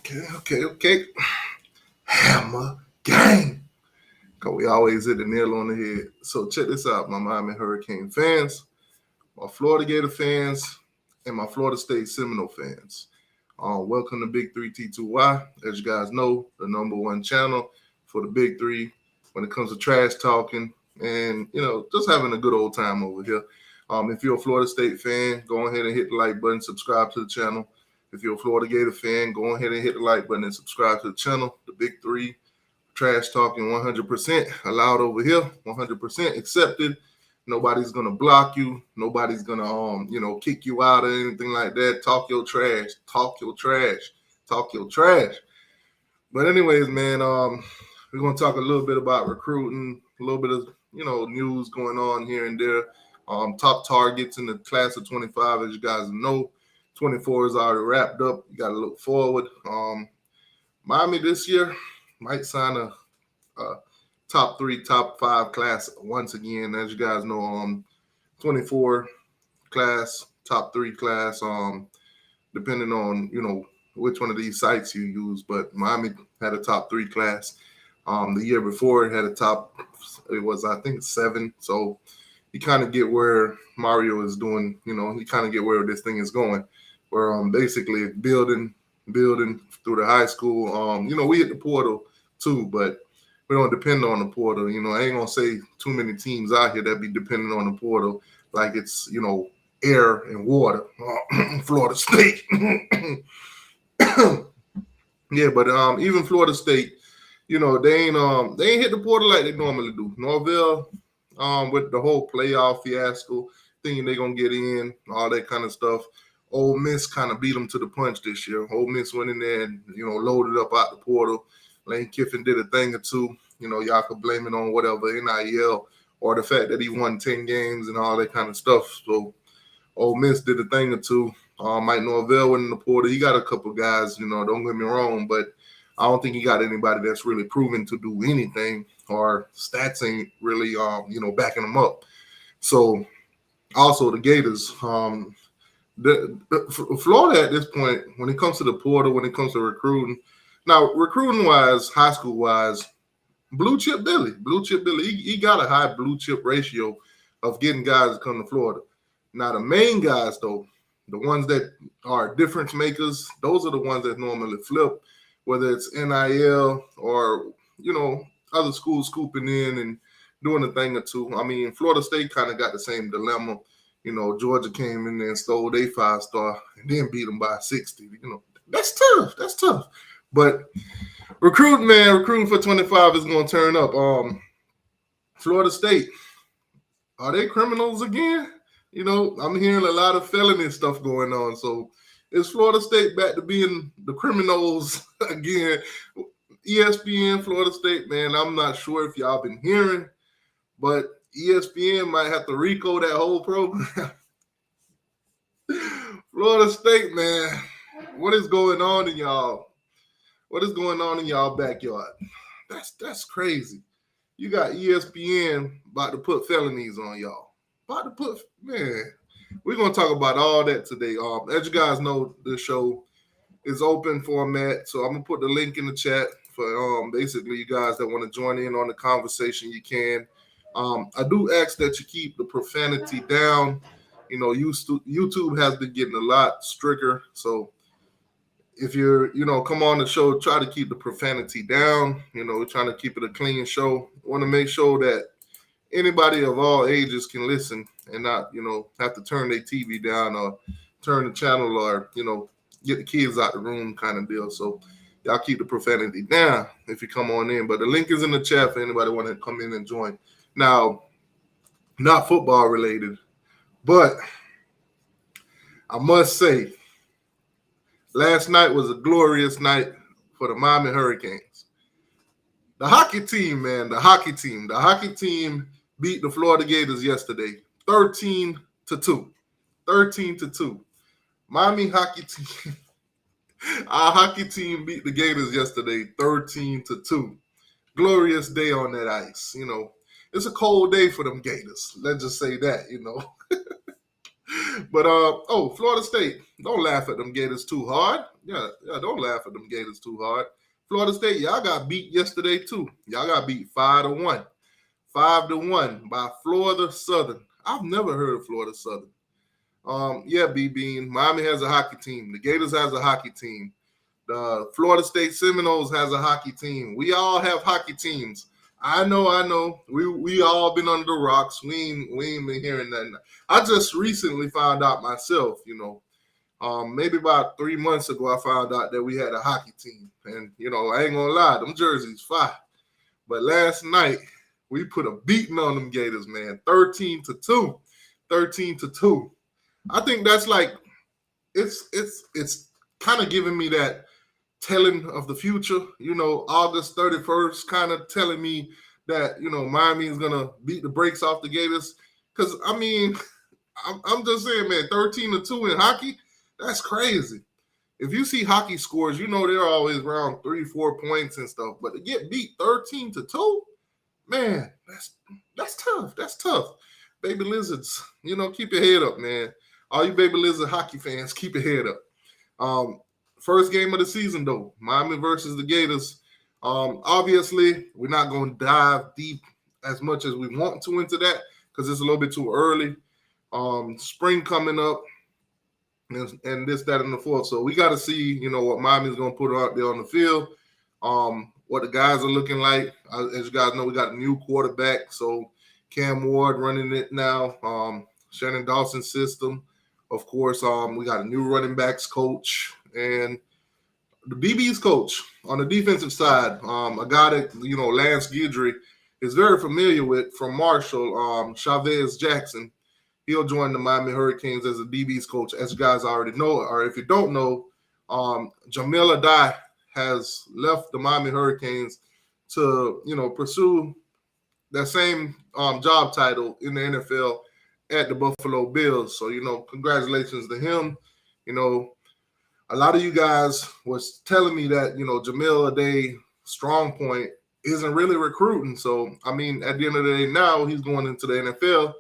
Okay. Hammer gang. Cause we always hit the nail on the head. So check this out, my Miami Hurricane fans, my Florida Gator fans, and my Florida State Seminole fans. Welcome to Big 3 T2Y. As you guys know, the number one channel for the Big Three when it comes to trash talking and just having a good old time over here. If you're a Florida State fan, go ahead and hit the like button, subscribe to the channel. If you're a Florida Gator fan, go ahead and hit the like button and subscribe to the channel. The Big Three, trash talking 100% allowed over here, 100% accepted. Nobody's gonna block you. Nobody's gonna kick you out or anything like that. Talk your trash. Talk your trash. Talk your trash. But anyways, man, we're gonna talk a little bit about recruiting, a little bit of news going on here and there. Top targets in the class of 25, as you guys know. 24 is already wrapped up. You got to look forward. Miami this year might sign a top 3, top 5 class once again. As you guys know, 24 class, top 3 class, depending on, which one of these sites you use. But Miami had a top 3 class. The year before it had a top, it was, I think, 7. So you kind of get where Mario is doing, you kind of get where this thing is going. Where basically building through the high school. We hit the portal too, but we don't depend on the portal. I ain't gonna say too many teams out here that be dependent on the portal like it's air and water. Florida State. Yeah, but even Florida State, they ain't hit the portal like they normally do. Norvell, with the whole playoff fiasco, thinking they're gonna get in, all that kind of stuff. Ole Miss kind of beat them to the punch this year. Ole Miss went in there and, loaded up out the portal. Lane Kiffin did a thing or two. Y'all could blame it on whatever, NIL, or the fact that he won 10 games and all that kind of stuff. So Ole Miss did a thing or two. Mike Norvell went in the portal. He got a couple guys, don't get me wrong, but I don't think he got anybody that's really proven to do anything, or stats ain't really, backing them up. So also the Gators, Florida at this point, when it comes to the portal, when it comes to recruiting, now recruiting wise, high school wise, blue chip Billy, he got a high blue chip ratio of getting guys to come to Florida. Now the main guys though, the ones that are difference makers, those are the ones that normally flip, whether it's NIL or other schools scooping in and doing a thing or two. I mean, Florida State kind of got the same dilemma. Georgia came in there and stole their 5-star and then beat them by 60. That's tough. That's tough. But recruiting for 25 is going to turn up. Florida State, are they criminals again? I'm hearing a lot of felony stuff going on. So is Florida State back to being the criminals again? ESPN, Florida State, man, I'm not sure if y'all been hearing, but ESPN might have to RICO that whole program. Florida State, man, what is going on in y'all? What is going on in y'all backyard? That's crazy. You got ESPN about to put felonies on y'all. We're gonna talk about all that today. As you guys know, the show is open format, so I'm gonna put the link in the chat for basically you guys that want to join in on the conversation. You can. I do ask that you keep the profanity down. YouTube has been getting a lot stricter. So if you're, come on the show, try to keep the profanity down. We're trying to keep it a clean show. Want to make sure that anybody of all ages can listen and not, have to turn their TV down or turn the channel or, get the kids out the room kind of deal. So y'all keep the profanity down if you come on in. But the link is in the chat for anybody want to come in and join. Now, not football related, but I must say, last night was a glorious night for the Miami Hurricanes. The hockey team, man, the hockey team beat the Florida Gators yesterday, 13-2. 13-2. Miami hockey team, our hockey team beat the Gators yesterday, 13-2. Glorious day on that ice, It's a cold day for them Gators. Let's just say that, But Florida State, don't laugh at them Gators too hard. Yeah, don't laugh at them Gators too hard. Florida State, y'all got beat yesterday too. Y'all got beat 5-1. 5-1 by Florida Southern. I've never heard of Florida Southern. Yeah, B-Bean. Miami has a hockey team. The Gators has a hockey team. The Florida State Seminoles has a hockey team. We all have hockey teams. I know. We all been under the rocks. We ain't been hearing nothing. I just recently found out myself, maybe about 3 months ago, I found out that we had a hockey team. And, I ain't gonna lie, them jerseys fire. But last night, we put a beating on them Gators, man. 13-2. 13-2. I think that's like, it's kind of giving me that telling of the future, August 31st, kind of telling me that, Miami is going to beat the brakes off the Gators. Because, I'm just saying, man, 13-2 in hockey, that's crazy. If you see hockey scores, they're always around 3-4 points and stuff. But to get beat 13-2, man, that's tough. That's tough. Baby Lizards, keep your head up, man. All you Baby Lizard hockey fans, keep your head up. First game of the season, though, Miami versus the Gators. Obviously, we're not going to dive deep as much as we want to into that because it's a little bit too early. Spring coming up and this, that, and the fourth. So we got to see, what Miami's going to put out there on the field, what the guys are looking like. As you guys know, we got a new quarterback. So Cam Ward running it now. Shannon Dawson's system. Of course, we got a new running backs coach and the DB's coach on the defensive side, a guy that, Lance Guidry is very familiar with from Marshall, Chavez Jackson. He'll join the Miami Hurricanes as a DB's coach, as you guys already know. Or if you don't know, Jamil Adai has left the Miami Hurricanes to, pursue that same job title in the NFL at the Buffalo Bills. So, congratulations to him. A lot of you guys was telling me that, Jamil Adai strong point isn't really recruiting. So, at the end of the day, now he's going into the NFL.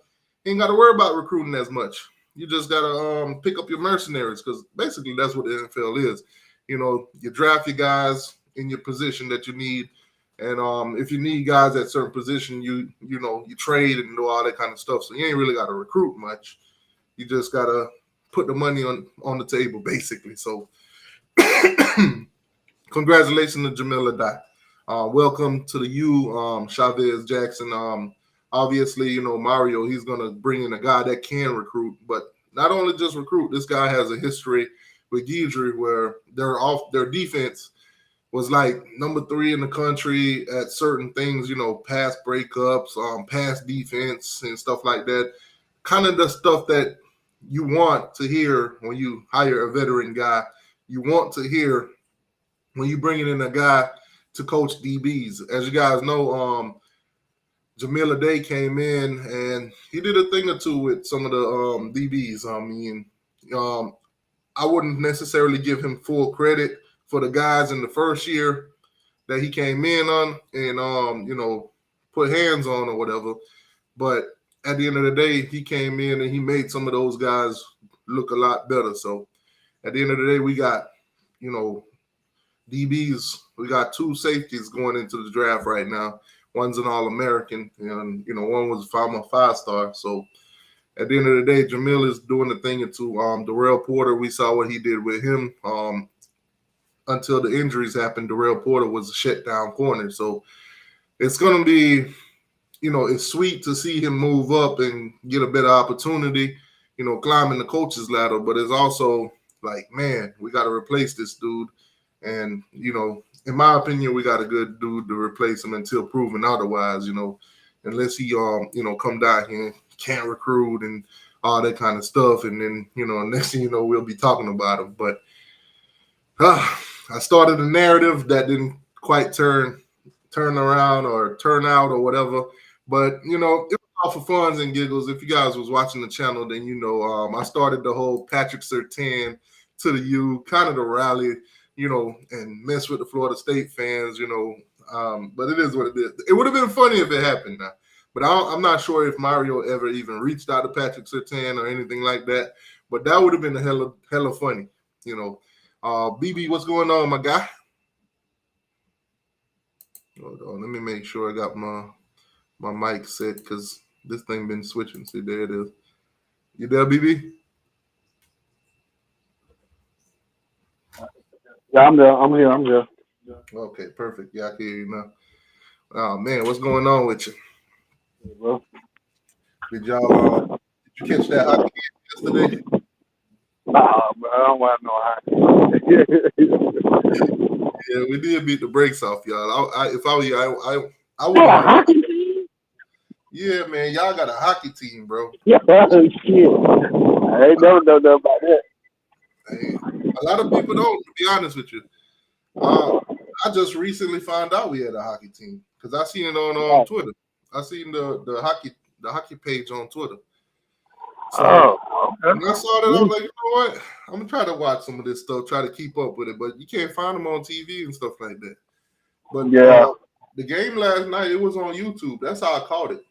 He ain't got to worry about recruiting as much. You just got to pick up your mercenaries because basically that's what the NFL is. You draft your guys in your position that you need. And if you need guys at certain position, you trade and do all that kind of stuff. So you ain't really got to recruit much. You just got to put the money on the table, basically. So congratulations to Jamil Adai. Welcome to the U, Chavez Jackson. Obviously, Mario, he's going to bring in a guy that can recruit. But not only just recruit, this guy has a history with Guidry where their defense was like number 3 in the country at certain things, pass breakups, pass defense and stuff like that. Kind of the stuff that you want to hear when you hire a veteran guy. You want to hear when you bring in a guy to coach DBs. As you guys know, Jamil Adai came in and he did a thing or two with some of the DBs. I wouldn't necessarily give him full credit for the guys in the first year that he came in on and, put hands on or whatever. But at the end of the day, he came in and he made some of those guys look a lot better. So at the end of the day, we got, DBs. We got 2 safeties going into the draft right now. One's an All-American and, one was a 5-star. So at the end of the day, Jamil is doing the thing into Darrell Porter. We saw what he did with him. Until the injuries happened, Darrell Porter was a shutdown corner. So it's going to be, it's sweet to see him move up and get a better opportunity, climbing the coach's ladder. But it's also like, man, we got to replace this dude. And, in my opinion, we got a good dude to replace him until proven otherwise, unless he, come down here and can't recruit and all that kind of stuff. And then, next thing you know, we'll be talking about him. But I started a narrative that didn't quite turn around or turn out or whatever. But, it was all for funs and giggles. If you guys was watching the channel, then I started the whole Patrick Surtain to the U, kind of the rally, and mess with the Florida State fans, but it is what it is. It would have been funny if it happened now. But I'm not sure if Mario ever even reached out to Patrick Surtain or anything like that. But that would have been a hella funny, you know. BB, what's going on, my guy? Hold on, let me make sure I got my mic set because this thing been switching. See, there it is. You there, BB? Yeah, I'm there. I'm here. I'm here. Okay, perfect. Yeah, I can hear you now. Oh man, what's going on with you? Bro. Did y'all did you catch that hockey game yesterday? Nah, bro, I don't want no hockey. Yeah, we did beat the brakes off y'all. If I were you, I What wouldn't a have. hockey team? Yeah, man, y'all got a hockey team, bro. Yeah, shit. I ain't never know nothing about that. Hey, a lot of people don't. To be honest with you, I just recently found out we had a hockey team because I seen it on Oh, Twitter. I seen the hockey page on Twitter. So oh, okay. when I saw that, I was like, you know what? I'm gonna try to watch some of this stuff, try to keep up with it, but you can't find them on TV and stuff like that. But Yeah. the game last night, it was on YouTube. That's how I caught it. It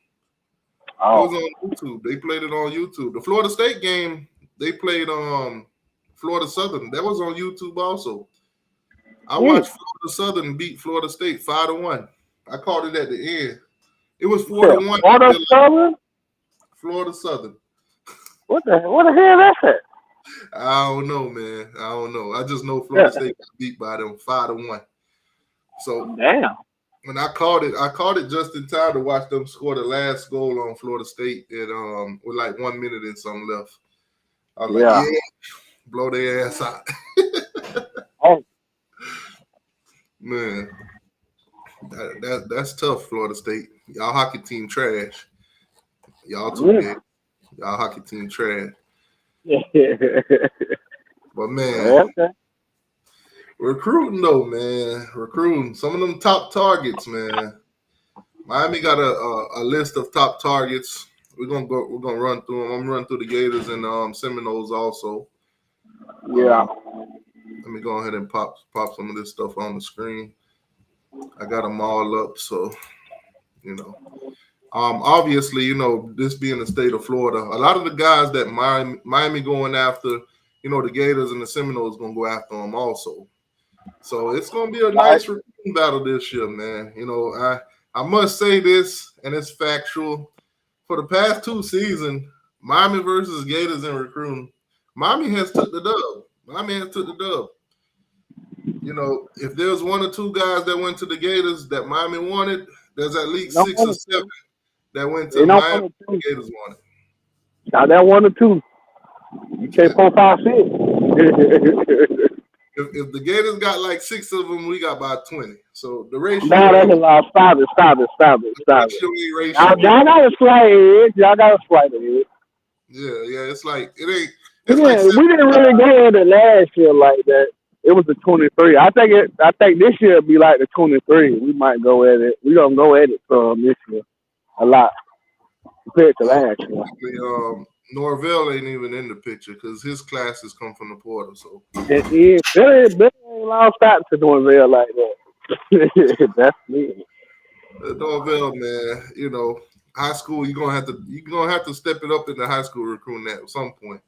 was Oh, on YouTube. They played it on YouTube. The Florida State game, they played Florida Southern. That was on YouTube also. I yeah. watched Florida Southern beat Florida State 5-1. I called it at the end. It was You said 4-1 Florida until Southern? Florida Southern. What the hell that's that? I don't know, man. I don't know. I just know Yeah. Florida State got beat by them 5-1. So Damn. when I called it just in time to watch them score the last goal on Florida State with like 1 minute and something left. I was like, Yeah. yeah, blow their ass out. Oh, Man, that's tough, Florida State. Y'all hockey team trash. Y'all too yeah. big. Y'all hockey team trash. Yeah. But man, Okay. recruiting though, man. Recruiting. Some of them top targets, man. Miami got a list of top targets. We're gonna run through them. I'm gonna run through the Gators and Seminoles also. Yeah. Let me go ahead and pop some of this stuff on the screen. I got them all up, so you know. Obviously, you know, this being the state of Florida, a lot of the guys that Miami going after, you know, the Gators and the Seminoles gonna go after them also. So it's gonna be a Right. nice recruiting battle this year, man. You know, I must say this, and it's factual. For the past 2 seasons, Miami versus Gators in recruiting, Miami has took the dub. Miami has took the dub. You know, if there's one or two guys that went to the Gators that Miami wanted, there's at Ain't least no 6 or one or 7 two. that went to Ain't no Miami one or the two. Gators wanted. Now that one or two. You Yeah. can't 4, 5, 6. If the Gators got like 6 of them, we got about 20. So the Now ratio that's ain't a lot. Stop it. Y'all, ratio. y'all got a slight edge. Y'all got a slight edge. Yeah. It's like it ain't. We It's like didn't, 7. we didn't really go at it last year like that. It was the 23. I think this year will be like the 23. We might go at it. We gonna go at it this year a lot compared to last year. Basically, Norvell ain't even in the picture because his classes come from the portal. So Billy ain't lost out to Norvell like that. That's me. Norvell, man, you know, high school you're gonna have to step it up in the high school recruiting at some point.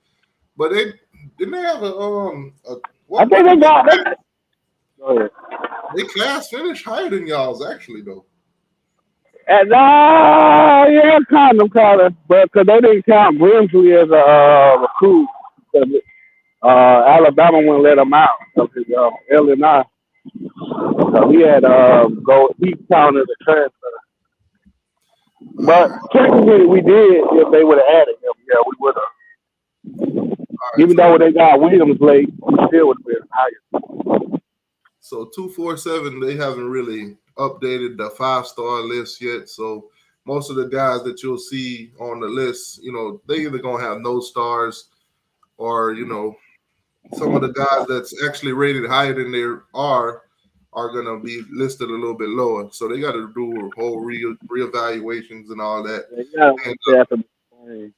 But they didn't they have a I what think they did got. Go ahead. they class finish higher than y'all's actually though. And, yeah, kind of, but because they didn't count Grimsley as a recruit, 'cause, Alabama wouldn't let him out of his Illinois, so he had he counted as a transfer. But All technically, we did if they would have added him. Yeah, we would have. right. Even though they got Williams late, we still would have been higher. So 247, they haven't really updated the 5-star list yet. So most of the guys that you'll see on the list, you know, they either gonna have no stars or you know some of the guys that's actually rated higher than they are gonna be listed a little bit lower. So they got to do whole reevaluations and all that. Yeah, And they have to be the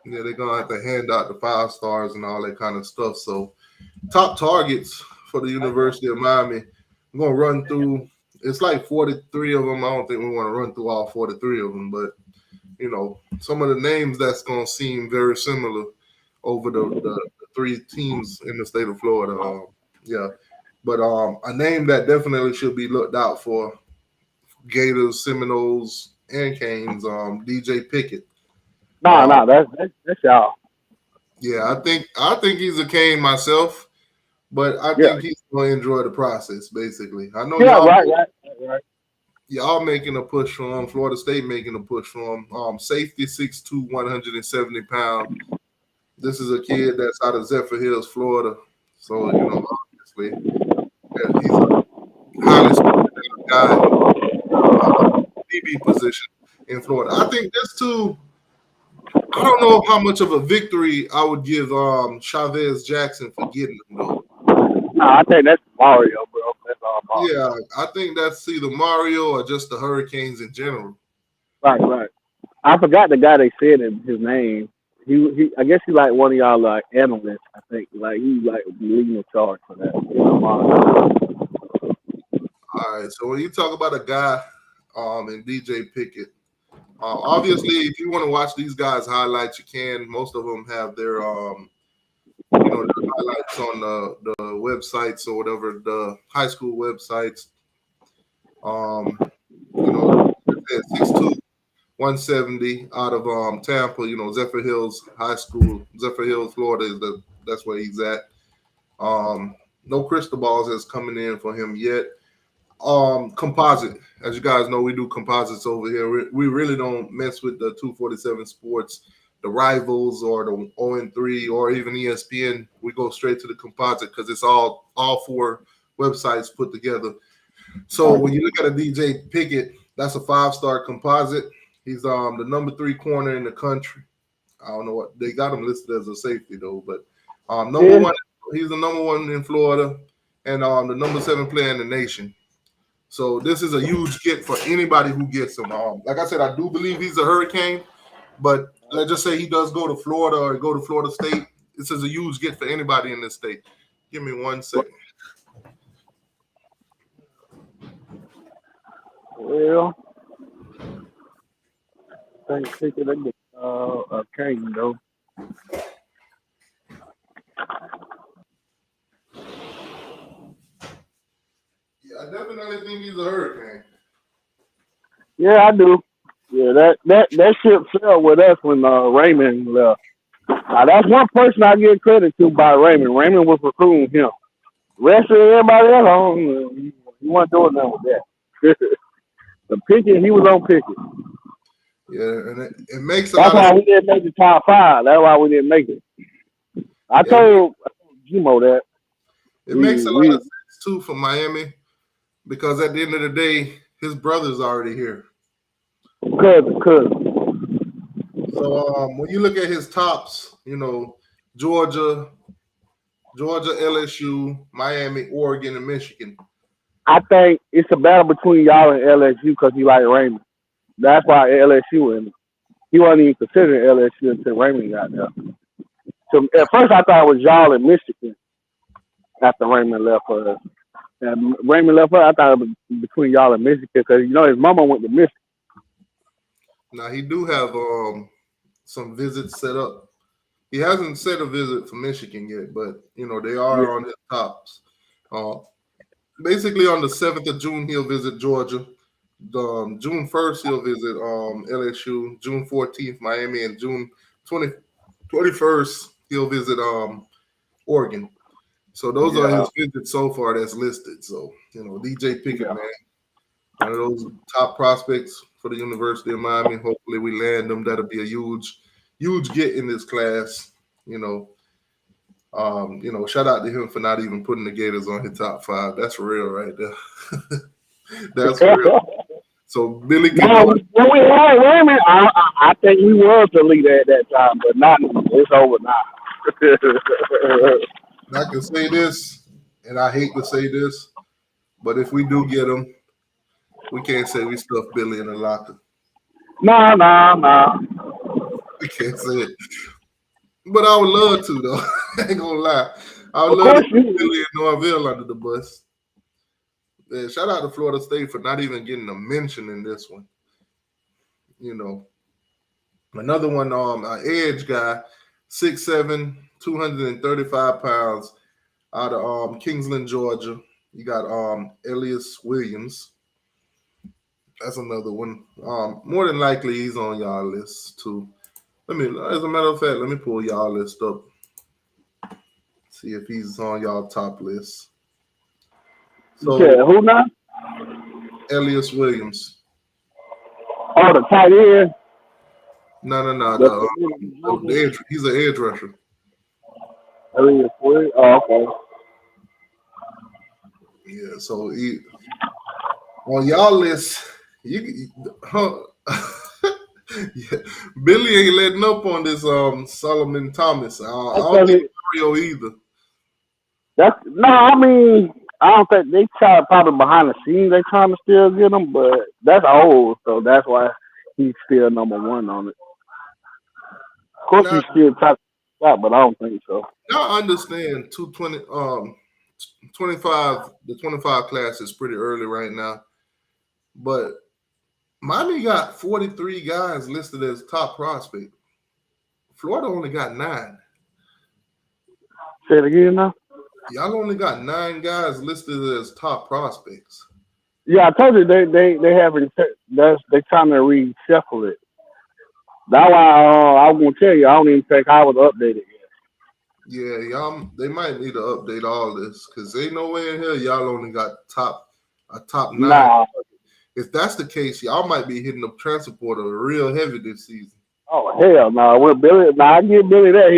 yeah, they're gonna have to hand out the 5 stars and all that kind of stuff. So top targets for the University of Miami. I'm gonna run through It's like 43 of them. I don't think we want to run through all 43 of them, but some of the names that's going to seem very similar over the three teams in the state of Florida. Yeah, but a name that definitely should be looked out for: Gators, Seminoles, and Canes. DJ Pickett. No, that's y'all. Yeah, I think he's a Cane myself, but I Yeah, think he's going to enjoy the process. Basically, I know yeah, right. y'all making a push for him. Florida State making a push for him. Safety 6'2", 170 pounds. This is a kid that's out of Zephyr Hills, Florida. So obviously, yeah, he's a highly skilled guy, DB position in Florida. I think this too. I don't know how much of a victory I would give Chavez Jackson for getting him though. No, I think that's Mario, bro. That's all Mario. Yeah, I think that's either Mario or just the Hurricanes in general. Right. I forgot the guy they said his name. I guess he like one of y'all like analysts. I think like he's like leading the charge for that. All right, so when you talk about a guy and DJ Pickett, obviously if you want to watch these guys highlights, you can. Most of them have their their highlights on the websites or whatever, the high school websites. 6'2", 170 out of Tampa, Zephyr Hills High School. Zephyr Hills, Florida that's where he's at. No crystal balls that's coming in for him yet. Composite. As you guys know, we do composites over here. We really don't mess with the 247 Sports, the Rivals, or the 0-3, or even ESPN. We go straight to the composite because it's all four websites put together. So when you look at a DJ Pickett, that's a 5-star composite. He's the number 3 corner in the country. I don't know what they got him listed as a safety though, but number one, he's the number 1 in Florida and the number 7 player in the nation. So this is a huge get for anybody who gets him. Like I said, I do believe he's a Hurricane, but let's just say he does go to Florida or go to Florida State. This is a huge get for anybody in this state. Give me 1 second. Well, I think they get a Kane though. Yeah, I definitely think he's a Hurricane. Yeah, I do. Yeah, that ship sailed with us when Raymond left. Now that's one person I give credit to by Raymond. Raymond was recruiting him. Rest of everybody else, he wasn't doing nothing with that. The Pickett, he was on Pickett. Yeah, and it makes That's why we didn't make the top 5. That's why we didn't make it. I told Gmo that. It makes a lot of sense too for Miami because at the end of the day, his brother's already here. Cousin. So when you look at his tops, Georgia, LSU, Miami, Oregon, and Michigan. I think it's a battle between y'all and LSU because he like Raymond. That's why LSU in. He wasn't even considering LSU until Raymond got there. So at first I thought it was y'all in Michigan after Raymond left for us. And Raymond left for us, I thought it was between y'all and Michigan because his mama went to Michigan. Now he do have some visits set up. He hasn't set a visit for Michigan yet, but they are on his tops. Basically on the 7th of June he'll visit Georgia. June 1st he'll visit LSU. June 14th Miami, and June 21st he'll visit Oregon. So those are his visits so far that's listed. So DJ Pickett, man, one of those top prospects for the University of Miami. Hopefully we land them. That'll be a huge get in this class. Shout out to him for not even putting the Gators on his top 5. That's real right there. That's real. So Billy can when we had Raymond, I think we was the leader at that time, but not it's over now. I can say this, and I hate to say this, but if we do get him, we can't say we stuffed Billy in the locker. No. We can't say it. But I would love to, though. I ain't gonna lie. I would love to put Billy and Norvell under the bus. shout out to Florida State for not even getting a mention in this one. You know, another one, an edge guy, 6'7", 235 pounds, out of Kingsland, Georgia. You got Elias Williams. That's another one. More than likely, he's on y'all list too. As a matter of fact, let me pull y'all list up. See if he's on y'all top list. So, who now? Elias Williams. Oh, the tight end. No. He's an edge rusher. Elias Williams. Oh, okay. Yeah. So on y'all list, yeah, Billy ain't letting up on this Solomon Thomas. I don't think Mario either. I mean, I don't think they try probably behind the scenes. They trying to still get him, but that's old, so that's why he's still number one on it. Of course, he's still top, but I don't think so. Y'all understand 220, 25. The 25 class is pretty early right now, but Miami got 43 guys listed as top prospect. Florida only got 9. Say it again now. Y'all only got 9 guys listed as top prospects. Yeah, I told you they haven't. They trying to reshuffle it. That's why I was gonna tell you I don't even think I was updated yet. Yeah, y'all. They might need to update all this because ain't no way in here y'all only got a top 9. Nah. If that's the case, y'all might be hitting the transfer portal real heavy this season. Oh hell no! With Billy, I give Billy that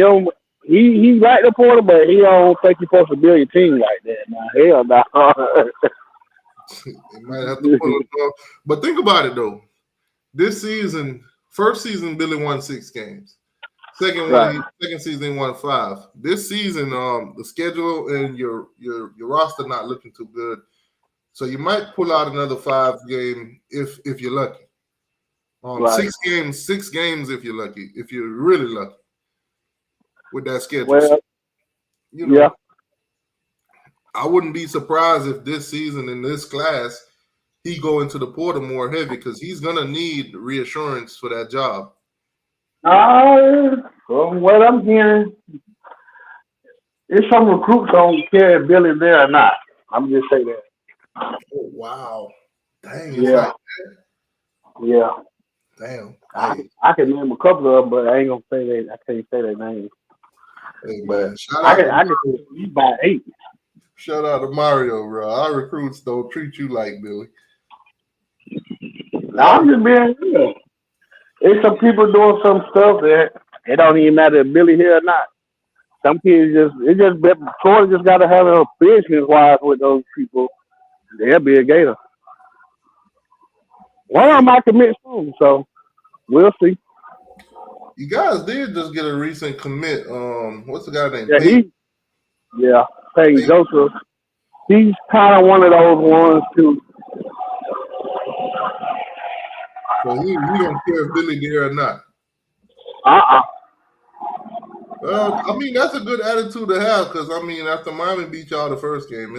he like the portal, but he don't think he's supposed to build your team like that. Nah, hell no. They might have to pull it off. But think about it though. This season, first season, Billy won 6 games. Second season, he won 5. This season, the schedule and your roster not looking too good. So you might pull out another 5 game if you're lucky. 6 games if you're lucky, if you're really lucky with that schedule. Well, yeah. I wouldn't be surprised if this season in this class he go into the portal more heavy because he's gonna need reassurance for that job. From what I'm hearing, it's some recruits don't care if Billy's there or not. I'm just saying that. Oh wow! Dang! Yeah. Yeah. Damn. I can name a couple of them, but I ain't gonna say that. I can't say their names. Hey man, I can say by 8. Shout out to Mario, bro. Our recruits don't treat you like Billy. I'm just being real. There's some people doing some stuff that it don't even matter if Billy here or not. Some kids Florida just got to have a business wise with those people. They'll be a Gator. One of them might commit soon, so we'll see. You guys did just get a recent commit. What's the guy named? Peyton Joseph. He's kind of one of those ones too. So you don't care if Billy there or not? Well, I mean that's a good attitude to have because I mean after Miami beat y'all the first game,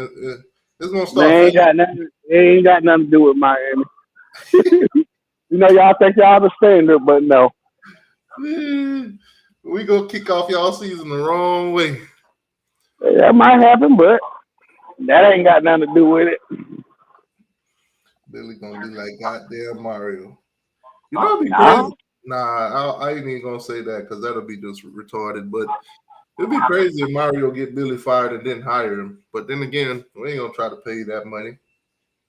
it's gonna start. It ain't got nothing to do with Miami. You know, y'all think y'all understand it, but no. We gonna kick off y'all season the wrong way. That might happen, but that ain't got nothing to do with it. Billy gonna be like goddamn Mario. You know, it'd be crazy. Nah, I ain't even gonna say that because that'll be just retarded. But it'd be crazy if Mario get Billy fired and then hire him. But then again, we ain't gonna try to pay that money.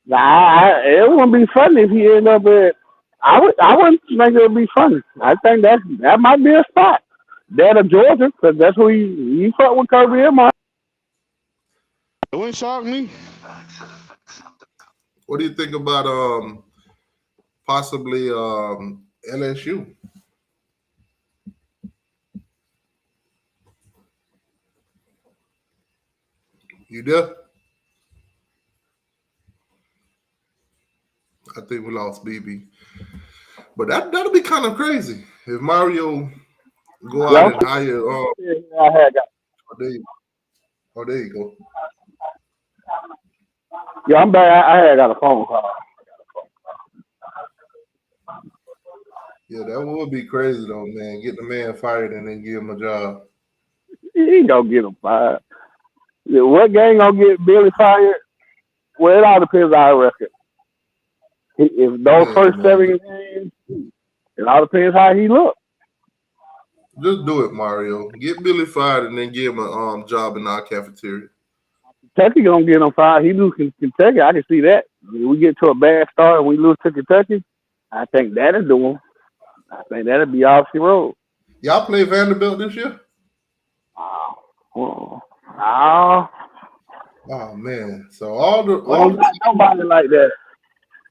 Nah, it wouldn't be funny if he ended up at. I wouldn't think it would be funny. I think that might be a spot. That of Georgia, because that's who he fought with Kirby and Mark. It wouldn't shock me. What do you think about possibly LSU? You there? I think we lost BB. But that'll be kind of crazy if Mario go out and hire. There you go. Yeah, I'm back. I had got a phone call. Yeah, that would be crazy though, man. Get the man fired and then give him a job. He ain't gonna get him fired. Yeah, what gang gonna get Billy fired? Well, it all depends on our record. If those Yeah, first man. 7 games, it all depends how he look. Just do it, Mario. Get Billy fired and then give him a job in our cafeteria. Kentucky gonna get him fired. He loses Kentucky. I can see that. If we get to a bad start and we lose to Kentucky, I think that'll do him. I think that'll be off the road. Y'all play Vanderbilt this year? Oh, Oh man. So all we the don't got nobody like that.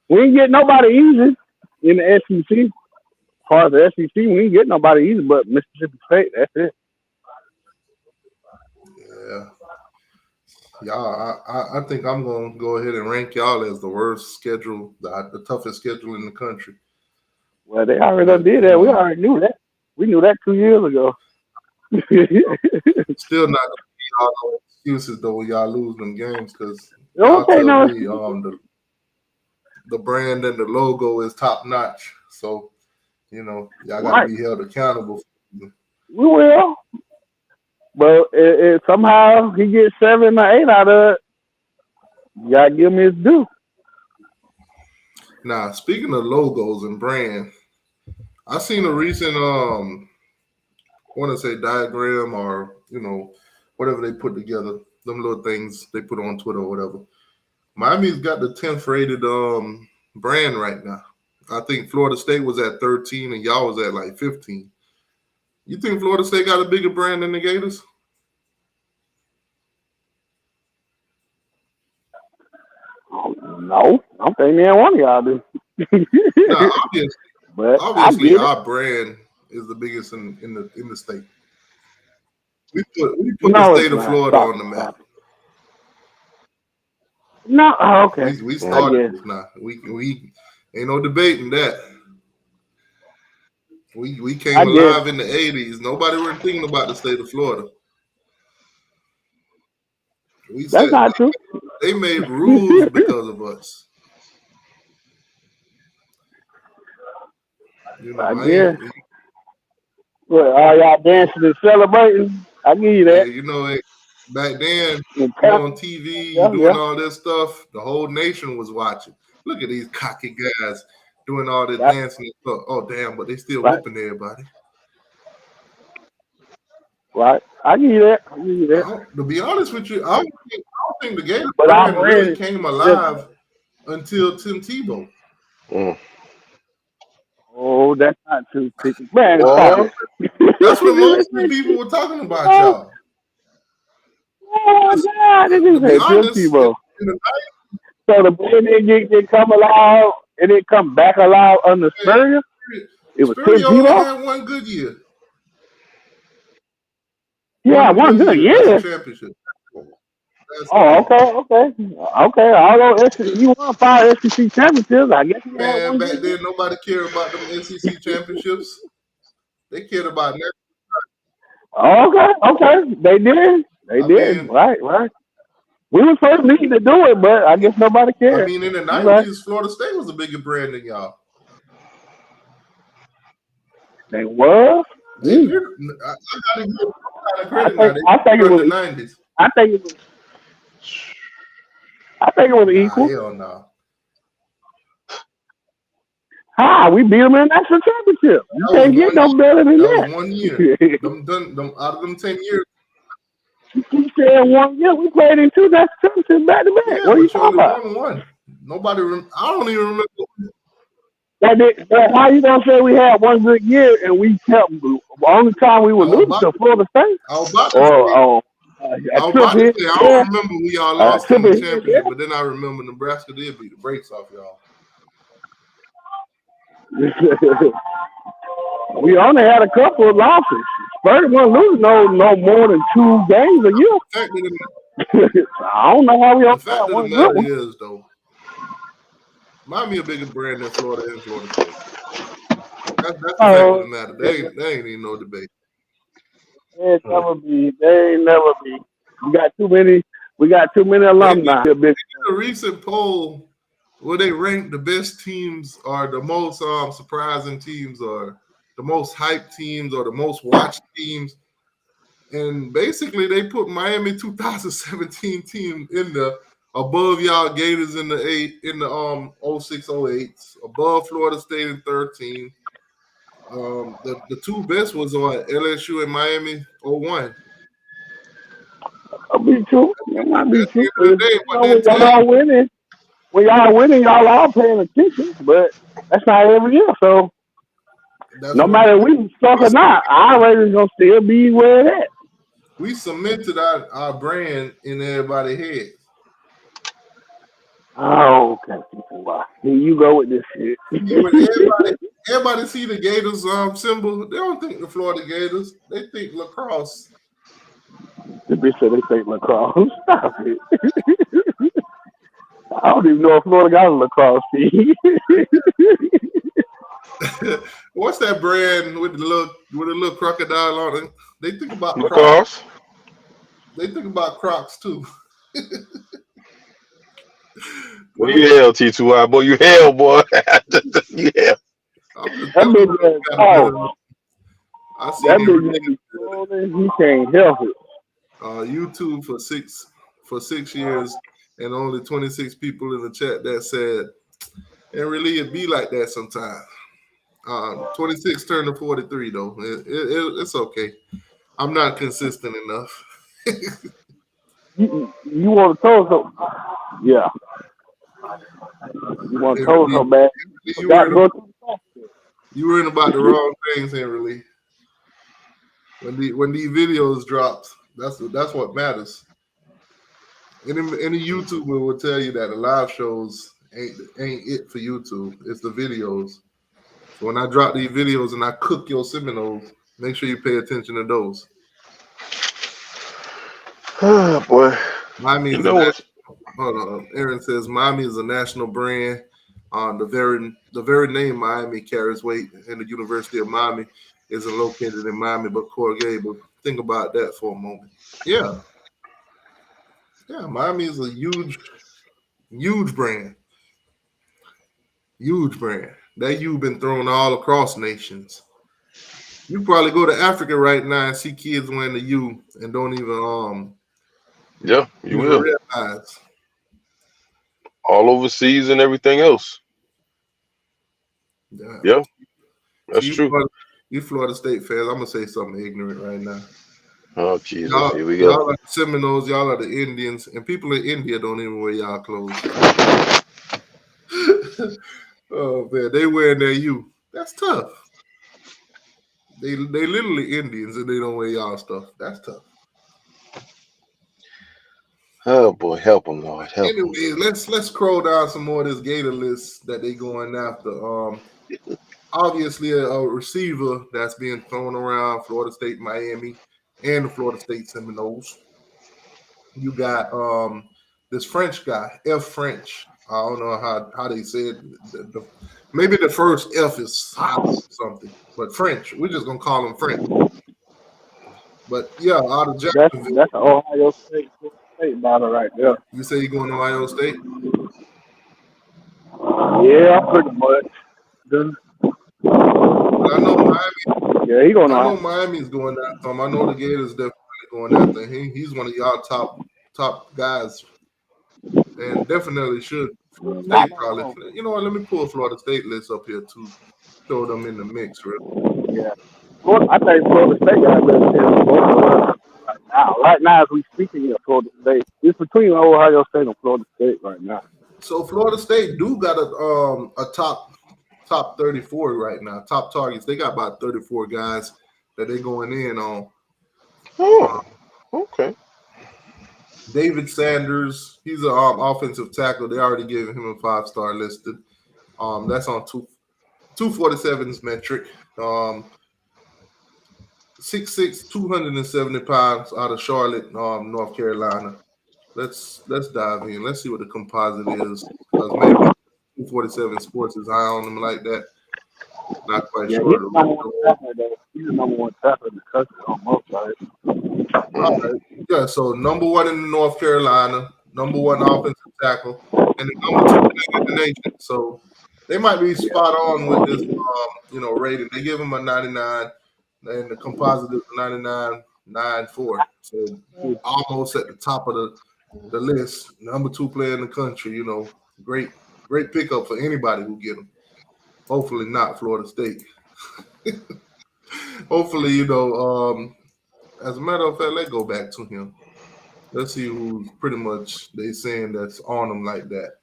We ain't get nobody easy in the SEC. As far as the SEC, we ain't get nobody easy but Mississippi State. That's it. yeah. Y'all, I think I'm gonna go ahead and rank y'all as the worst schedule, the toughest schedule in the country. Well, they already done But did you that. We know, already knew that. We knew that 2 years ago. still not gonna be all no excuses though when y'all lose them games because Don't y'all take tell no me the brand and the logo is top notch. So y'all gotta right. be held accountable. We will. But somehow he gets 7 or 8 out of it. You gotta give him his due. Now, speaking of logos and brand, I seen a recent I want to say diagram or whatever they put together, them little things they put on Twitter or whatever. Miami's got the 10th rated brand right now. I think Florida State was at 13 and y'all was at like 15. You think Florida State got a bigger brand than the Gators? No, I don't think man one of y'all do. No, But I obviously get it. our brand is the biggest in the state. We put the No, it's state of not. Florida Stop. on the map. No, okay. We I started guess. this now. We ain't no debating that. We came I guess. alive in the 80s. Nobody were thinking about the state of Florida. We That's said not true. they made rules because of us. I I guess. ain't. Well, all y'all dancing and celebrating. I give you Yeah, that. back then, And you on TV, you yeah, doing yeah. all this stuff. The whole nation was watching. Look at these cocky guys doing all this That's dancing and stuff. Oh damn! But they still right. whooping everybody. Right. I give you that. To be honest with you, I don't think the Gator But our brand really brand came is different. alive until Tim Tebow. Oh, that's not true. Man, stop Well, it. That's when most of the people were talking about Oh, y'all. God, this To is be a Tim honest, Tebow. in the So the brand didn't come alive, and it come back alive under 90s, Spurrier. It was Tim Spurrier only Tebow. had one good year. Yeah, one good That's a year. championship. That's Oh, all. okay. Although you won 5 SEC championships, I guess you had Man, one back good year. then nobody cared about them SEC championships. They cared about that. Okay. They did. I mean, Right. We were supposed to need to do it, but I guess nobody cared. in the Right. 90s, Florida State was a bigger brand than y'all. They was. I gotta give them kind of credit now. I think it They were was. in the 90s. I think it was Nah, equal. hell no. We beat them in the national championship. You That was can't get no 1 better than That was that. 1 year. Them out of them 10 years. You said 1 year. We played in 2 national championships back to back. Yeah, What are you but you talking only about? won one. Nobody. I don't even remember. But how you gonna say we had one good year and we kept the only time we were losing to Florida State? I was about to say. I don't remember we all lost in the championship, but then I remember Nebraska did beat the brakes off y'all. We only had a couple of losses. Spurrier wasn't losing no more than 2 games a year. I don't know how we The only fact had of the one good matter one. is, though, Miami a bigger brand than Florida and Florida State. That's the fact of the matter. They ain't even no debate. They ain't never be. We We got too many alumni. A recent poll where they ranked the best teams or the most surprising teams or the most hyped teams or the most watched teams. And basically they put Miami 2017 team in the above y'all Gators in the 06-08s, above Florida State in 13. The two best was on LSU and Miami 01. That'll be true. It might be true. When y'all winning, y'all all paying attention, but that's not every year. So no matter if we suck or not, our ratings gonna still be where it at. We cemented our brand in everybody's head. Oh, okay. Here you go with this shit. Everybody see the Gators symbol. They don't think the Florida Gators. They think lacrosse. The bitch said they think lacrosse. Stop it. I don't even know if Florida got a lacrosse team. What's that brand with the little crocodile on it? They think about lacrosse. Crocs. They think about Crocs too. Boy, you hell, T2I. Boy, you hell, boy. You hell. He can't help it. YouTube for 6 years and only 26 people in the chat that said, and really it be like that sometimes. 26 turned to 43 though. It's okay. I'm not consistent enough. You want to throw some? Yeah. You want to throw so bad? You were in about the wrong things, Henry Lee. When these videos drops, that's what matters. Any YouTuber will tell you that the live shows ain't it for YouTube. It's the videos. So when I drop these videos and I cook your Seminoles, make sure you pay attention to those. Oh boy. Miami is hold on. Aaron says Miami is a national brand. The very name Miami carries weight, and the University of Miami isn't located in Miami but Coral Gables. Think about that for a moment. Yeah, Miami is a huge brand. Huge brand. That you've been thrown all across nations. You probably go to Africa right now and see kids wearing the U and don't even yeah, you will realize. All overseas and everything else. Yeah, that's true. You Florida State fans, I'm gonna say something ignorant right now. Oh Jesus, here we go. Y'all are the Seminoles, y'all are the Indians, and people in India don't even wear y'all clothes. Oh man, they wearing their U. That's tough. They literally Indians and they don't wear y'all stuff. That's tough. Oh boy, help them, Lord. Help anyway, them. let's scroll down some more of this Gator list that they going after. Obviously a receiver that's being thrown around Florida State, Miami, and the Florida State Seminoles. You got this French guy, F. French. I don't know how they said maybe the first F is silent or something, but French. We're just gonna call him French. But yeah, out of Jacksonville. That's Ohio State battle right there. You say you're going to Ohio State? Yeah, pretty much. I know Miami. Yeah, he going. I know Miami's going after him. I know the Gators definitely going after him. He's one of y'all top guys, and definitely should. Florida State probably. You know what? Let me pull Florida State list up here too. Throw them in the mix, really. Yeah. I think Florida State got a better chance right now. Right now, as we speaking of Florida State, it's between Ohio State and Florida State right now. So Florida State do got a top 34 right now. Top targets. They got about 34 guys that they're going in on. Oh, okay. David Sanders, he's an offensive tackle. They already gave him a 5-star listed. That's on 247's metric. 6'6", 270 pounds out of Charlotte, North Carolina. Let's dive in. Let's see what the composite is. Because maybe 247 Sports is high on them like that. Not quite Yeah, sure. he's the number one tackler. Though. He's the number one tackler in the country almost, right? All right. Yeah, so number one in North Carolina, number one offensive tackle, and the number two player in the nation. So they might be spot on with this, rating. They give him a 99, and the composite is 99.94. So almost at the top of the list. Number two player in the country. Great pickup for anybody who get him. Hopefully not Florida State. Hopefully, as a matter of fact, let's go back to him. Let's see who's pretty much they saying that's on him like that.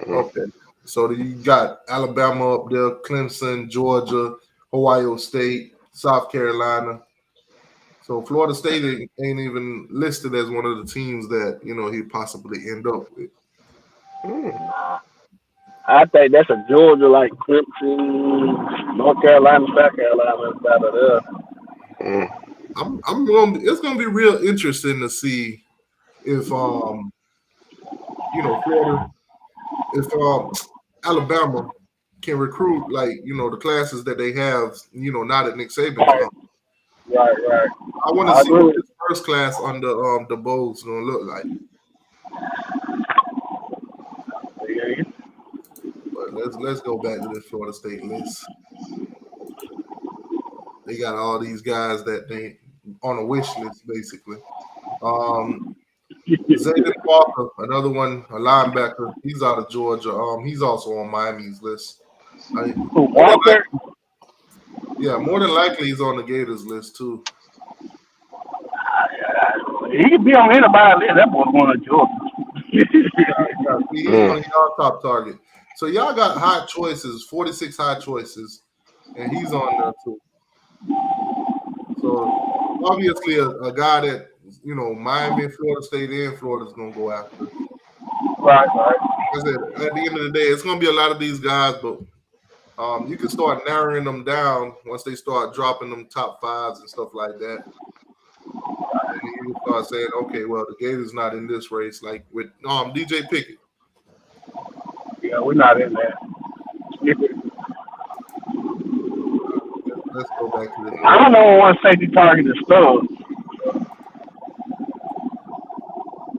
Okay. So you got Alabama up there, Clemson, Georgia, Ohio State, South Carolina. So Florida State ain't even listed as one of the teams that, he'd possibly end up with. I think that's a Georgia like Clemson, North Carolina, South Carolina, inside of there. It's gonna be real interesting to see if Florida, if Alabama can recruit the classes that they have, not at Nick Saban's. Right. I want to see what this first class under the Bowls gonna look like. Yeah. But let's go back to this Florida State list. They got all these guys that they on a wish list, basically. Zayden Walker, another one, a linebacker. He's out of Georgia. He's also on Miami's list. Walker? More than likely he's on the Gators list too. He could be on anybody's list. That boy's going to Georgia. He's one of y'all top target. So y'all got high choices, 46 high choices, and he's on there too. So obviously a guy that Miami, Florida State, and Florida's gonna go after. Right. Like I said, at the end of the day, it's gonna be a lot of these guys, but you can start narrowing them down once they start dropping them top fives and stuff like that. And then you start saying, okay, well, the Gators not in this race, like with DJ Pickett. Yeah, we're not in there. Let's go back to this. I don't know what safety target is still.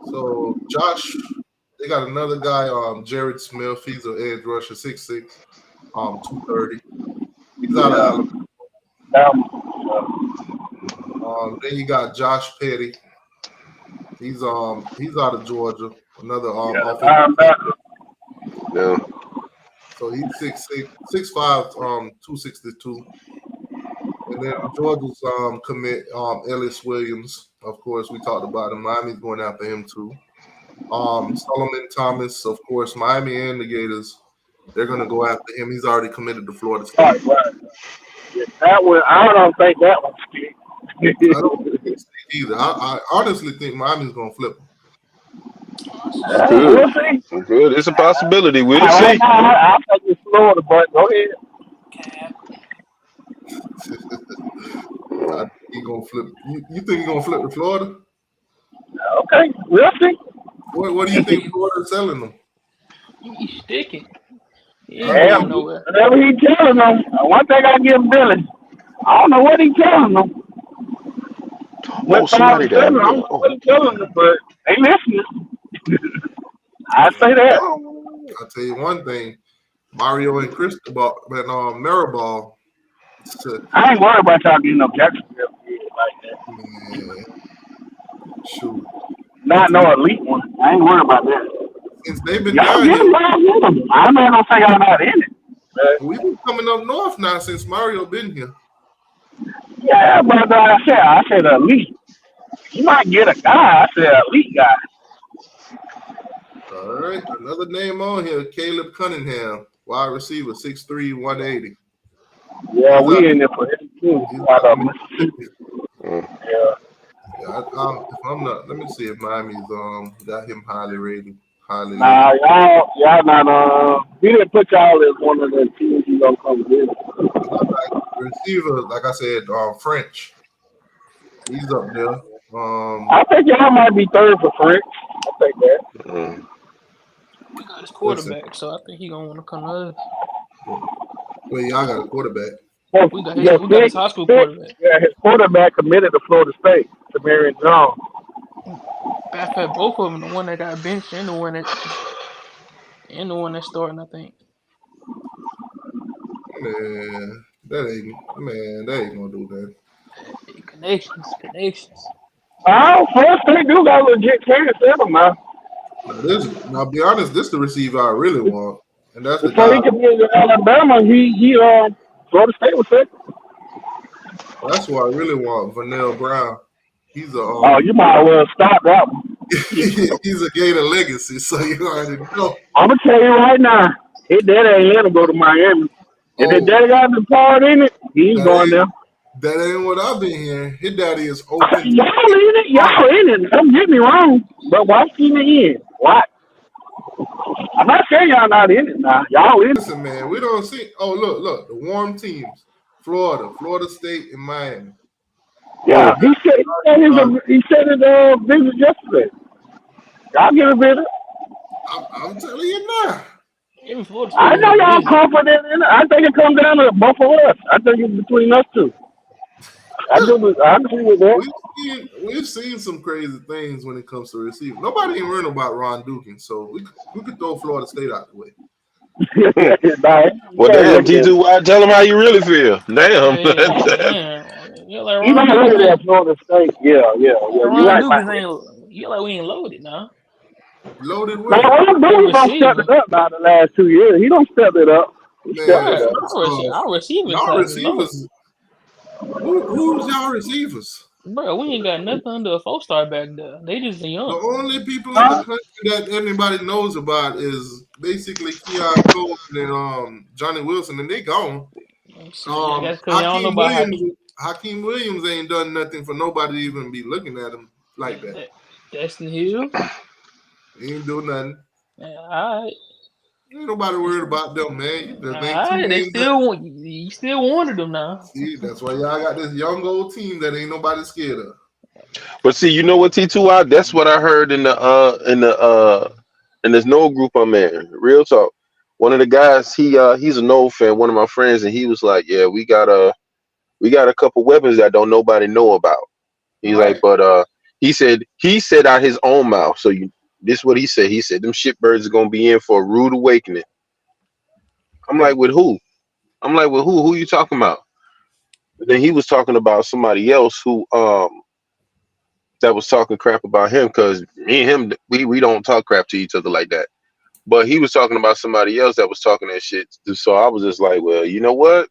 So Josh, they got another guy, Jared Smith. He's an edge rusher, 6'6", 230. He's out of Alabama. Then you got Josh Petty. He's out of Georgia. Another offensive. Yeah. So he's 6'5", 262. And then Georgia's commit Ellis Williams. Of course, we talked about him. Miami's going after him too. Solomon Thomas, of course, Miami and the Gators, they're going to go after him. He's already committed to Florida State. Right. Yeah, that one, I don't think that one's stick. I don't think it's either. I honestly think Miami's going to flip him. We'll see. Good. It's a possibility. We'll see. I'll take this Florida, but go ahead. I think he's gonna flip. You think he's gonna flip to Florida? Okay, we'll see. What do you think Florida's selling them? He's sticking. He Yeah, ain't going nowhere. whatever he telling them. One thing I give Billy, I don't know what he telling them. Somebody I don't know what he telling them, but they listening. I say that. I'll tell you one thing: Mario and Cristobal and Maribal. I ain't worried about y'all getting up Jacksonville like that. Man, shoot. Not no elite one. I ain't worried about that. Since they've been Y'all down get here, them. I'm not gonna say y'all not in it. we've been coming up north now since Mario been here. Yeah, but I said elite. You might get a guy. I said elite guy. All right, another name on here: Caleb Cunningham, wide receiver, 6'3", 180. Yeah, we in there for him too. Out of Mississippi. Yeah. If I'm not, let me see if Miami's got him highly rated. Nah, y'all not. We didn't put y'all as one of the teams you gonna come with. Receiver, like I said, French. He's up there. I think y'all might be third for French. I think that. He got his quarterback, so I think he gonna want to come to us. Well, y'all got a quarterback. We got his high school quarterback. Yeah, his quarterback committed to Florida State, to Marion Jones. Matter of fact, both of them, the one that got benched and the one that's starting, I think. Man, that ain't gonna do that. Connections. Florida State do got a legit chance in him now. Now, be honest, this the receiver I really want, and that's the Before guy. he committed to Alabama, Florida State was second. That's who I really want, Vernell Brown. He's a You might as well stop that one. he's a Gator legacy, so you already know. I'm gonna tell you right now, his daddy ain't let him go to Miami. If his daddy got the part in it, he ain't going there. That ain't what I've been hearing. His daddy is open. Y'all in it. Don't get me wrong, but watch in the end. What? I'm not saying y'all not in it now. Y'all in it. Listen, man, we don't see. Oh, look, the warm teams: Florida State, and Miami. Yeah, he said his visit yesterday. Y'all get a visit. I'm telling you now. I know y'all confident in it. I think it comes down to both of us. I think it's between us two. I agree with that. We've seen some crazy things when it comes to receiving. Nobody ain't worrying about Ron Dukin, so we could throw Florida State out the way. Well, damn, T2, tell them how you really feel. Damn. You're like Ron Dukin at Florida State. Yeah. Ron Dukin you're like we ain't loaded now. Loaded with. Ron Dukin don't step it up now the last 2 years. He don't step it up. Our receivers. Who's y'all receivers? Bro, we ain't got nothing under a 4-star back there. They just young. The only people in the country that anybody knows about is basically Keon Coleman and Johnny Wilson, and they gone. Hakeem Williams ain't done nothing for nobody to even be looking at him like that. Destin Hill. He ain't doing nothing. All right. Ain't nobody worried about them, man. You still wanted them now. See, that's why y'all got this young old team that ain't nobody scared of. But see, you know what, T2, that's what I heard in this Noel group I'm in. Real talk. One of the guys, he's a Noel fan, one of my friends, and he was like, "Yeah, we got a couple weapons that don't nobody know about." He's like, but he said out his own mouth. So this is what he said. He said them shitbirds are gonna be in for a rude awakening. I'm like, with who? Who are you talking about? But then he was talking about somebody else who that was talking crap about him, because me and him, we don't talk crap to each other like that. But he was talking about somebody else that was talking that shit. So I was just like, well, you know what?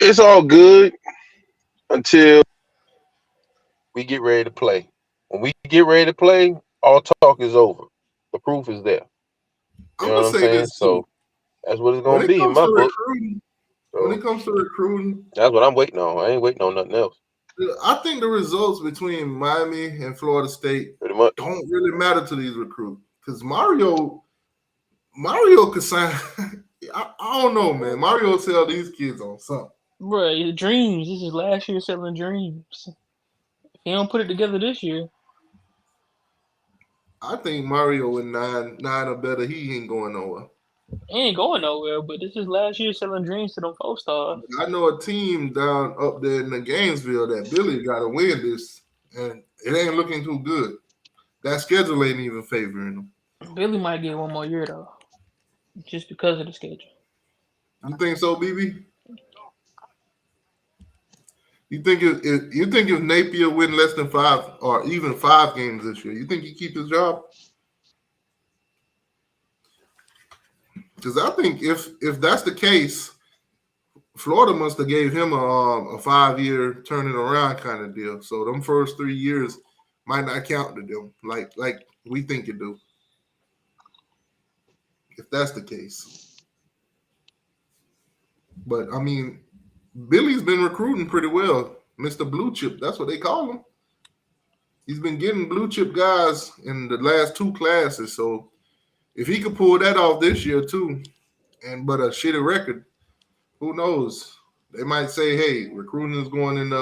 It's all good until we get ready to play. When we get ready to play, all talk is over. The proof is there. You know what I'm saying? So that's what it's gonna be in my book. When it comes to recruiting, that's what I'm waiting on. I ain't waiting on nothing else. I think the results between Miami and Florida State don't really matter to these recruits, because Mario could sign. I don't know, man. Mario sell these kids on something. Bro, dreams. This is last year selling dreams. He don't put it together this year. I think Mario with nine or better, he ain't going nowhere. He ain't going nowhere, but this is last year selling dreams to them 4-stars. I know a team down up there in the Gainesville that Billy got to win this, and it ain't looking too good. That schedule ain't even favoring them. Billy might get one more year though, just because of the schedule. You think so, BB? You think if Napier win less than 5 or even 5 games this year, you think he keep his job? Because I think if that's the case, Florida must have gave him a 5-year turning around kind of deal. So them first 3 years might not count to them like we think it do. If that's the case. But I mean, Billy's been recruiting pretty well. Mr. Blue Chip, that's what they call him. He's been getting blue chip guys in the last 2 classes. So if he could pull that off this year too, but a shitty record, who knows? They might say, "Hey, recruiting is going in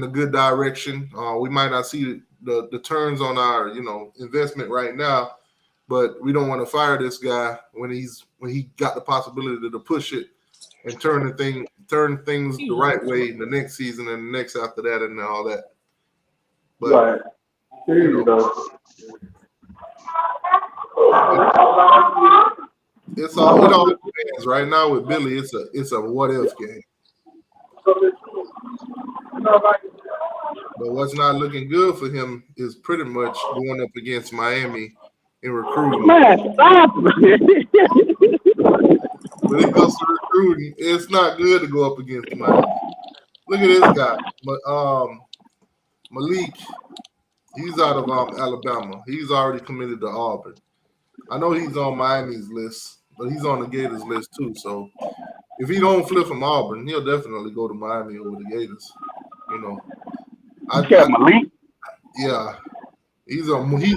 a good direction. We might not see the turns on our investment right now, but we don't want to fire this guy when he got the possibility to push it and turn things the right way in the next season and the next after that and all that. But Right. You know, it all depends. Right now with Billy, it's a what if game. But what's not looking good for him is pretty much going up against Miami in recruiting. man, stop. When it comes to recruiting, it's not good to go up against Miami. Look at this guy, Malik. He's out of Alabama. He's already committed to Auburn. I know he's on Miami's list, but he's on the Gators list too. So if he don't flip from Auburn, he'll definitely go to Miami over the Gators. You know, Malik. Yeah, he's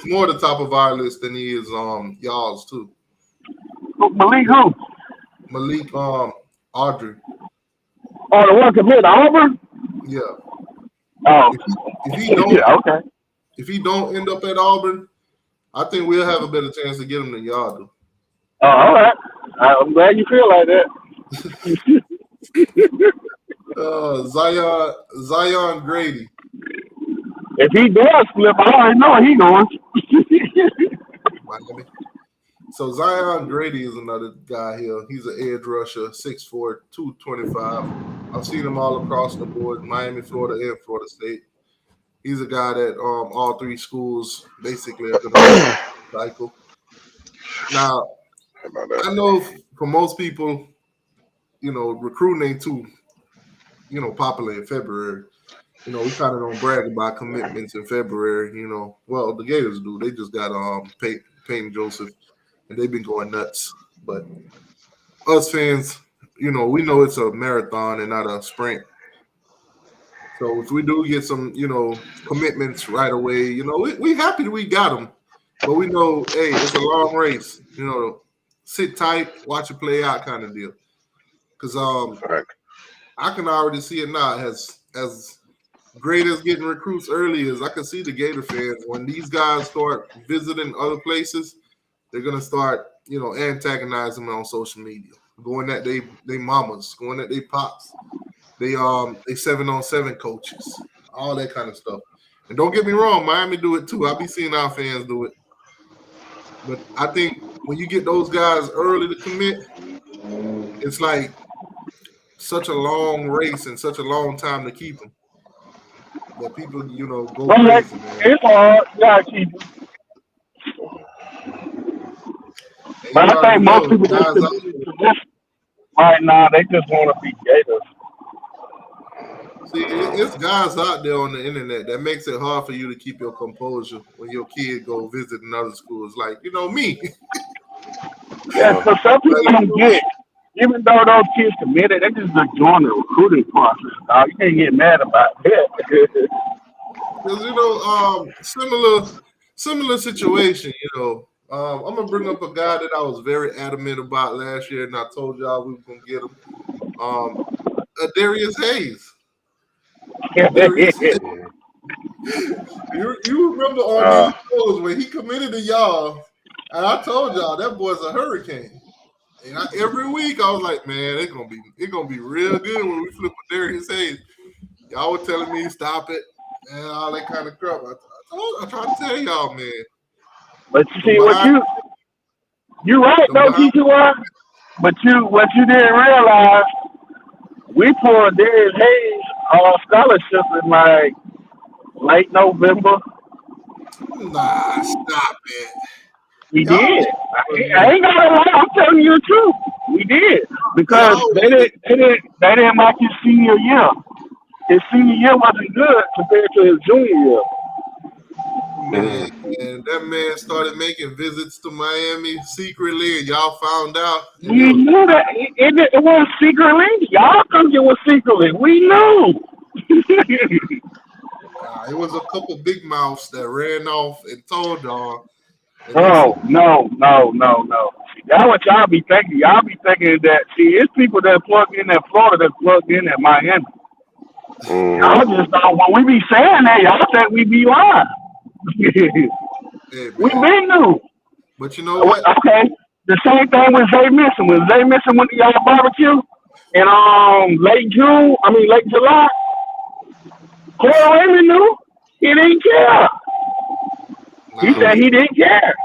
more the top of our list than he is y'all's too. Malik who? Malik Audrey. Oh, the one committed to Auburn? Yeah. Oh. If he don't, yeah, okay. If he don't end up at Auburn, I think we'll have a better chance to get him than y'all do. Oh, all right. I'm glad you feel like that. Zion Grady. If he does flip, I already know he going. Miami. So Zion Grady is another guy here. He's an edge rusher, 6'4", 225. I've seen him all across the board, Miami, Florida, and Florida State. He's a guy that all three schools basically are going to cycle. Now, I know for most people, you know, recruiting ain't too, you know, popular in February. You know, we kind of don't brag about commitments in February, you know. Well, the Gators do. They just got Peyton Joseph, and they've been going nuts. But us fans, you know, we know it's a marathon and not a sprint. So if we do get some, you know, commitments right away, you know, we happy that we got them. But we know, hey, it's a long race. You know, sit tight, watch it play out kind of deal. Because I can already see it now. As great as getting recruits early is, I can see the Gator fans, when these guys start visiting other places, they're going to start, you know, antagonizing them on social media. Going at they mamas, going at they pops. They 7-on-7 coaches, all that kind of stuff. And don't get me wrong, Miami do it too. I be seeing our fans do it. But I think when you get those guys early to commit, it's like such a long race and such a long time to keep them. That people, you know, go crazy, man. It's hard. You gotta keep it. But I think most people just right now, they just want to be Gators. See, it's guys out there on the internet that makes it hard for you to keep your composure when your kid go visit another school. It's like, you know, me. Yeah, so some people don't get, even though those kids committed, they just enjoying the recruiting process. You can't get mad about that. Because, you know, similar situation, you know. I'm going to bring up a guy that I was very adamant about last year, and I told y'all we were going to get him. Darius Hayes. You remember on these shows when he committed to y'all, and I told y'all that boy's a hurricane. And every week I was like, man, it's gonna be real good when we flip with Darius Hayes. Y'all were telling me stop it and all that kind of crap. I tried to tell y'all, man. But you see you right though, TTY. But what you didn't realize, we pulled Darius Hayes scholarship in like late November. Nah, stop it. We did. I ain't gonna lie. I'm telling you the truth. We did because they didn't like his senior year. His senior year wasn't good compared to his junior year. Man, and that man started making visits to Miami secretly, and y'all found out. We knew that it was secretly. Y'all think it was secretly. We knew. It was a couple big mouths that ran off and told y'all. Oh, no. That's what y'all be thinking. Y'all be thinking that, see, it's people that plug in at Florida that plug in at Miami. Y'all just don't, when we be saying that, y'all think we be lying. Hey, We been new. But you know what? Okay. The same thing with Zay Missing. When Zay Missing went to y'all barbecue in late July, Corey Raymond knew. He didn't care. He Nah, said he didn't care.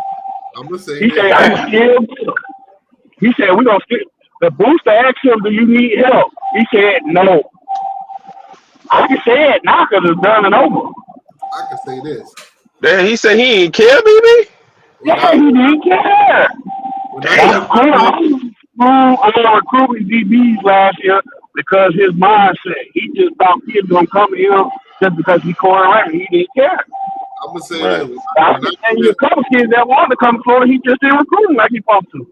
I'm gonna say He this. said, I'm still good. He said, we're going to skip. The booster asked him, do you need help? He said, no. I can say it now because it's done and over. I can say this. Man, he said he ain't care, baby. Yeah, he didn't care. When That's recruiting DBs last year because his mindset. He just thought kids going to come to him just because he Corey Raymond. He didn't care. I'm gonna say Right. this. I can tell you a couple kids that wanted to come to Florida, he just didn't recruit them like he supposed to.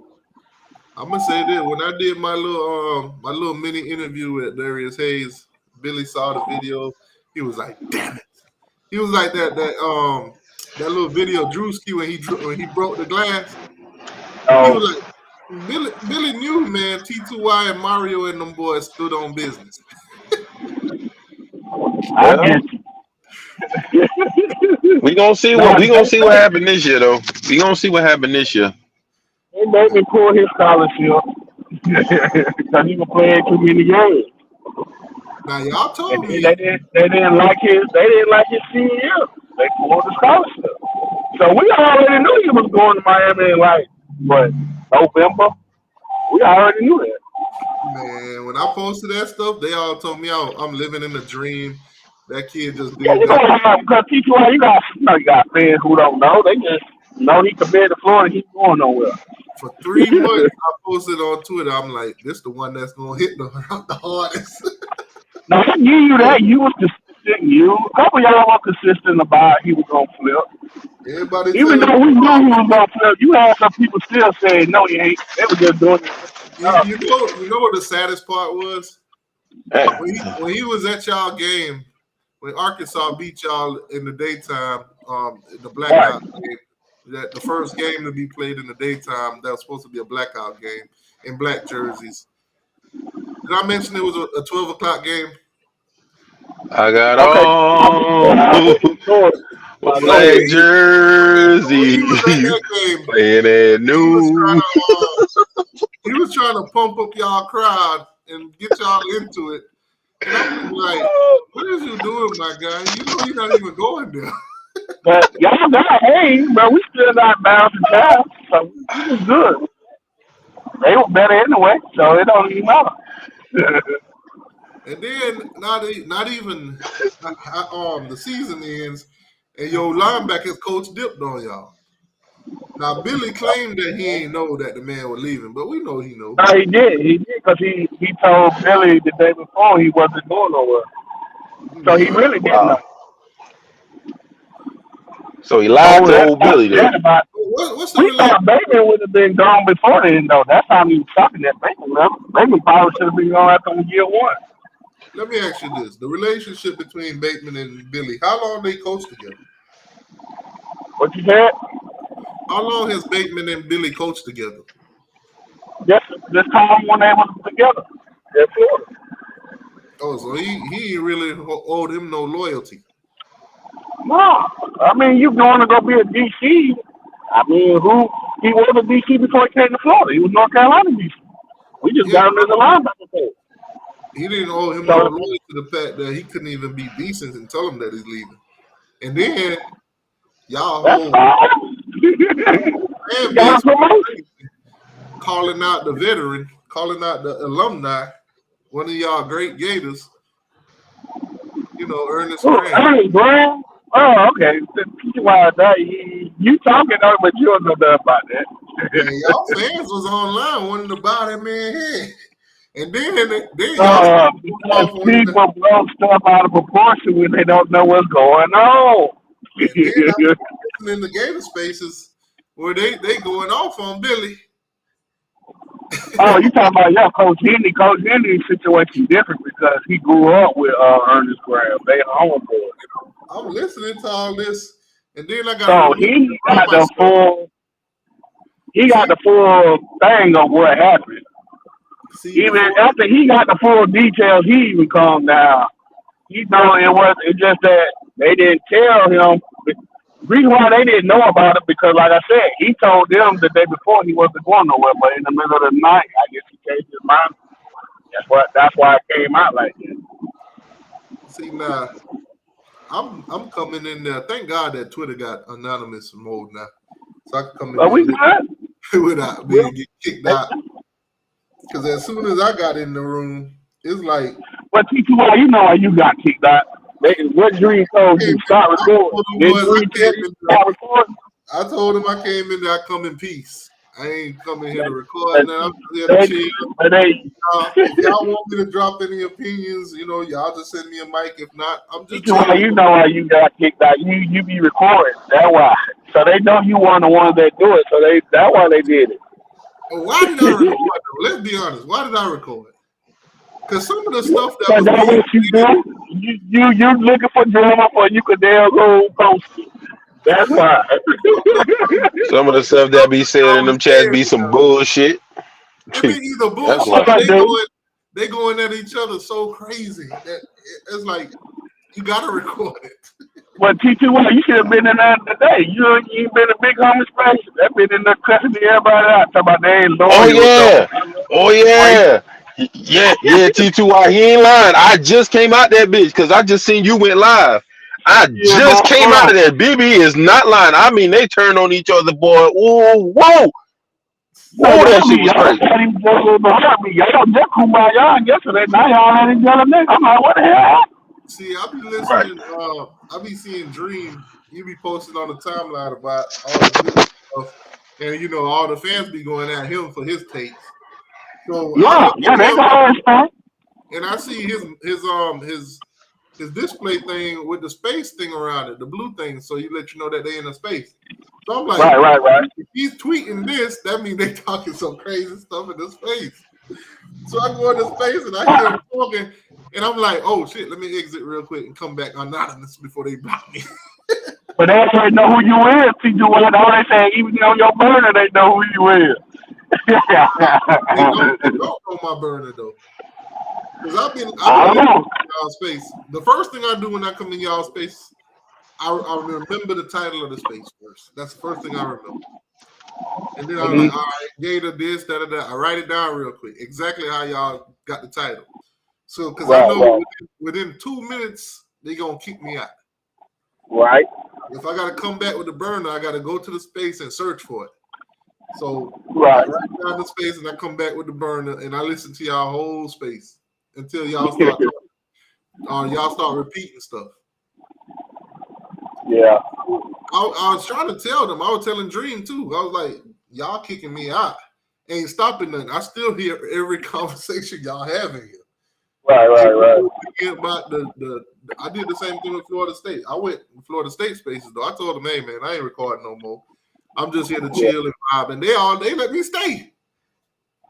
I'm gonna say this. When I did my little mini interview with Darius Hayes, Billy saw the video. He was like, "Damn it!" He was like that little video Drewski when he broke the glass. He was like, Billy knew, man. T2Y and Mario and them boys stood on business. I get you. We gonna see what happened this year, though. We gonna see what happened this year. They made me pull his scholarship because he was playing too many games. Now y'all told me They didn't like his senior year. They pulled the scholarship. So we already knew he was going to Miami in like November. We already knew that. Man, when I posted that stuff, they all told me I'm living in a dream. That kid just did Yeah, you that. gonna have because T2I, you got fans who don't know. They just know he committed to Florida. He's going nowhere. For 3 months, I posted on Twitter. I'm like, this the one that's gonna hit the hardest. Now I give you that. You was consistent. A couple of y'all were consistent about he was gonna flip. Everybody Even telling though we me, knew he was gonna flip, you had some people still saying no, he ain't. They were just doing it. you know what the saddest part was? Hey. When he was at y'all game, when Arkansas beat y'all in the daytime, in the blackout game, that the first game to be played in the daytime, that was supposed to be a blackout game in black jerseys. Did I mention it was a 12 o'clock game? I got all black jerseys playing at noon. He was trying to pump up y'all crowd and get y'all into it. And I'm like, what is you doing, my guy? You know you're not even going there. But y'all got but we still got bouncing down, so it was good. They were better anyway, so it don't even matter. And then not even the season ends, and your linebackers coach dipped on y'all. Now Billy claimed that he ain't know that the man was leaving, but we know he knew. No, he did because he told Billy the day before he wasn't going nowhere. So he really didn't know. So he lied to old Billy then. What's the we thought Bateman would have been gone before then, though. That's how he was talking that Bateman left. Bateman probably should have been gone after year one. Let me ask you this: the relationship between Bateman and Billy, how long they coached together? What you said? How long has Bateman and Billy coached together? This time when they were together in Florida. Oh, so he really owed him no loyalty. No, I mean you going to go be a DC. I mean, he was a DC before he came to Florida. He was North Carolina DC. We just got him as a linebacker. He didn't owe him no loyalty to the fact that he couldn't even be decent and tell him that he's leaving. And then y'all calling out the veteran, calling out the alumni, one of y'all great Gators. You know, Ernest Graham. Oh, okay. You talking though, but you don't know nothing about that. Yeah, y'all fans was online wanting to bow that man head. And then people blow stuff out of proportion when they don't know what's going on. And then in the Gator spaces where they going off on Billy. Oh, you talking about Coach Henry? Coach Henry's situation different because he grew up with Ernest Graham. They homeboys. I'm listening to all this, and then I got. So he got the full. He got the full thing of what happened. Even after he got the full details, he even calmed down. He know it's just that they didn't tell him Reason why they didn't know about it because, like I said, he told them the day before he wasn't going nowhere, but in the middle of the night, I guess he changed his mind. That's why it came out like that. See now, I'm coming in there. Thank God that Twitter got anonymous mode now, so I can come in But we good. there without being get kicked out. Because as soon as I got in the room, it's like. But T2Y, you know how you got kicked out. What Dream told you start recording? I told him I came in there. I come in peace. I ain't coming here to record now. I'm here to chill. If y'all want me to drop any opinions, y'all just send me a mic. If not, I'm just chilling. You know how you got kicked out. You be recording. That's why. So they know you one of the ones that do it. So that's why they did it. Why did I record? Let's be honest. Why did I record? Because some of the stuff that was what you do. You looking for drama for you could damn go post it. That's why. Some of the stuff that be said in them chats be some bullshit. It be either bullshit. They going at each other so crazy that it's like you gotta record it. Well, T2Y, you should have been in there today. You ain't been a big homie special. That been in the cussing everybody out. Talking about they ain't loyal. Oh yeah. Yeah, T2Y, he ain't lying. I just came out that bitch because I just seen you went live. I just came out of there. BB is not lying. I mean, they turned on each other, boy. Whoa. That shit was crazy. Y'all just kumbaya yesterday. Now y'all had each other next. I'm like, what the hell? See, I be listening. I be seeing Dream. You be posting on the timeline about all the stuff, and all the fans be going at him for his takes. So they go. And I see his display thing with the space thing around it, the blue thing, so you let you know that they in a space. So I'm like, right. If he's tweeting this, that means they talking some crazy stuff in the space. So I go into space and I hear him talking, and I'm like, oh shit, let me exit real quick and come back anonymous before they block me. But they already know who you is. T2Y, all they say, even on your burner, they know who you is. They don't know my burner though. Because I've been in y'all space. The first thing I do when I come in y'all space, I remember the title of the space first. That's the first thing I remember. And then I'm like, all right, Gator, this, da. I write it down real quick. Exactly how y'all got the title. So, because I know within 2 minutes, they're going to kick me out. Right. If I got to come back with the burner, I got to go to the space and search for it. So, I write down the space and I come back with the burner and I listen to y'all whole space until y'all start talking. Y'all start repeating stuff. Yeah. I was trying to tell them. I was telling Dream too. I was like, y'all kicking me out. Ain't stopping nothing. I still hear every conversation y'all having here. Right. About I did the same thing with Florida State. I went to Florida State spaces though. I told them, hey man, I ain't recording no more. I'm just here to chill and vibe. And they let me stay.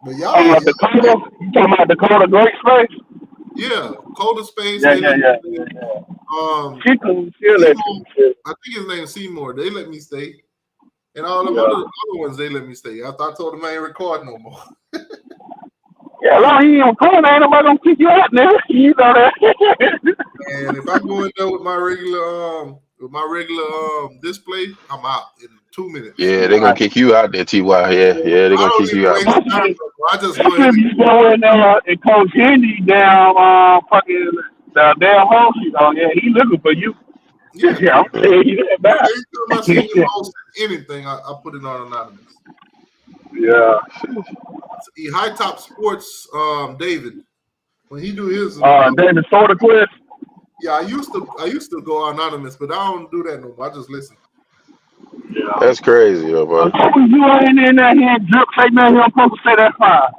But y'all you talking about Dakota Great Space? Yeah, Coda Space. Yeah. I think his name is Seymour. They let me stay. And all the other ones, they let me stay. I told them I ain't recording no more. Yeah, long he ain't recording, ain't nobody gonna kick you out now. You know that. And if I go in there with my regular display, I'm out in 2 minutes. Yeah, they're gonna kick you out there, TY. Yeah, they're gonna kick you out. I just go ahead and go in there and Coach Hendy down fucking the damn host. Yeah, he looking for you. Yeah, I'm saying you that bad. Anytime I see him host anything, I put it on anonymous. Yeah. High Top Sports, David, when he do his David Soderquist. Yeah, I used to go anonymous, but I don't do that no more. I just listen. Yeah. That's crazy, yo, bro. You ain't in there here and Drip say nothing, he don't supposed to say that fine.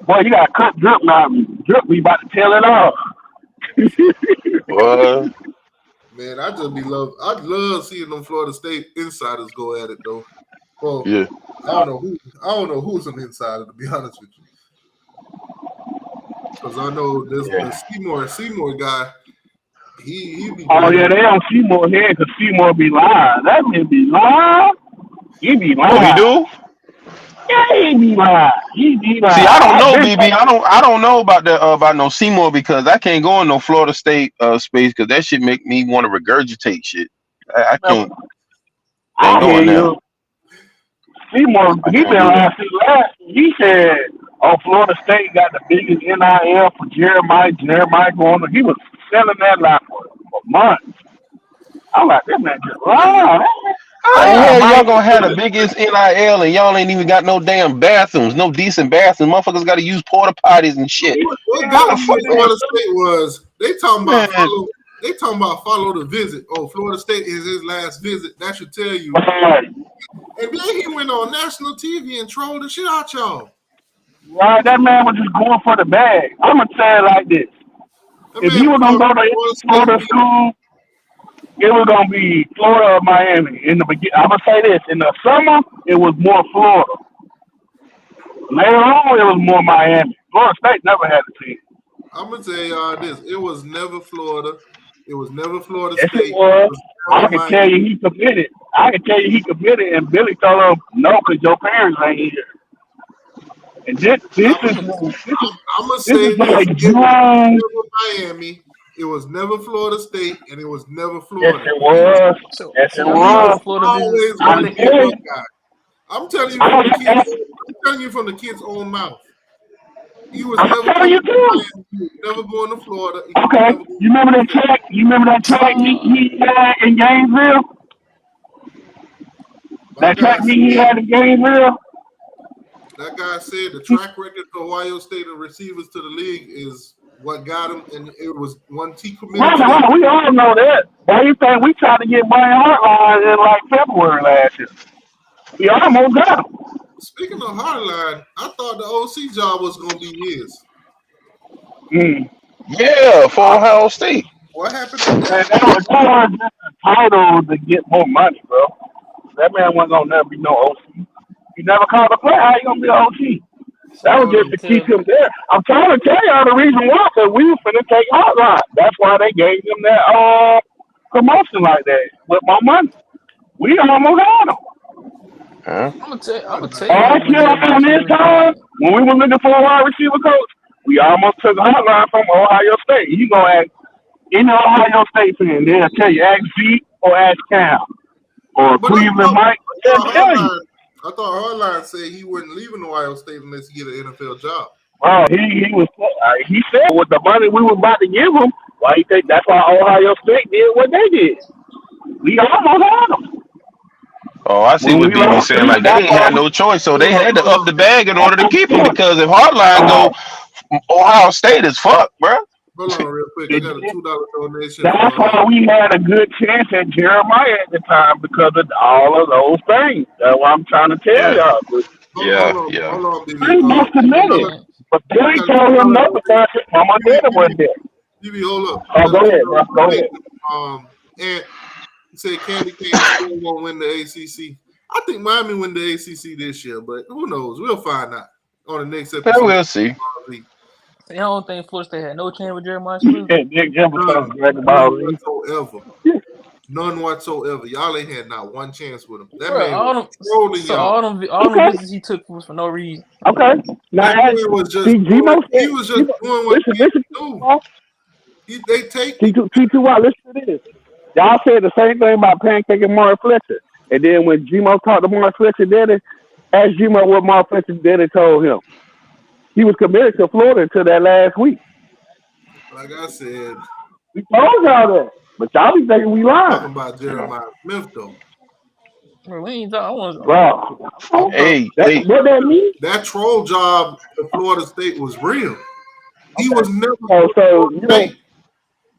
Boy, you gotta cut Drip now. Drip, we about to tell it all. What? Man, I love seeing them Florida State insiders go at it though. Well, yeah. I don't know who's an insider, to be honest with you. Because I know the Seymour guy. He be. Oh yeah, they don't Seymour here because Seymour be lying. That man be lying. He be lying. Oh, he do? Yeah, he be lying. See, I don't know, BB. I don't know about no Seymour because I can't go in no Florida State space because that shit make me want to regurgitate shit. I can't. They ain't I hear going now. you. Seymour, I he can't been do that. last last. He said, "Oh, Florida State got the biggest NIL for Jeremiah. Jeremiah going. He was selling that lie for months." I'm like, this man just lying. How the Oh, hell y'all Mike. gonna have the biggest NIL and y'all ain't even got no damn bathrooms, no decent bathrooms? Motherfuckers got to use porta potties and shit. What How got the me fuck, with Florida State was they talking about man? follow. They talking about follow the visit. Oh, Florida State is his last visit. That should tell you. Right, And then he went on national TV and trolled the shit out y'all. right. That man was just going for the bag. I'm gonna say it like this: That if he man was put gonna on go to Florida Florida State. school, it was gonna be Florida or Miami. In the beginning, I'm gonna say this: in the summer, it was more Florida. Later on, it was more Miami. Florida State never had a team. I'm gonna tell y'all this: it was never Florida. It was never Florida Yes, it State. It was. was I never can tell you Miami. he committed. I can tell you he committed, and Billy told him no, because your parents ain't here. And I'm, I'm gonna this say is this: like it was June. never Miami. It was never Florida State, and it was never Yes, Florida. it was. So Yes, so it y'all He talking was. was about Florida visits always I going Florida to can be a tell games? Buckeye. you. I'm telling you I from the was, kid's. I'm telling you from the kid's own mouth. He was I'm never telling going you to too. Miami. He was never going to Florida. He was Okay, never going you to remember Florida that State. track? You remember that track he had in Gainesville? My That guy track meet he said had in Gainesville? the track record for Ohio State of receivers to the league is what got him, and it was once he committed to that. Right, we all know that. Why you think we tried to get Brian Hartline in like February last year? We almost got him. Speaking of Hardline, I thought the OC job was going to be his. Mm. Yeah, for Ohio State. What happened to that? Man, that was just a title to get more money, bro. That man wasn't gonna never be no OC. He never called a play. How you gonna be an OC? So That was y'all just mean to to keep tell him there. I'm trying to tell y'all the reason why, because we was finna take Hotline. That's why they gave him that promotion like that with my money. We almost had him. Huh? I'm gonna tell you what Last happened with year Jeremiah around this Smith. time, when we were looking for a wide receiver coach, we almost took Hotline from Ohio State. You gonna ask any Ohio State fan, they'll tell you ask Zeke or ask Cam or But I Cleveland thought, Mike. I They'll thought tell you. Hardline, I thought Hardline said he wasn't leaving Ohio State unless he get an NFL job. He was he said with the money we was about to give him, why he think that's why Ohio State did what they did. We almost had them Oh, I see when what we BB lost saying. him. Like they That's ain't why had no choice, so they Hold on, had to hold up on, the bag in order to keep him. we Because if Hardline go, Ohio State is fucked, bro. hold on, real quick. I got a $2 donation That's for. why we had a good chance at Jeremiah at the time because of all of those things. That's what I'm trying to tell Yeah, y'all. But yeah, yeah. Hold on, BB. he was Hey, Two committed, dollar. man. but I Billy got a told him $2 no donation. because his mama and daddy wasn't there. BB, hold up. I Oh, got a go ahead, bro. $2 Go ahead. donation. And he said Candy Cane still won't win the ACC. I think Miami win the ACC this year, but who knows? We'll find out on the next Yeah, episode. we'll see. So y'all don't think Florida State had no chance with Jeremiah He Smith? said Nick Jefferson Dragon None Ball Z. whatsoever. None whatsoever. Y'all ain't had not one chance with him. That Bro, man was trolling y'all. all them Okay, visits he took was for no reason. okay. Now, That man was just see, doing. Gmo He said, was just doing what listen, kids do. They take it. T2Y, listen to this. Y'all said the same thing about Pancake and Mark Fletcher. And then when Gmo talked to Mark Fletcher daddy, asked Gmo what Mark Fletcher daddy told him. He was committed to Florida until that last week. Like I said, We told y'all that. But y'all be thinking we lying. talking about Jeremiah Smith though. Bro, we ain't talking. Bro, I'm talking Hey, hey, what that mean? that troll job at Florida State was real. He Okay. was never So, going to Florida you know, State.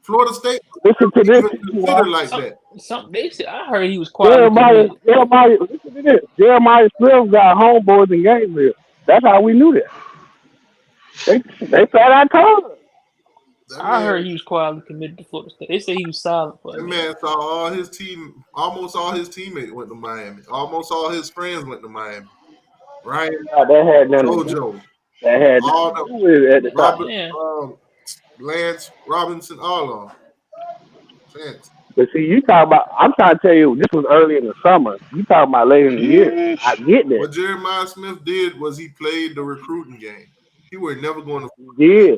Florida State was listen to never this, even considered T2Y. like that. Some they said I heard he was quietly committed. Listen to this. Jeremiah Smith got homeboys in Gainesville. That's how we knew that. They flat out told us. That I man, heard he was quietly committed to Florida State. They say he was silent for a that minute. man saw all his team, almost all his teammates went to Miami. Almost all his friends went to Miami. Ryan, No, that had nothing to do. JoJo, That had all nothing the to do with it at the time. Robert, Yeah. Lance Robinson, all of them. Chance. But see, you talk about. I'm trying to tell you, this was early in the summer. You talking about later in the year. I sheesh. get that. What Jeremiah Smith did was he played the recruiting game. He was never going to. Yeah,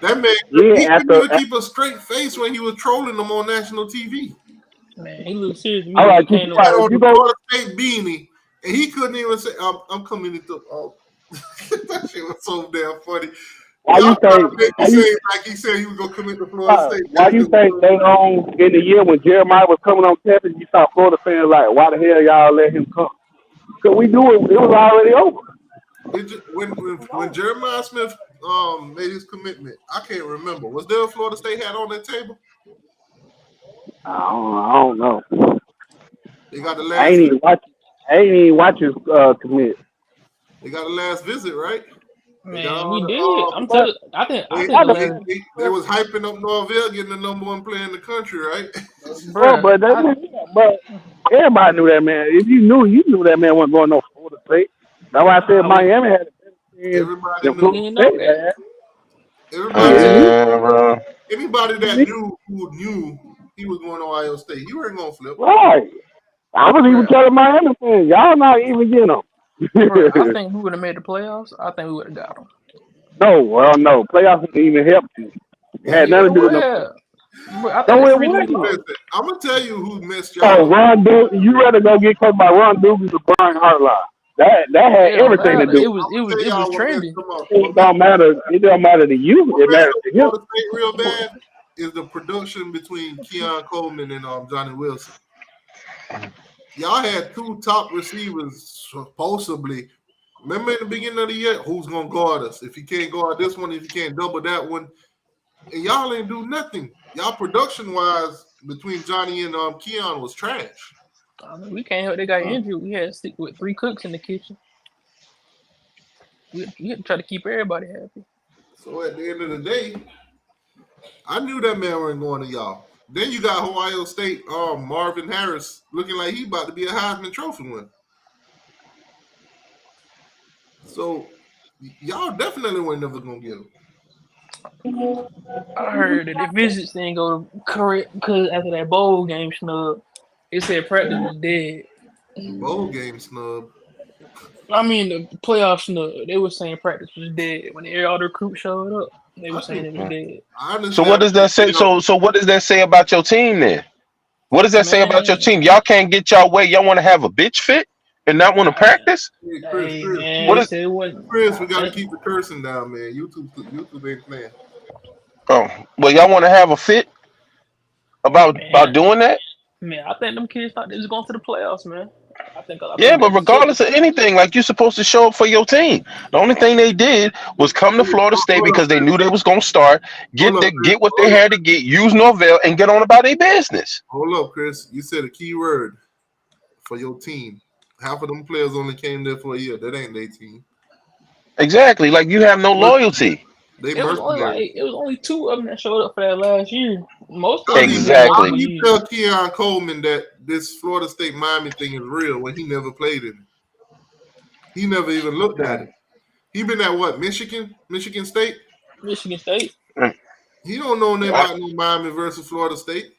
That man, he yeah. couldn't even keep a straight face when he was trolling them on national TV. Man, he looks serious. All right, Can't you no. Had right. on You the go. Florida State beanie, and he couldn't even say, "I'm coming into." Oh, that shit was so damn funny. Why Y'all you trying think? to make me Why you? say it like he said he was gonna commit to Florida State. Why you think they in the year when Jeremiah was coming on campus, you saw Florida fans like, why the hell y'all let him come? Because we knew it was already over. When Jeremiah Smith made his commitment, I can't remember. Was there a Florida State hat on that table? I don't know. They got the I last. ain't even watch his commit. They got the last visit, right? They got Man, all we the. did. I'm telling. I think the last, They was hyping up Norvell getting the number one player in the country, right? Well, bruh. but everybody knew that man. If you knew that man wasn't going no Florida State. That's why I said Miami had a better chance Everybody than We knew. Florida didn't know State that. had. Everybody, Bro. anybody that knew who knew he was going to Ohio State, you weren't gonna flip. Right. I was even Bruh, telling Miami fans, y'all not even getting them. I think we would have made the playoffs. I think we would have got them. No. Playoffs didn't even help you. It had Yeah, nothing to do with no. well, bro, I think No, the it freedom we wasn't. lost. Listen, I'm gonna tell you who messed Oh, y'all up. Ron Duke, you rather go get coached by Ron Duke or Brian Hartline. That had It don't everything to matter. do. It was Tell it was y'all what messed trending. them up. It don't matter. It don't matter to you. What It messed matters up to him. Florida State real bad is the production between Keon Coleman and Johnny Wilson. Y'all had two top receivers supposedly. Remember in the beginning of the year, who's gonna guard us? If you can't guard this one, if you can't double that one, and y'all ain't do nothing. Y'all production wise between Johnny and Keon was trash. I mean, we can't help. They got injured. We had to stick with 3 cooks in the kitchen. We had to try to keep everybody happy. So at the end of the day, I knew that man wasn't going to y'all. Then you got Ohio State, Marvin Harris looking like he about to be a Heisman Trophy winner. So y'all definitely were never gonna get him. I heard that the visits didn't go correct because after that bowl game snub, it said practice was dead. Bowl game snub. I mean the playoff snub. They were saying practice was dead when all the recruits showed up. They were I saying think it was dead. I understand. So what does that say? So what does that say about your team then? What does that say about your Man, team? Y'all can't get y'all way. Y'all want to have a bitch fit and not want to practice? Hey, hey man, What they is? said it wasn't. Chris, we gotta keep the cursing down, man. YouTube ain't playing. Oh, well, y'all want to have a fit about Man, doing that? man, I think them kids thought they was going to the playoffs, man. I Yeah, think but that was it. regardless of anything, like you're supposed to show up for your team. The only thing they did was come to Florida State Hold up, because they knew they was gonna start, hold up, Chris. get what they had to get, use Norvell, and get on about their business. Hold up, Chris. You said a key word for your team. Half of them players only came there for a year. That ain't their team. Exactly. Like you have no loyalty. They It was only mercenaries. it was only 2 of them that showed up for that last year. Most of How them do been you, there how Exactly. do multiple you years. tell Keon Coleman that this Florida State Miami thing is real when he never played in it? He never even looked at it. He been at what? Michigan State? Michigan State. He don't know nothing about no Miami versus Florida State.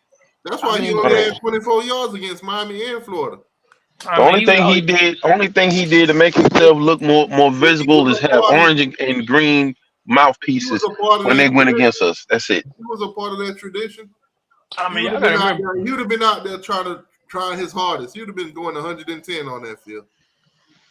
That's why I he mean, only but had 24 yards against Miami and Florida. The I mean, only thing he did to make himself look more He visible is was a have part of, orange and green he was mouthpieces a part of when that they went tradition. against us. That's it. He was a part of that tradition. I He mean, would y'all have gotta been out remember, there. He would have been out there trying his hardest. He would have been going 110 on that field.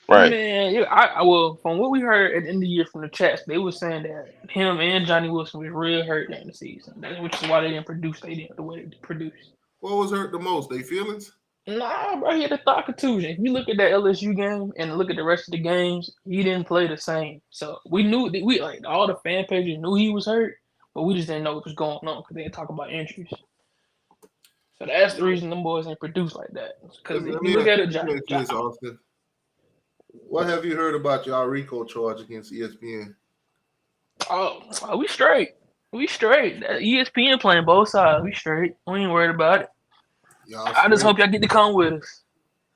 Right. man. I well, from what we heard at the end of the year from the chats, they were saying that him and Johnny Wilson was real hurt during the season, which is why they didn't produce. They didn't the way they produced. What was hurt the most? They feelings? Nah, bro, he had a thought contusion. If you look at that LSU game and look at the rest of the games, he didn't play the same. So we knew that we like all the fan pages knew he was hurt, but we just didn't know what was going on because they didn't talk about injuries. So that's the reason them boys ain't produced like that. Because if Let you me look ask at it, you this, Austin. What have you heard about y'all RICO charge against ESPN? oh, we straight. We straight. That ESPN playing both sides. We straight. We ain't worried about it. Y'all I just straight? hope y'all get to come with us.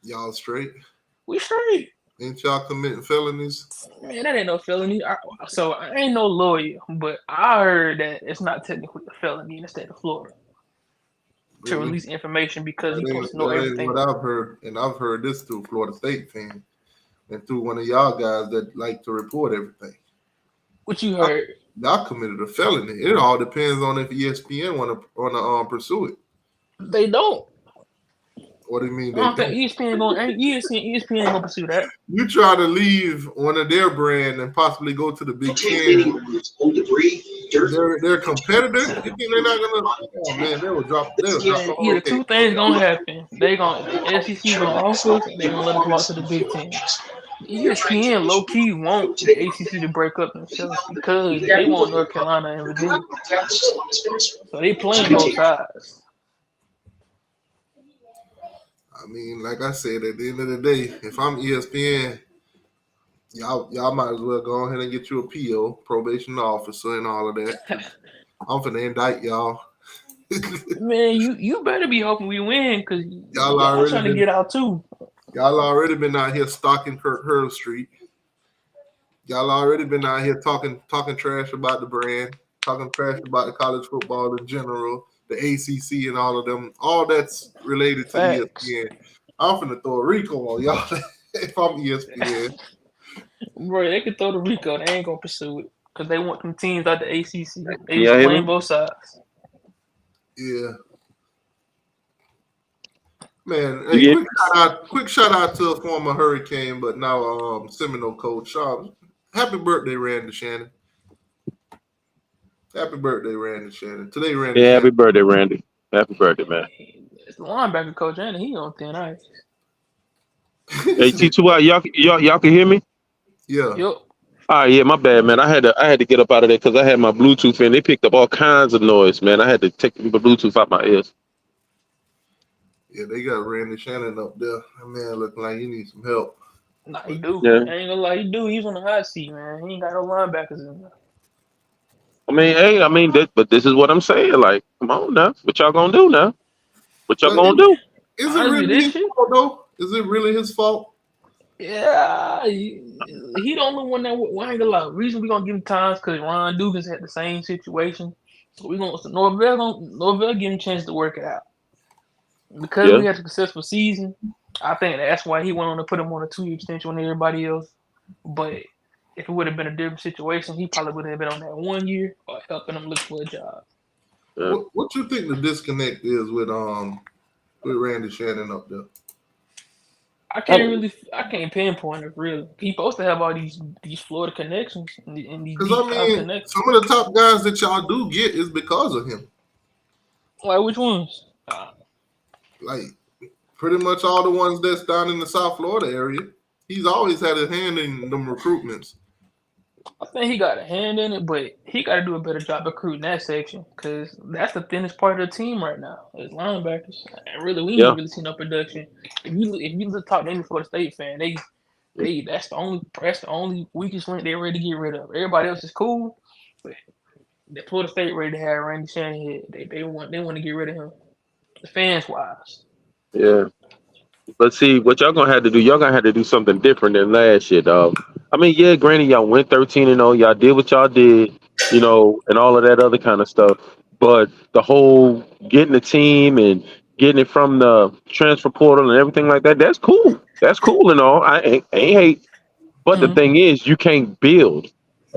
Y'all straight? We straight. Ain't y'all committing felonies? Man, that ain't no felony. So I ain't no lawyer, but I heard that it's not technically a felony in the state of Florida to Really? release information because That you're supposed to know ain't everything. what I've heard, and I've heard this through Florida State fans and through one of y'all guys that like to report everything. What you heard? Y'all committed a felony. It all depends on if ESPN want to pursue it. They don't. What do you mean I they don't think don't? ESPN ain't gonna pursue that. You try to leave one of their brand and possibly go to the Big Ten. They're a competitor. You think they're not gonna? Oh man, they will drop. They will drop Yeah, the whole either cake. two things gonna happen. The SEC gonna offer us, they gonna let us walk to the Big Ten. ESPN low key want the ACC to break up themselves because they want North Carolina and Virginia, so they playing both sides. I mean, like I said, at the end of the day, if I'm ESPN, y'all might as well go ahead and get you a PO, probation officer, and all of that. I'm finna indict y'all. Man, you better be hoping we win because Y'all y'all already trying to been get out too. y'all already been out here stalking Kirk Hurd Street. Y'all already been out here talking trash about the brand, talking trash about the college football in general, the ACC and all of them. All that's related to Facts. ESPN. I'm finna throw a Rico on y'all if I'm ESPN. Bro, they could throw the Rico. They ain't gonna pursue it because they want them teams out the ACC. They Yeah, just hear playing me? both sides. Yeah. Man, You hey, get quick shout out to a former Hurricane, but now Seminole coach. Happy birthday, Randy Shannon. Happy birthday, Randy Shannon. Today, Randy yeah. Shannon. Happy birthday, Randy. Happy birthday, man. It's the linebacker coach, and he on thin ice. Hey, T2, y'all can hear me? Yeah. Yup. Ah, yeah, my bad, man. I had to get up out of there because I had my Bluetooth in. They picked up all kinds of noise, man. I had to take the Bluetooth out my ears. Yeah, they got Randy Shannon up there. That man looking like he needs some help. Nah, he do. Yeah. I ain't gonna lie, he do. He's on the hot seat, man. He ain't got no linebackers in there. But this is what I'm saying. Like, come on now. What y'all gonna do now? What y'all But gonna do? is it Honestly, really this his shit. fault though? Is it really his fault? Yeah, he the only one that well, I ain't gonna lie. The reason we gonna give him time because Ron Dugans had the same situation. So Norvell give him a chance to work it out. Because Yeah. we had a successful season, I think that's why he went on to put him on a 2-year extension with everybody else. But if it would have been a different situation, he probably would have been on that 1 year or helping him look for a job. Yeah. What you think the disconnect is with Randy Shannon up there? I can't pinpoint it really. He supposed to have all these Florida connections and these Because deep I South mean, connections. some of the top guys that y'all do get is because of him. Like which ones? Like pretty much all the ones that's down in the South Florida area. He's always had a hand in them recruitments. I think he got a hand in it, but he got to do a better job recruiting that section because that's the thinnest part of the team right now is linebackers. And really, we Yeah. ain't really seen no production. If you talk to any Florida State fan, that's the only weakest link they're ready to get rid of. Everybody else is cool, but the Florida State ready to have Randy Shanahan. They want to get rid of him. The fans wise. Yeah. But see, what y'all gonna have to do, y'all gonna have to do something different than last year, dog. I mean, yeah, granted, y'all went 13-0, y'all did what y'all did, and all of that other kind of stuff. But the whole getting the team and getting it from the transfer portal and everything like that, that's cool. That's cool and all. I ain't hate. But the Mm-hmm. thing is, you can't build.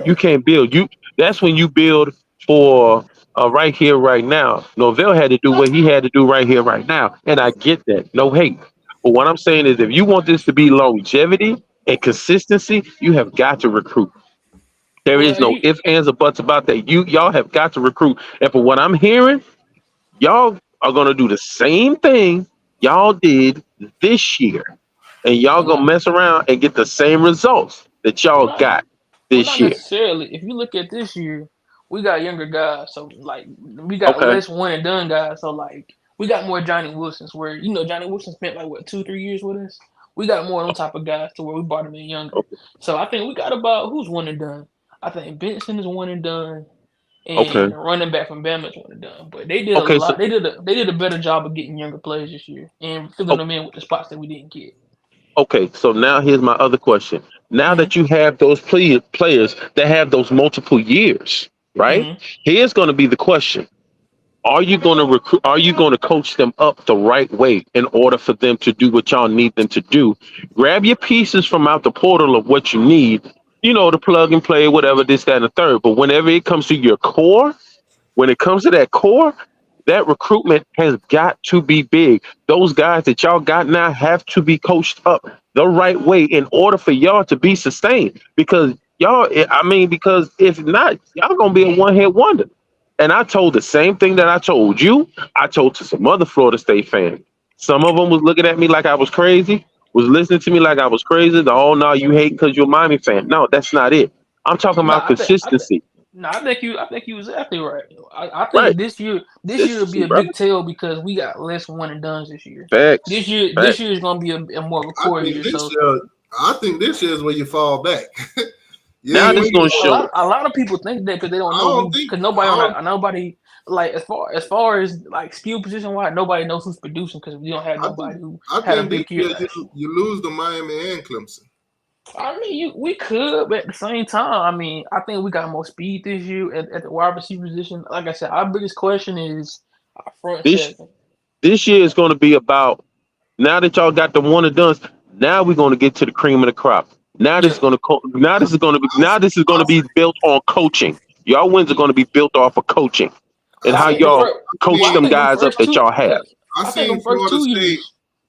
You can't build. That's when you build for right here, right now. Norvell had to do what he had to do right here, right now, and I get that. No hate. But what I'm saying is, if you want this to be longevity and consistency, you have got to recruit. There is Well, no ifs, ands, or buts about that. Y'all have got to recruit. And for what I'm hearing, y'all are gonna do the same thing y'all did this year, and y'all well, gonna not, mess around and get the same results that well, y'all not, got well, this not year. necessarily. If you look at this year, we got younger guys, so like we got Okay. less one and done guys. So like we got more Johnny Wilsons, where Johnny Wilson spent like what 2-3 years with us. We got more of them type of guys to where we brought them in younger. Okay. So I think we got about who's one and done. I think Benson is one and done, and Okay. the running back from Bama is one and done. But they did a Okay. So lot. They did a better job of getting younger players this year and filling them in with the spots that we didn't get. okay. So now here's my other question. Now Mm-hmm. that you have those players that have those multiple years, right? Mm-hmm. Here's going to be the question. Are you going to recruit? Are you going to coach them up the right way in order for them to do what y'all need them to do? Grab your pieces from out the portal of what you need, to plug and play, whatever, this, that, and the third. But whenever it comes to your core, when it comes to that core, That recruitment has got to be big. Those guys that y'all got now have to be coached up the right way in order for y'all to be sustained. Because because if not, y'all gonna be a one-hit wonder. And I told the same thing that I told you. I told to some other Florida State fans. Some of them was looking at me like I was crazy, was listening to me like I was crazy. Oh no, you hate because you're a Miami fan. No, that's not it. I'm talking No, about consistency. no, I think you exactly right. I Right. think this year will be Consistency, a brother. big tell because we got less one and dones this year. Facts. This Facts. year is gonna be a more of a I core think year. this So year, I think this year is where you fall back. You Now ain't this is winning gonna a no. show. lot of people think that because they don't I know don't who think. because I don't. nobody like as far as like skill position wise nobody knows who's producing because we don't have I think. nobody who I had a think this big year year last year. you lose to Miami and Clemson. I mean, we could, but at the same time, I mean, I think we got more speed this year at the wide receiver position. Like I said, our biggest question is our front This seven. this year is gonna be about now that y'all got the one and done. Now we're gonna get to the cream of the crop. Now this Yeah, is gonna now this is gonna I be built on coaching. Y'all wins are gonna be built off of coaching and I I how seen. think the y'all first. I coach Well, I them seen. think them guys up first that two. y'all have. I I think them seen first Florida 2 years. State.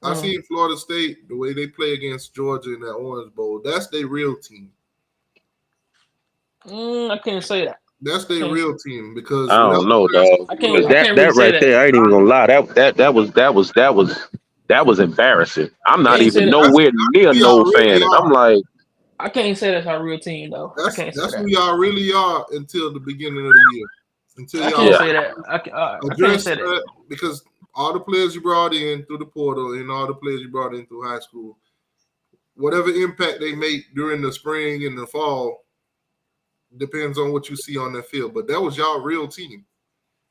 I seen Florida State the way they play against Georgia in that Orange Bowl. That's their real team. I can't say that. That's I their can't. real team because I whatever don't know, Nebraska dog. I put can't. on, I can't really That say right that. there, I ain't even gonna lie. That was embarrassing. I'm not Can't say even that. nowhere that's near who y'all no really fan, and I'm are. like, I can't say that's our real team though. I can't say That's that. who y'all really are until the beginning of the year. Until I can't y'all yeah, say that. I can't address say that. that because all the players you brought in through the portal and all the players you brought in through high school, whatever impact they make during the spring and the fall depends on what you see on that field. But that was y'all real team.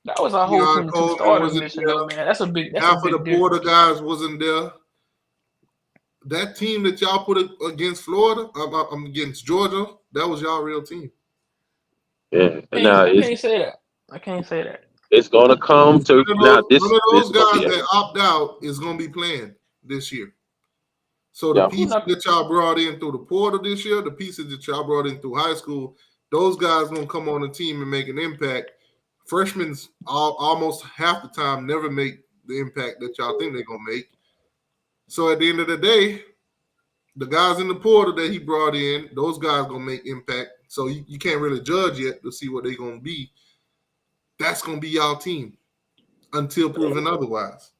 That was our whole Deion team. The two Coleman starters wasn't missing though, there. man. That's a Half of the big Porter difference. guys wasn't there. That team that y'all put against Florida, against Georgia, that was y'all real team. yeah. Now I can't say that. I can't say that. it's gonna come to now. One of This those is gonna guys be it. that opt out is going to be playing this year. So the Yeah, Who pieces not? that y'all brought in through the portal this year, the pieces that y'all brought in through high school, those guys going to come on the team and make an impact. Freshmen almost half the time never make the impact that y'all think they're going to make. So at the end of the day, the guys in the portal that he brought in, those guys going to make impact. So you can't really judge yet to see what they're going to be. That's going to be y'all team until proven otherwise.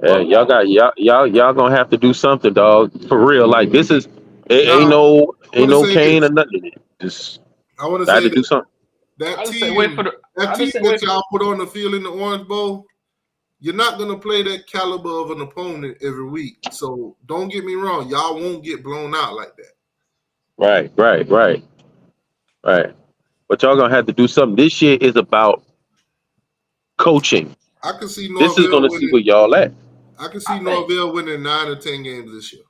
yeah. Y'all got y'all gonna have to do something, dog. For real. Like this is Now, I ain't want to no say Kane this. or nothing. Just I want to got say to do this. something. That I just say wait for team, the. that I team just say that wait for. y'all put on the field in the Orange Bowl, you're not gonna play that caliber of an opponent every week. So don't get me wrong, y'all won't get blown out like that. Right. But y'all gonna have to do something. This year is about coaching. I can see This is Norvell gonna see winning. where y'all at. I can I see think. Norvell winning 9 or 10 games this year.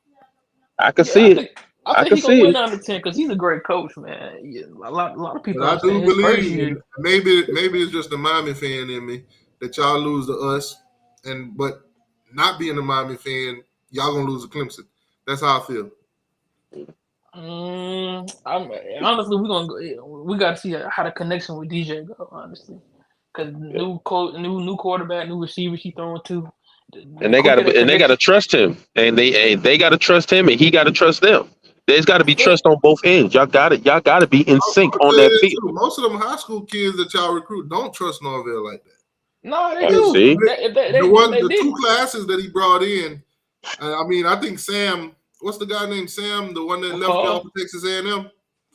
I can Yeah, see it. I I think can he gonna see win it. down to 10 because he's a great coach, man. Yeah, a lot of But people I do understand his first believe, year. and maybe it's just a Miami fan in me that y'all lose to us, but not being a Miami fan, y'all gonna lose to Clemson. That's how I feel. I'm honestly we got to see how the connection with DJ go. Honestly, because new coach, new quarterback, new receivers he throwing to. And The quicker that they gotta connection, trust him. And they gotta trust him and he gotta trust them. There's gotta I be think trust on both ends. Y'all gotta be in I'm sync gonna on tell you that this field. too. Most of them high school kids that y'all recruit don't trust Norvell like that. no, they Because do. See? They the two didn't. classes that he brought in, I think Sam. What's the guy named Sam? The one that left y'all McCall, for Texas A&M,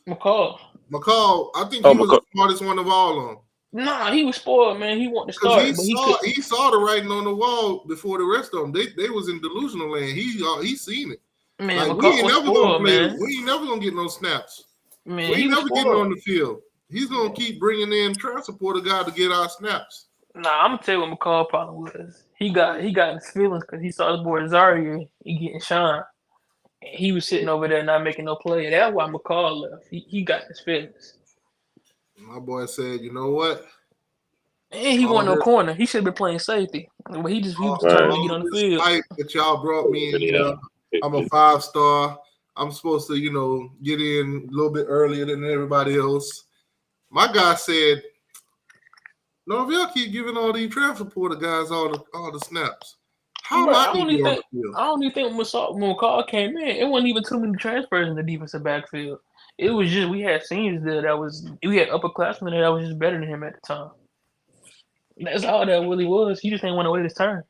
McCall. McCall. I think Oh he my was god. the smartest one of all of them Nah, he was spoiled, man. He wanted to because start, but he could. he saw the writing on the wall before the rest of them. They was in delusional land. He seen it. Man, Like McCall was spoiled, man. we ain't never gonna get no snaps. Man, We he ain't was never getting spoiled. on the field. He's gonna keep bringing in transporter guy to get our snaps. Nah, I'm gonna tell you what McCall problem was. He got his feelings because he saw his boy Zaria he getting shine. And he was sitting over there not making no play. That's why McCall left. He got his feelings. My boy said, you know what? And he All wasn't no this, corner. He should have been playing safety. But he was determined Right. to get all on the this field. hype that y'all brought me in Yeah. here. I'm a 5-star. I'm supposed to, get in a little bit earlier than everybody else. My guy said, Norvell keep giving all these transfer portal guys all the snaps. How am But I I gonna don't be even on think the field? I don't even think when McCall came in, it wasn't even too many transfers in the defensive backfield. It was just we had seniors there we had upperclassmen that was just better than him at the time. That's all that really was. He just ain't want to wait his turn.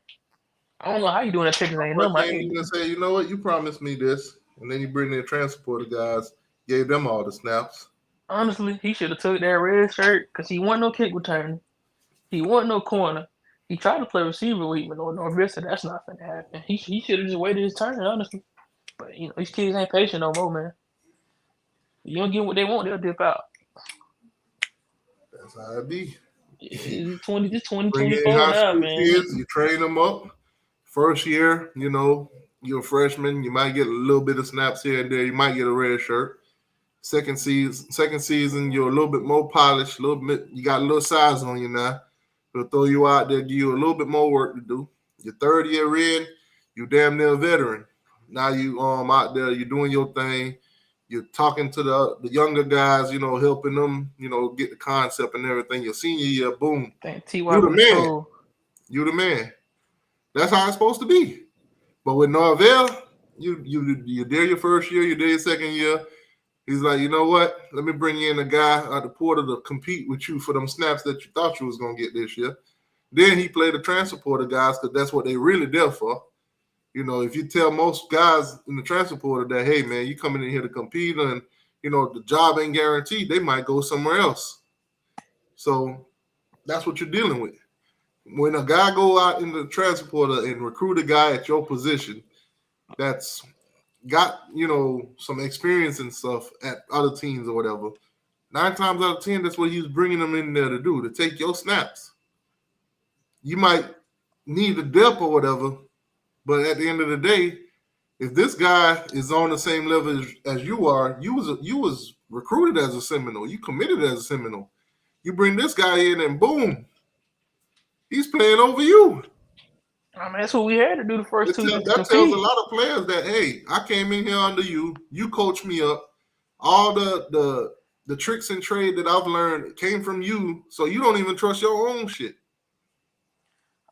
I don't know how you doing at Texas A&M. I came in and say, you know what, you promised me this, and then you bring in transfer portal guys, gave them all the snaps. Honestly, he should have took that red shirt because he wasn't no kick returner. He wasn't no corner. He tried to play receiver with Norvell said that's not gonna happen. He should have just waited his turn, honestly. But these kids ain't patient no more, man. You don't get what they want, they'll dip out. That's how it be. It's Bring in 2024 high now, school man. kids, you train them up. First year, you're a freshman, you might get a little bit of snaps here and there. You might get a red shirt. Second season, you're a little bit more polished, a little bit. You got a little size on you now. They'll throw you out there, give you a little bit more work to do. Your third year in, you damn near a veteran. Now you out there, you're doing your thing. You're talking to the younger guys, helping them, get the concept and everything. Your senior year, boom, Thank T.Y. you the for the man. troll. You the man. That's how it's supposed to be. But with Norvell, you there your first year, you there your second year. He's like, you know what? Let me bring in a guy out the portal to compete with you for them snaps that you thought you was gonna get this year. Then he played the transfer portal guys because that's what they really there for. If you tell most guys in the transfer portal that, hey man, you coming in here to compete and the job ain't guaranteed, they might go somewhere else. So that's what you're dealing with. When a guy go out in the transfer portal and recruit a guy at your position that's got some experience and stuff at other teams or whatever, 9 times out of 10 that's what he was bringing them in there to do, to take your snaps. You might need the depth or whatever, but at the end of the day, if this guy is on the same level as you are, you was recruited as a Seminole, you committed as a Seminole. You bring this guy in and boom, he's playing over you. I mean, that's what we had to do the first 2 years. That tells a lot of players that, hey, I came in here under you. You coached me up. All the tricks and trade that I've learned came from you, so you don't even trust your own shit.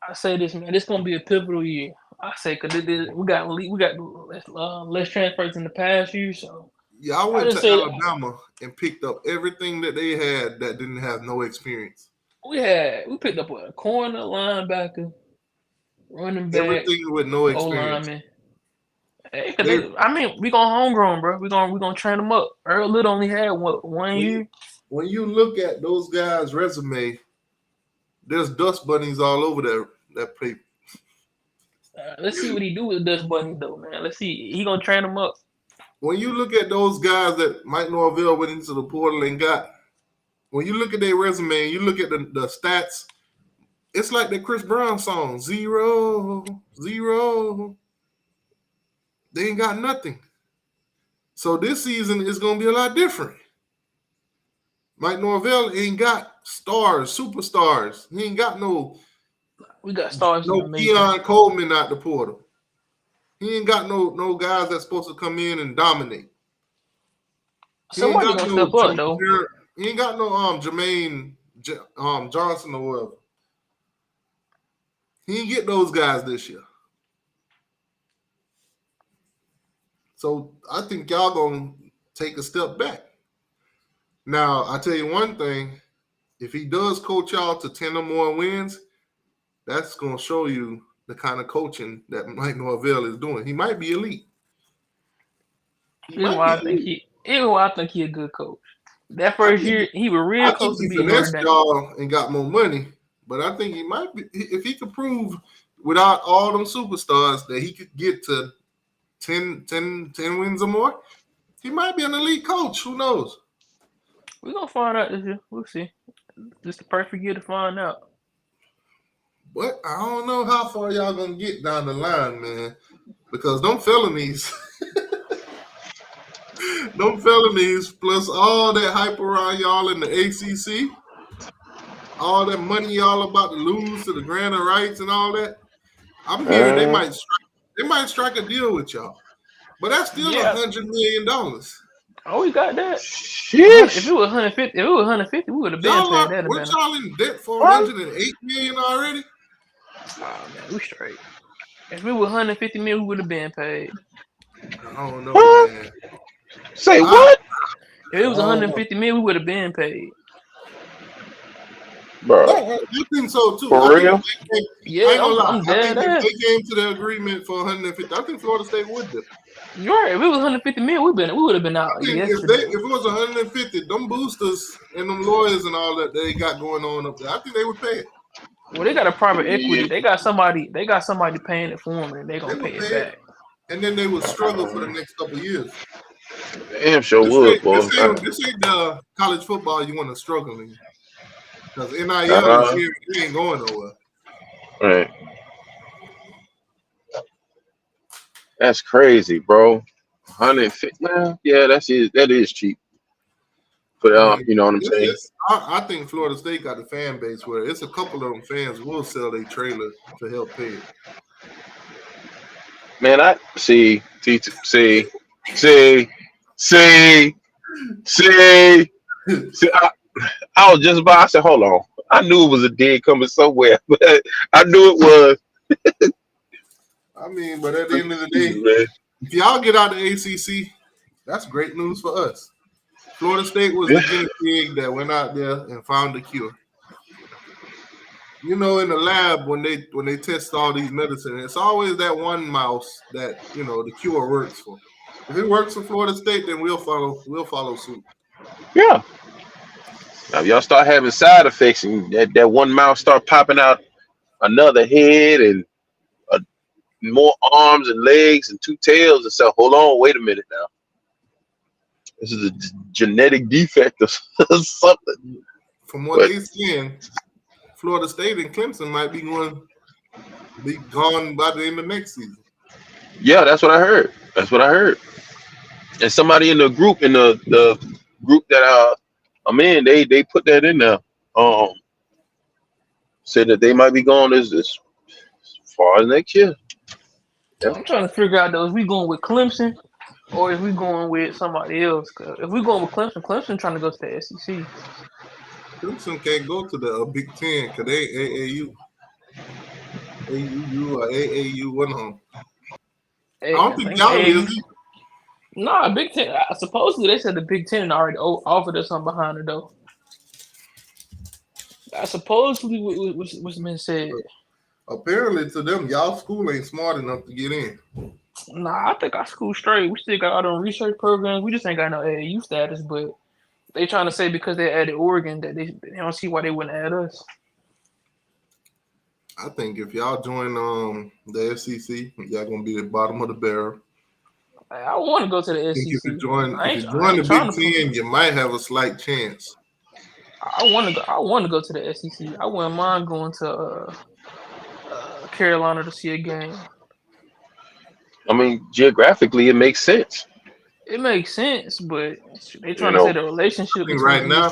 I say this, man. This gonna be a pivotal year. I say because we got less transfers in the past year, so Yeah, I went to Alabama and picked up everything that they had that didn't have no experience. We picked up a corner, linebacker, running back, everything with no experience. O-lineman. Hey, we going homegrown, bro. We gonna train them up. Earl Little only had one year. When you look at those guys' resume, there's dust bunnies all over that paper. Let's see what he do with dust bunnies, though, man. Let's see. He gonna train them up. When you look at those guys that Mike Norvell went into the portal and got, when you look at their resume and you look at the stats, it's like the Chris Brown song, 0, 0. They ain't got nothing. So this season is going to be a lot different. Mike Norvell ain't got stars, superstars. He ain't got no. We got stars. No Keon Coleman out the portal. He ain't got no guys that's supposed to come in and dominate. Somebody gonna step up though. He ain't got no Jermaine Johnson or whatever. He ain't get those guys this year. So I think y'all gonna take a step back. Now, I tell you one thing, if he does coach y'all to 10 or more wins, that's gonna show you the kind of coaching that Mike Norvell is doing. He might be elite. I think he a good coach. That first year, he was real close to being y'all and got more money. But I think he might be, if he could prove without all them superstars that he could get to 10 wins or more, he might be an elite coach. Who knows? We're going to find out this year. We'll see. This is the perfect year to find out. But I don't know how far y'all going to get down the line, man. Because them felonies, plus all that hype around y'all in the ACC, all that money y'all about to lose to the grant of rights and all that, I'm hearing they might strike a deal with y'all. But that's still $100 million. Oh, we got that. If Sheesh. it was 150, we would have been Y'all paid are, that. weren't y'all in debt for What? 108 million already? Oh man, we straight. If we were 150 mil, we would have been paid. I don't know, What? man. Say I, what? If it was I don't know. 150 mil, we would have been paid. Bro, I think so too. for I think real? if they came, I Yeah, ain't gonna lie. I'm I dead think if ass. they came to the agreement for 150, I think Florida State would do. You're right. If it was 150 mil, we would have been I out think yesterday. if it was 150, them boosters and them lawyers and all that they got going on up there, I think they would pay it. Well, they got a private equity. Yeah. They got somebody paying it for them, and they They gonna would pay pay it it, back. and then they would struggle for the next couple of years. Damn sure would, boy. This ain't the college football you want to struggle in. Because NIL is Uh-huh. here, it ain't going nowhere. Right. That's crazy, bro. 150. Man, yeah, that is cheap. But I mean, you know what I'm saying? I think Florida State got a fan base where it's a couple of them fans will sell their trailer to help pay it. Man, I see. I was just about. I said, hold on. I knew it was a dig coming somewhere, but I knew it was. I mean, but at the end of the day, Man. if y'all get out the ACC, that's great news for us. Florida State was the guinea pig that went out there and found the cure. You know, in the lab when they test all these medicines, it's always that one mouse that the cure works for. If it works for Florida State, then we'll follow suit. Yeah. Now, if y'all start having side effects and that one mouse start popping out another head and more arms and legs and two tails and stuff, hold on, wait a minute now. This is a genetic defect or something. From what they saying, Florida State and Clemson might be gone by the end of next season. Yeah, that's what I heard. And somebody in the group, the group that I'm in, they put that in there. Said that they might be gone as far as next year. Yeah. I'm trying to figure out though, is we going with Clemson or is we going with somebody else? Cause if we going with Clemson trying to go to the SEC. Clemson can't go to the Big Ten because they AAU. AUU or AAU, one of them. I don't think y'all is. Nah, Big Ten. Supposedly they said the Big Ten already offered us something behind it though. Supposedly what's been said. Apparently to them, y'all school ain't smart enough to get in. Nah, I think our school straight. We still got all them research programs. We just ain't got no AAU status, but they trying to say because they added Oregon that they don't see why they wouldn't add us. I think if y'all join the SEC, y'all gonna be at the bottom of the barrel. I want to go to the SEC. If you join the Big Ten, you might have a slight chance. I want to go to the SEC. I wouldn't mind going to Carolina to see a game. I mean, geographically, it makes sense. It makes sense, but they trying to say the relationship between right now,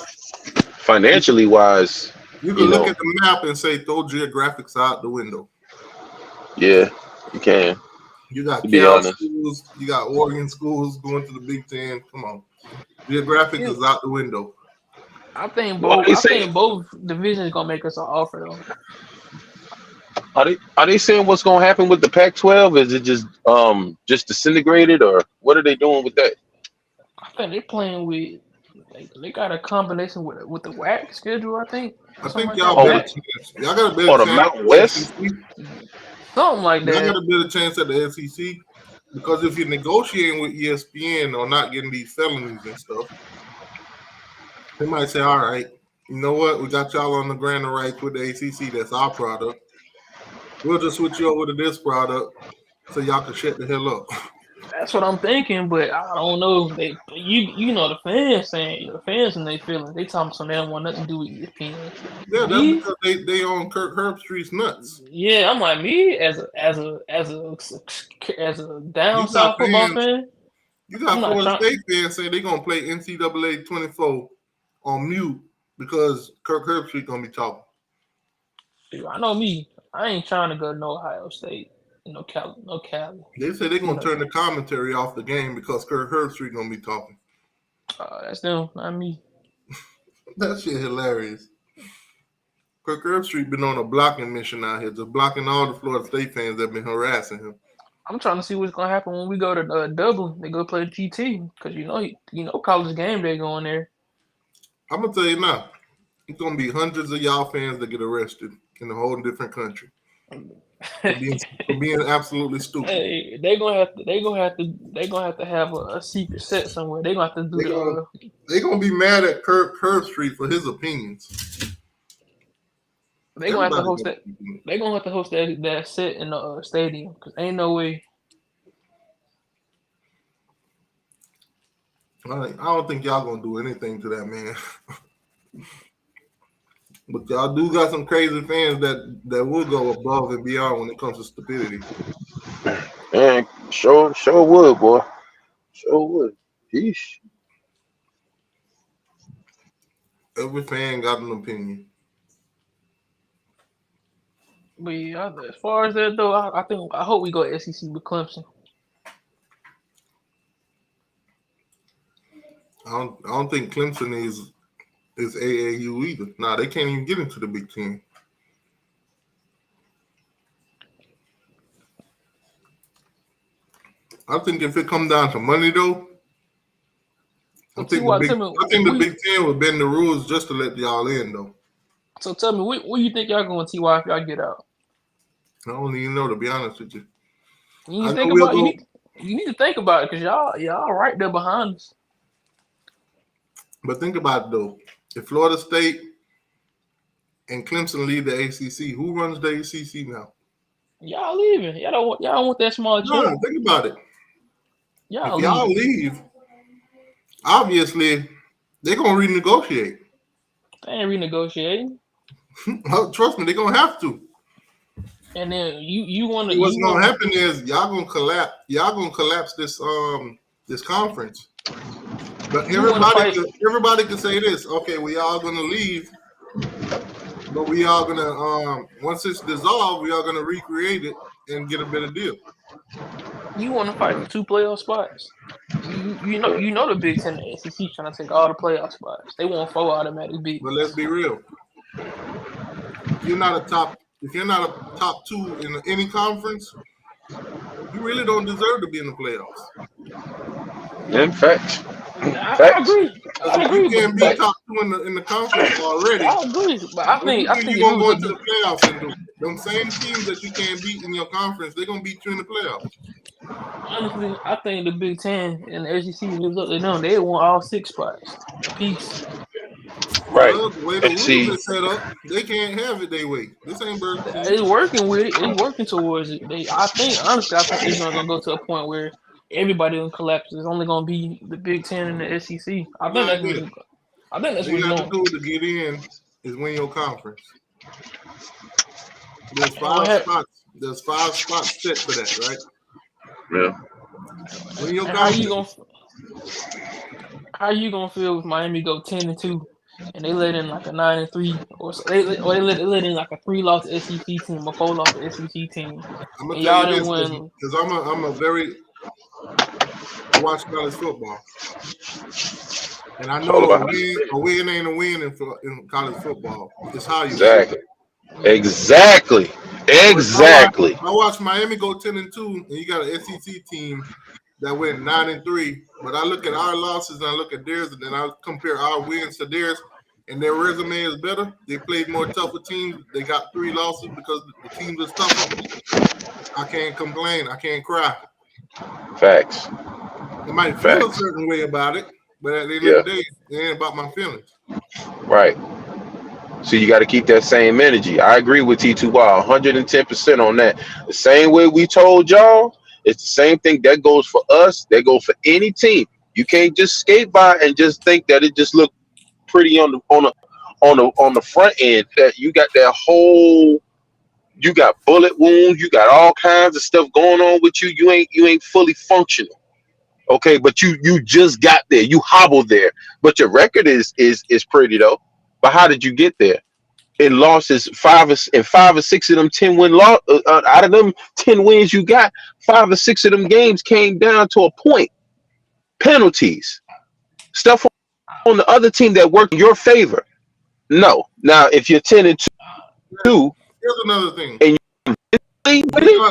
financially wise, you can look at the map and say throw geographics out the window. Yeah, you can. You got Cal schools, you got Oregon schools going to the Big Ten. Come on, geographics is out the window. I think both divisions gonna make us an offer though. Are they saying what's gonna happen with the Pac-12? Is it just disintegrated, or what are they doing with that? I think they're playing with. They got a combination with the WAC schedule. I think y'all better chance. Y'all got a better chance. The Mountain West. Something like that. Y'all got a better chance at the SEC because if you're negotiating with ESPN or not getting these felonies and stuff, they might say, "All right, you know what? We got y'all on the grant of rights with the ACC. That's our product. We'll just switch you over to this product so y'all can shut the hell up." That's what I'm thinking, but I don't know. You know the fans saying the fans and they feeling they talking so they don't want nothing to do with ESPN. Yeah, that's because they own Kirk Herbstreit's nuts. Yeah, I'm like me as a down south football fan. You got Florida State fans saying they're gonna play NCAA 24 on mute because Kirk Herbstreit gonna be talking. I know me. I ain't trying to go to Ohio State. No Cali. They say they're gonna turn the commentary off the game because Kirk Herbstreit gonna be talking. That's them, not me. That shit hilarious. Kirk Herbstreit been on a blocking mission out here, just blocking all the Florida State fans that been harassing him. I'm trying to see what's gonna happen when we go to Dublin. They go play GT because you know college game day going there. I'm gonna tell you now, it's gonna be hundreds of y'all fans that get arrested in a whole different country for being absolutely stupid. Hey, they gonna have to have a secret set somewhere. They gonna have to do They're gonna be mad at Kirk Herbstreit for his opinions. They gonna have to host that. They gonna have to host that set in the stadium because ain't no way. I don't think y'all gonna do anything to that man. But y'all do got some crazy fans that will go above and beyond when it comes to stupidity. Man, sure would, boy. Sure would. Yeesh. Every fan got an opinion. But yeah, as far as that though, I hope we go SEC with Clemson. I don't think Clemson is AAU either. Nah, they can't even get into the Big Ten. I think if it comes down to money though, I think the Big Ten would bend the rules just to let y'all in though. So tell me, where you think y'all going, TY, if y'all get out? I don't even know, to be honest with you. You need to think about it because y'all right there behind us. But think about it though. If Florida State and Clemson lead the ACC, who runs the ACC now? Y'all leaving. Y'all don't want that small No, jump. think about it. If y'all leave, obviously they're gonna renegotiate. They ain't renegotiating. Trust me, they're gonna have to. And then you want to. What's gonna happen is y'all gonna collapse. Y'all gonna collapse this conference. But everybody can say this. Okay, we all gonna leave, but we all gonna once it's dissolved, we are gonna recreate it and get a better deal. You want to fight for 2 playoff spots. You know the Big Ten and the SEC trying to take all the playoff spots. They want 4 automatic beats. But let's be real. If you're not a top 2 in any conference, you really don't deserve to be in the playoffs. In fact, I agree. You can't be top 2 in the conference already. I agree, but I think you're gonna go into the playoffs and do them same teams that you can't beat in your conference. They're gonna beat you in the playoffs. Honestly, I think the Big Ten and the SEC lives up to them. They want all 6 spots. Peace. Right. Well, the way the rules are set up, they can't have it their way. This ain't Burger King. They working with it. They working towards it. I think they're gonna go to a point where everybody gonna collapse. It's only gonna be the Big Ten and the SEC. I think that's what you have to do to get in is win your conference. There's 5 spots. There's 5 spots set for that, right? Yeah. Win your conference. How you gonna feel if Miami go 10-2 and they let in like a 9-3 or so, they let in like a 3-loss SEC team, a 4-loss SEC team? I'm gonna tell you this because I watch college football, and I know a win ain't a win in college football. It's how you Exactly. I watch Miami go 10-2, and you got an SEC team that went 9-3. But I look at our losses and I look at theirs, and then I compare our wins to theirs, and their resume is better. They played more tougher teams. They got 3 losses because the team was tougher. I can't complain. I can't cry. Facts. I might feel a certain way about it, but at the end of the day, it ain't about my feelings. Right. So you got to keep that same energy. I agree with T2Y 110% on that. The same way we told y'all, it's the same thing that goes for us. That goes for any team. You can't just skate by and just think that it just looked pretty on the front end. That you got that whole, you got bullet wounds, you got all kinds of stuff going on with you. You ain't fully functional. Okay, but you just got there. You hobbled there. But your record is pretty though. But how did you get there? In losses, 5 or 6 of them 10-win loss out of them 10 wins you got, 5 or 6 of them games came down to a point. Penalties. stuff on the other team that worked in your favor. No. Now, if you're 10-2, Here's another thing. and If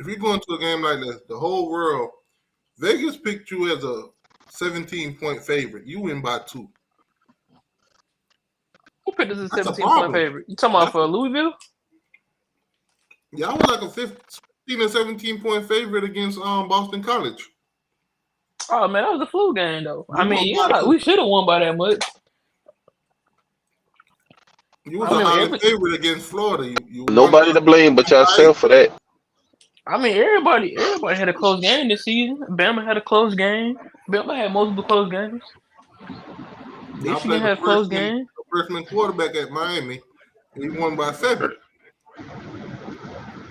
you go into a game like this, the whole world, Vegas picked you as a 17-point favorite. You win by 2. Who picked us as a That's a 17 point problem. favorite? You talking about for Louisville? Y'all was like a 15 or 17-point favorite against Boston College. Oh man, that was a flu game though. You I mean, won by yeah, 2. we should have won by that much. You was I a mean, highly favorite against Florida. You won nobody by to blame but yourself for that. I mean, everybody had a close game this season. Bama had a close game. Bama had multiple close games. Y'all Michigan played had a close game. the freshman quarterback at Miami. And he won by 7.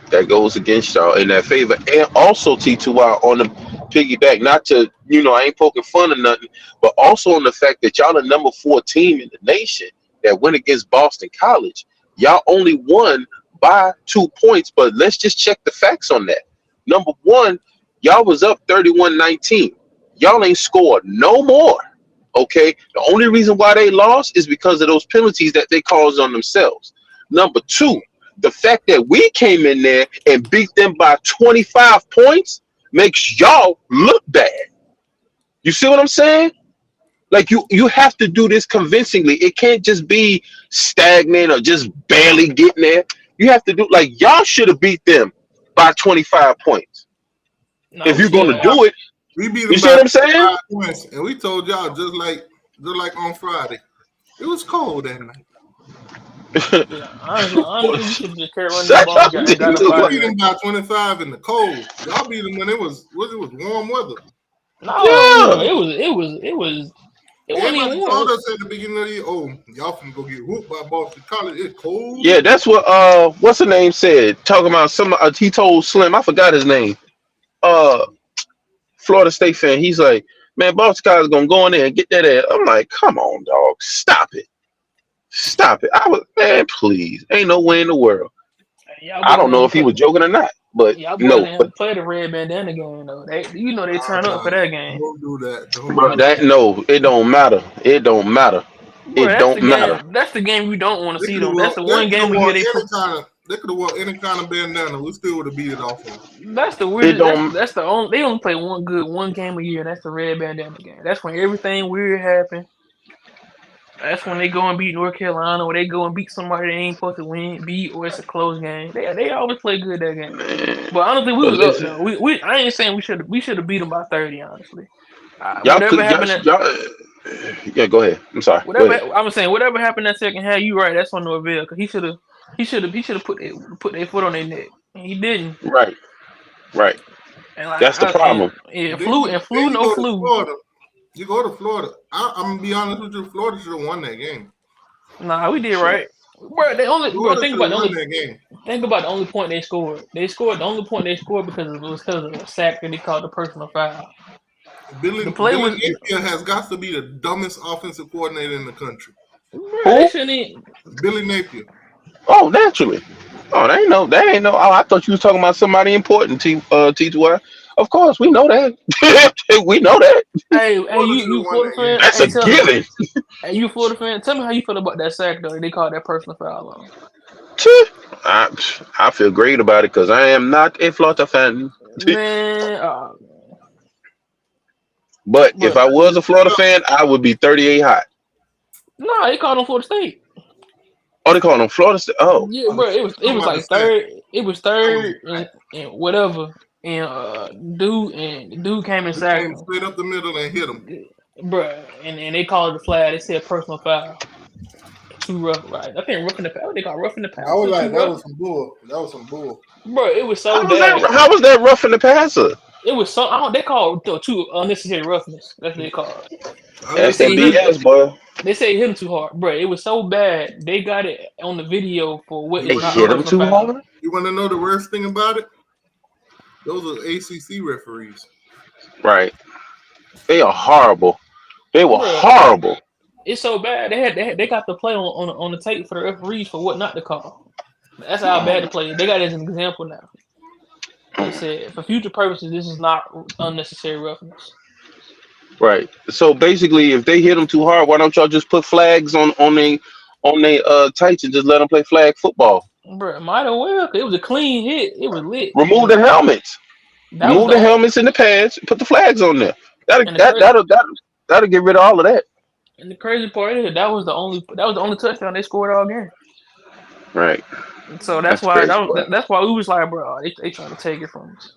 That goes against y'all in that favor. And also, T2Y, on the piggyback, not to, I ain't poking fun or nothing, but also on the fact that y'all the number 4 team in the nation that went against Boston College. Y'all only won by 2 points, but let's just check the facts on that. Number one, y'all was up 31-19. Y'all ain't scored no more. Okay, the only reason why they lost is because of those penalties that they caused on themselves. Number two, the fact that we came in there and beat them by 25 points makes y'all look bad. You see what I'm saying? Like you have to do this convincingly. It can't just be stagnant or just barely getting there. You have to do like y'all should have beat them by 25 points. No, If we you're gonna should. do it, We beat you them see what by I'm saying? 5 points, and we told y'all just like on Friday. It was cold that night. Yeah, honestly, we should have just carried running the Shut ball up, and got up dude. out We of beat there. them by 25 in the cold. Y'all beat them when it was warm weather. No, Yeah. it wasn't Everybody even told warm. us at the beginning of the year, oh, y'all finna go get whooped by Boston College. It's cold. Yeah, that's what what's the name said? Talking about he told Slim, I forgot his name. Florida State fan. He's like, man, Boston College gonna go in there and get that ass. I'm like, come on, dog, stop it. Man, please. Ain't no way in the world. Y'all I boys don't know if he was joking or not, but Y'all boys no. didn't play the red bandana game though. They turn up for that game. Don't do that. Bro, it don't matter. It don't matter. Bro, It that's don't the matter. game. That's the game we don't want to They see could have them. That's the one game of the year they put. They could have won any kind of bandana. We still would have beat it off them. That's the It weirdest. don't. That's the only. They only play one game a year. And that's the red bandana game. That's when everything weird happens. That's when they go and beat North Carolina, or they go and beat somebody they ain't supposed to beat, or it's a close game. They always play good that game. Man. But honestly, we But was up listen, though. I ain't saying we should have beat them by 30. Honestly, y'all whatever could. happened. Yeah, go ahead. I'm sorry. Go ahead. I was saying whatever happened that second half, you right. That's on Norvell because he should have put their foot on their neck, and he didn't. Right. And like That's the problem. flu, no flu. Florida. You go to Florida. I'm gonna be honest with you. Florida should have won that game. Nah, we did right. Bro, think about that game. Think about the only point they scored. The only point they scored because it was because of a sack that they called the personal foul. Billy Napier has got to be the dumbest offensive coordinator in the country. Bro, Billy Napier. Oh, naturally. Oh, they ain't no. Oh, I thought you was talking about somebody important. T2Y. Of course, we know that. We know that. Hey, you Florida fan? That's a given. Hey, you Florida fan? Tell me how you feel about that sack though. They called that personal foul on. I feel great about it because I am not a Florida fan. Man, but if I was a Florida fan, I would be 38 hot. No, they called on Florida State. Oh, they called on Florida State. Oh, yeah, bro. It was like third. It was third and whatever. And dude came and sacked him straight up the middle and hit him, bro. And they called it a flag. They said personal foul. Too rough, right? I think roughing the foul. They called roughing the pass. I was like, that was some bull. Bro, it was so bad. How was that roughing the passer? It was so. They called too unnecessary roughness. That's what they called. That's that BS, boy. They say he hit him too hard, bro. It was so bad. They got it on the video for what they hit him too hard. You want to know the worst thing about it? Those are ACC referees. Right. They are horrible. They were horrible. It's so bad. They got the play on the tape for the referees for what not to call. That's how bad the play is. They got it as an example now. They said for future purposes, this is not unnecessary roughness. Right. So basically, if they hit them too hard, why don't y'all just put flags on they tights and just let them play flag football? Bro, might as well. 'Cause it was a clean hit. It was lit, Remove the and helmets. that was Remove the the only. helmets and the pads. Put the flags on there. That'll And the that crazy, that'll get rid of all of that. and the crazy part is that was the only touchdown they scored all game. Right. So that's That's the why crazy part. that's why we was like, bro, they trying to take it from us.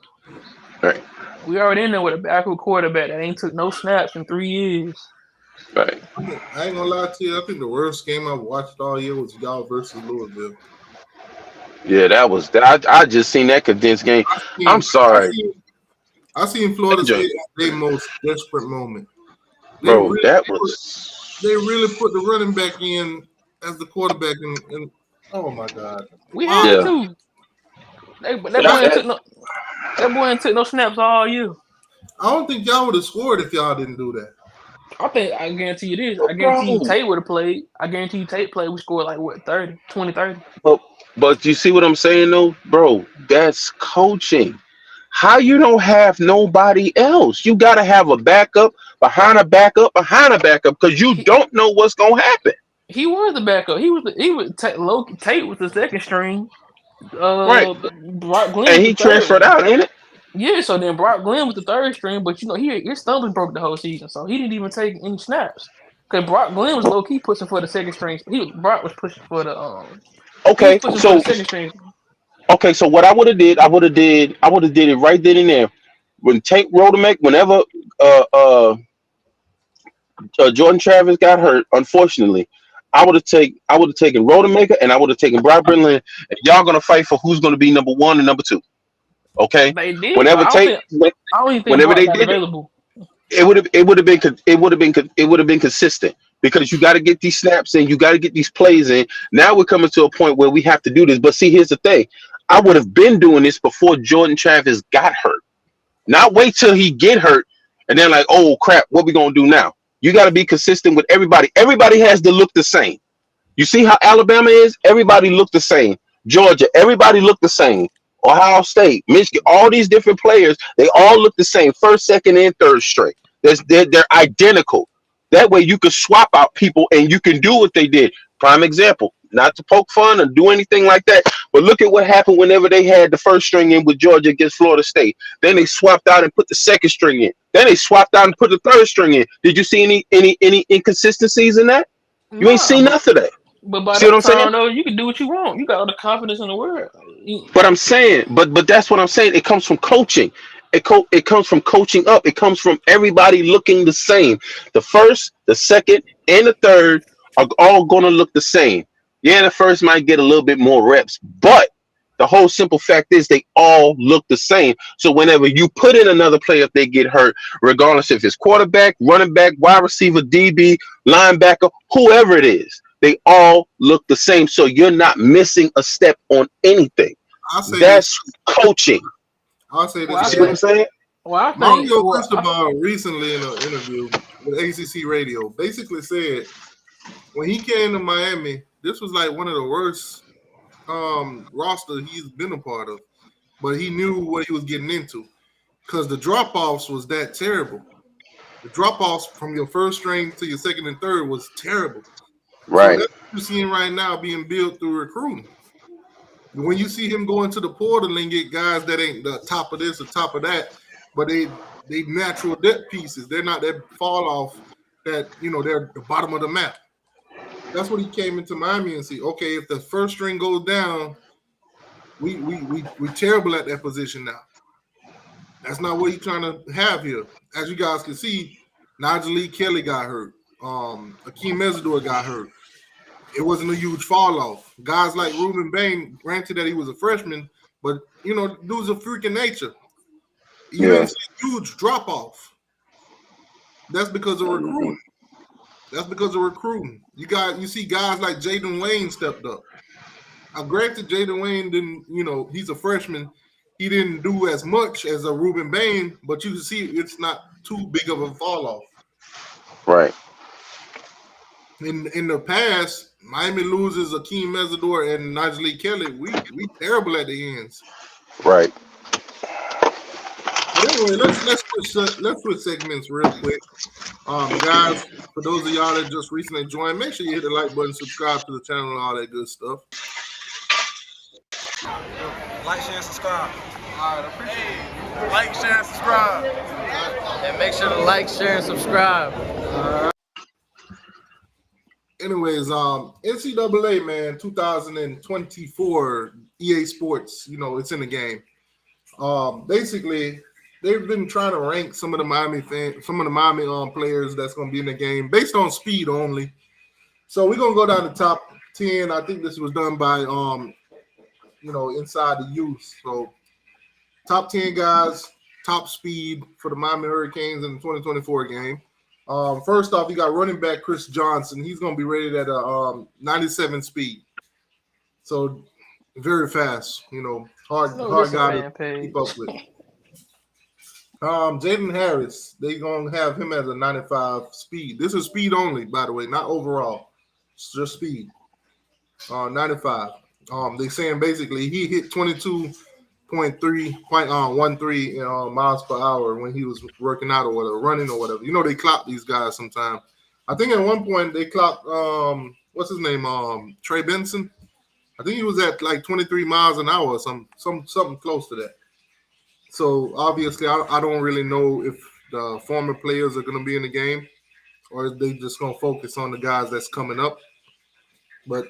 Right. We already in there with a backup quarterback that ain't took no snaps in 3 years. Right. I ain't gonna lie to you. I think the worst game I've watched all year was y'all versus Louisville. Yeah, that was that. I just seen that condensed game. I'm sorry, I seen Florida That joke. State at their most desperate moment. bro. That was They really put the running back in as the quarterback, and oh my god, We Wow. had Yeah. to. That boy That- ain't took no. That boy ain't took no snaps all year. I don't think y'all would have scored if y'all didn't do that. I guarantee you this. I guarantee you Bro. Tate would have played. I guarantee you Tate played. We scored like what 30. But you see what I'm saying though, bro? That's coaching. How you don't have nobody else? You gotta have a backup behind a backup behind a backup because you don't know what's gonna happen. He was the backup. Tate was the second string. Right. Brock Glenn And was he the third transferred one. out, ain't it? Yeah, so then Brock Glenn was the third string, but his stomach broke the whole season, so he didn't even take any snaps. Cause Brock Glenn was low key pushing for the second string. Brock was pushing for the Okay, so second string. okay, so what I would have did it right then and there. When Tank Rodemack, whenever uh, uh, Jordan Travis got hurt, unfortunately, I would have taken Rodemaker and I would have taken Brock Berlin, and y'all gonna fight for who's gonna be number one and number two. Okay, They did, whenever but Tank, I don't even think whenever Brock they got did it, available. it would have been consistent because you got to get these snaps in, you got to get these plays in. Now we're coming to a point where we have to do this. But see, here's the thing: I would have been doing this before Jordan Travis got hurt. Not wait till he get hurt and then like, oh crap, what we gonna do now? You got to be consistent with everybody. Everybody has to look the same. You see how Alabama is? Everybody look the same. Georgia, everybody look the same. Ohio State, Michigan, all these different players, they all look the same. First, second, and third string. They're identical. That way you can swap out people and you can do what they did. Prime example, not to poke fun or do anything like that, but look at what happened whenever they had the first string in with Georgia against Florida State. Then they swapped out and put the second string in. Then they swapped out and put the third string in. Did you see any inconsistencies in that? You ain't seen nothing of that. But by See what that I'm saying? time, though, you can do what you want. You got all the confidence in the world. But I'm saying, but that's what I'm saying. It comes from coaching. It comes from coaching up. It comes from everybody looking the same. The first, the second, and the third are all going to look the same. Yeah, the first might get a little bit more reps, but the whole simple fact is they all look the same. So whenever you put in another player, if they get hurt, regardless if it's quarterback, running back, wide receiver, DB, linebacker, whoever it is, they all look the same. So you're not missing a step on anything. That's coaching. I'll say this. Well, You see what I'm saying? Well, I think Mario Cristobal recently in an interview with ACC Radio basically said when he came to Miami, this was like one of the worst roster he's been a part of, but he knew what he was getting into because the drop-offs was that terrible. The drop-offs from your first string to your second and third was terrible. Right. So that's what you're seeing right now being built through recruiting. When you see him go into the portal and get guys that ain't the top of this or top of that, but they natural depth pieces. They're not that fall off that, they're the bottom of the map. That's what he came into Miami and see. Okay, if the first string goes down, we terrible at that position now. That's not what he's trying to have here. As you guys can see, Najee Kelly got hurt. Akeem Mesidor got hurt. It wasn't a huge fall off. Guys like Ruben Bain, granted that he was a freshman, but dude's a freak of nature. You didn't see a huge drop off. That's because of recruiting. You see guys like Jaden Wayne stepped up. Granted, Jaden Wayne didn't, he's a freshman. He didn't do as much as a Ruben Bain, but you can see it's not too big of a fall off. Right. In the past, Miami loses Akeem Mesidor and Najee Kelly. We terrible at the ends. Right. Anyway, let's switch segments real quick. Guys, for those of y'all that just recently joined, make sure you hit the like button, subscribe to the channel, and all that good stuff. Like, share, and subscribe. All right, I appreciate it. Like, share, and subscribe. And make sure to like, share, and subscribe. Anyways, NCAA, man, 2024 EA Sports, it's in the game. Basically, they've been trying to rank some of the Miami players that's going to be in the game based on speed only. So we're going to go down the top 10. I think this was done by inside the youth. So top 10 guys, top speed for the Miami Hurricanes in the 2024 game. First off, you got running back Chris Johnson. He's going to be rated at a 97 speed. So very fast, hard guy to keep up with. Jaden Harris, they're going to have him as a 95 speed. This is speed only, by the way, not overall. It's just speed. 95. They saying basically he hit 22.13 miles per hour when he was working out or whatever, running or whatever. They clock these guys sometimes. I think at one point they clocked what's his name? Trey Benson. I think he was at like 23 miles an hour or something close to that. So obviously I don't really know if the former players are gonna be in the game or if they just gonna focus on the guys that's coming up. But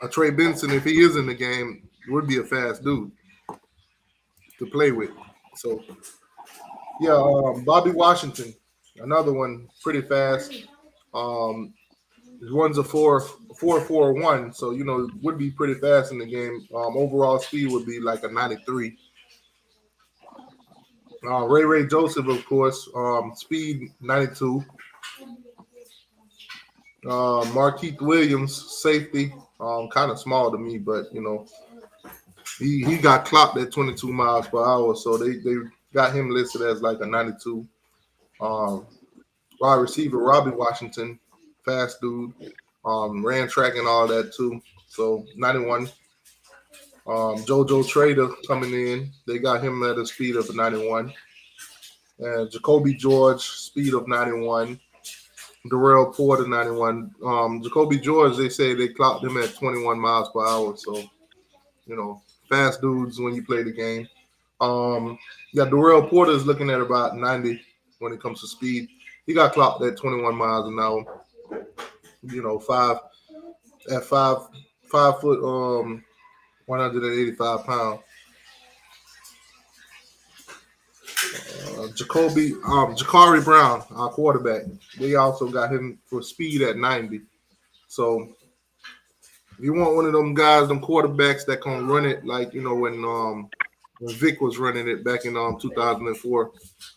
a Trey Benson, if he is in the game, would be a fast dude to play with. So, yeah, Bobby Washington, another one, pretty fast. Runs a 4.41, so would be pretty fast in the game. Overall speed would be like a 93. Ray Joseph, of course, speed 92. Markeith Williams, safety, kind of small to me, but he got clocked at 22 miles per hour, so they got him listed as like a 92. Wide receiver Robbie Washington, fast dude, ran track and all that too, so 91. JoJo Trader coming in, they got him at a speed of 91. And Jacoby George, speed of 91. Darrell Porter, 91. Jacoby George, they say they clocked him at 21 miles per hour, so fast dudes when you play the game. Darrell Porter is looking at about 90 when it comes to speed. He got clocked at 21 miles an hour. 5 foot, 185 pounds. Ja'Cory Brown, our quarterback. They also got him for speed at 90. So if you want one of them guys, them quarterbacks that can run it like when Vic was running it back in 2004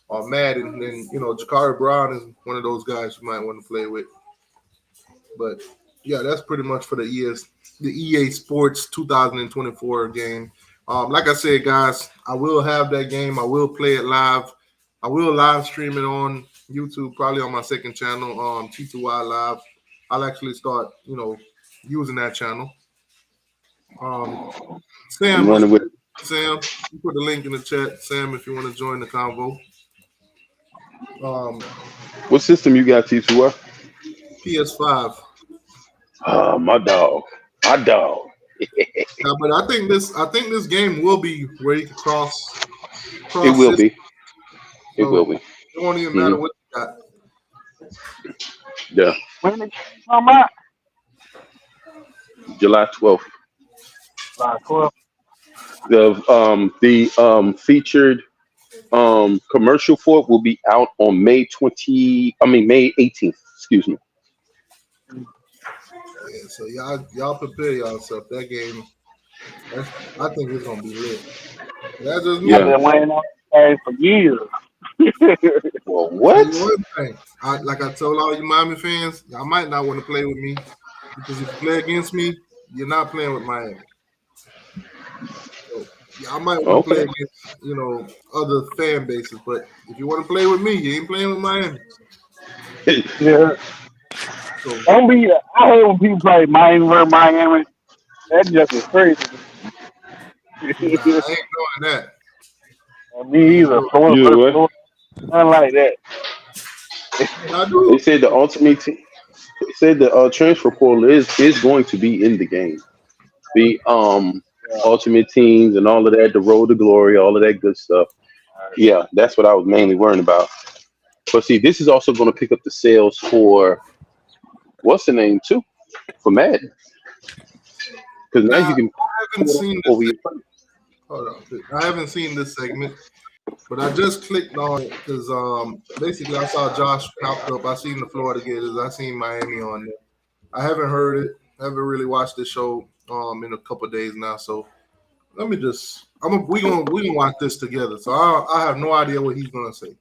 or Madden, then Ja'Cory Brown is one of those guys you might want to play with. But yeah, that's pretty much for the EA Sports 2024 game. Like I said, guys, I will have that game. I will play it live. I will live stream it on YouTube, probably on my second channel, T2Y Live. I'll actually start, using that channel. Sam, you put the link in the chat, Sam, if you want to join the convo. What system you got, T2Y? PS5. My dog. Yeah, but I think this game will be where you can cross. It will be. It will be. It won't even matter what you got. Yeah. When did you come out? July 12th. July 12th. The featured commercial for it will be out on May 18th. Excuse me. Yeah, so y'all prepare yourself. That game, I think it's gonna be lit. That's just me. I've been waiting on that game for years. Well, what? Like I told all you Miami fans, y'all might not want to play with me because if you play against me, you're not playing with Miami. So, y'all might want to play against other fan bases, but if you want to play with me, you ain't playing with Miami. Yeah. So, I hate when people play Miami versus Miami. That just is crazy. I ain't doing that. And me either. Florida You know versus what? Florida. Nothing like that. I They do. said the ultimate team. They said the transfer portal is going to be in the game. The ultimate teams and all of that, the road to glory, all of that good stuff. Yeah, that's what I was mainly worrying about. But see, this is also going to pick up the sales for what's the name too for Madden because now Now you can I haven't pull it up seen over this. your phone. Hold on. I haven't seen this segment, but I just clicked on it because basically I saw Josh popped up. I seen the Florida Gators. I seen Miami on there. I haven't heard it. Haven't really watched the show in a couple of days now. So let me just. We gonna watch this together. So I have no idea what he's gonna say.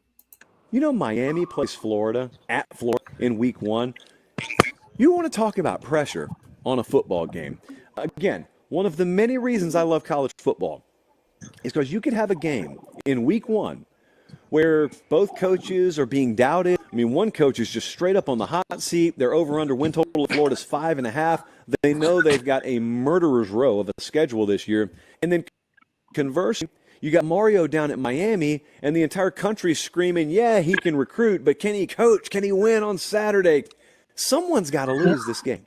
You know, Miami plays Florida at Florida in week 1. You want to talk about pressure on a football game. Again, one of the many reasons I love college football is because you could have a game in week 1 where both coaches are being doubted. I mean, one coach is just straight up on the hot seat. Their over-under win total of Florida's 5.5. They know they've got a murderer's row of a schedule this year. And then conversely, you got Mario down at Miami, and the entire country's screaming, yeah, he can recruit, but can he coach? Can he win on Saturday? Someone's got to lose this game.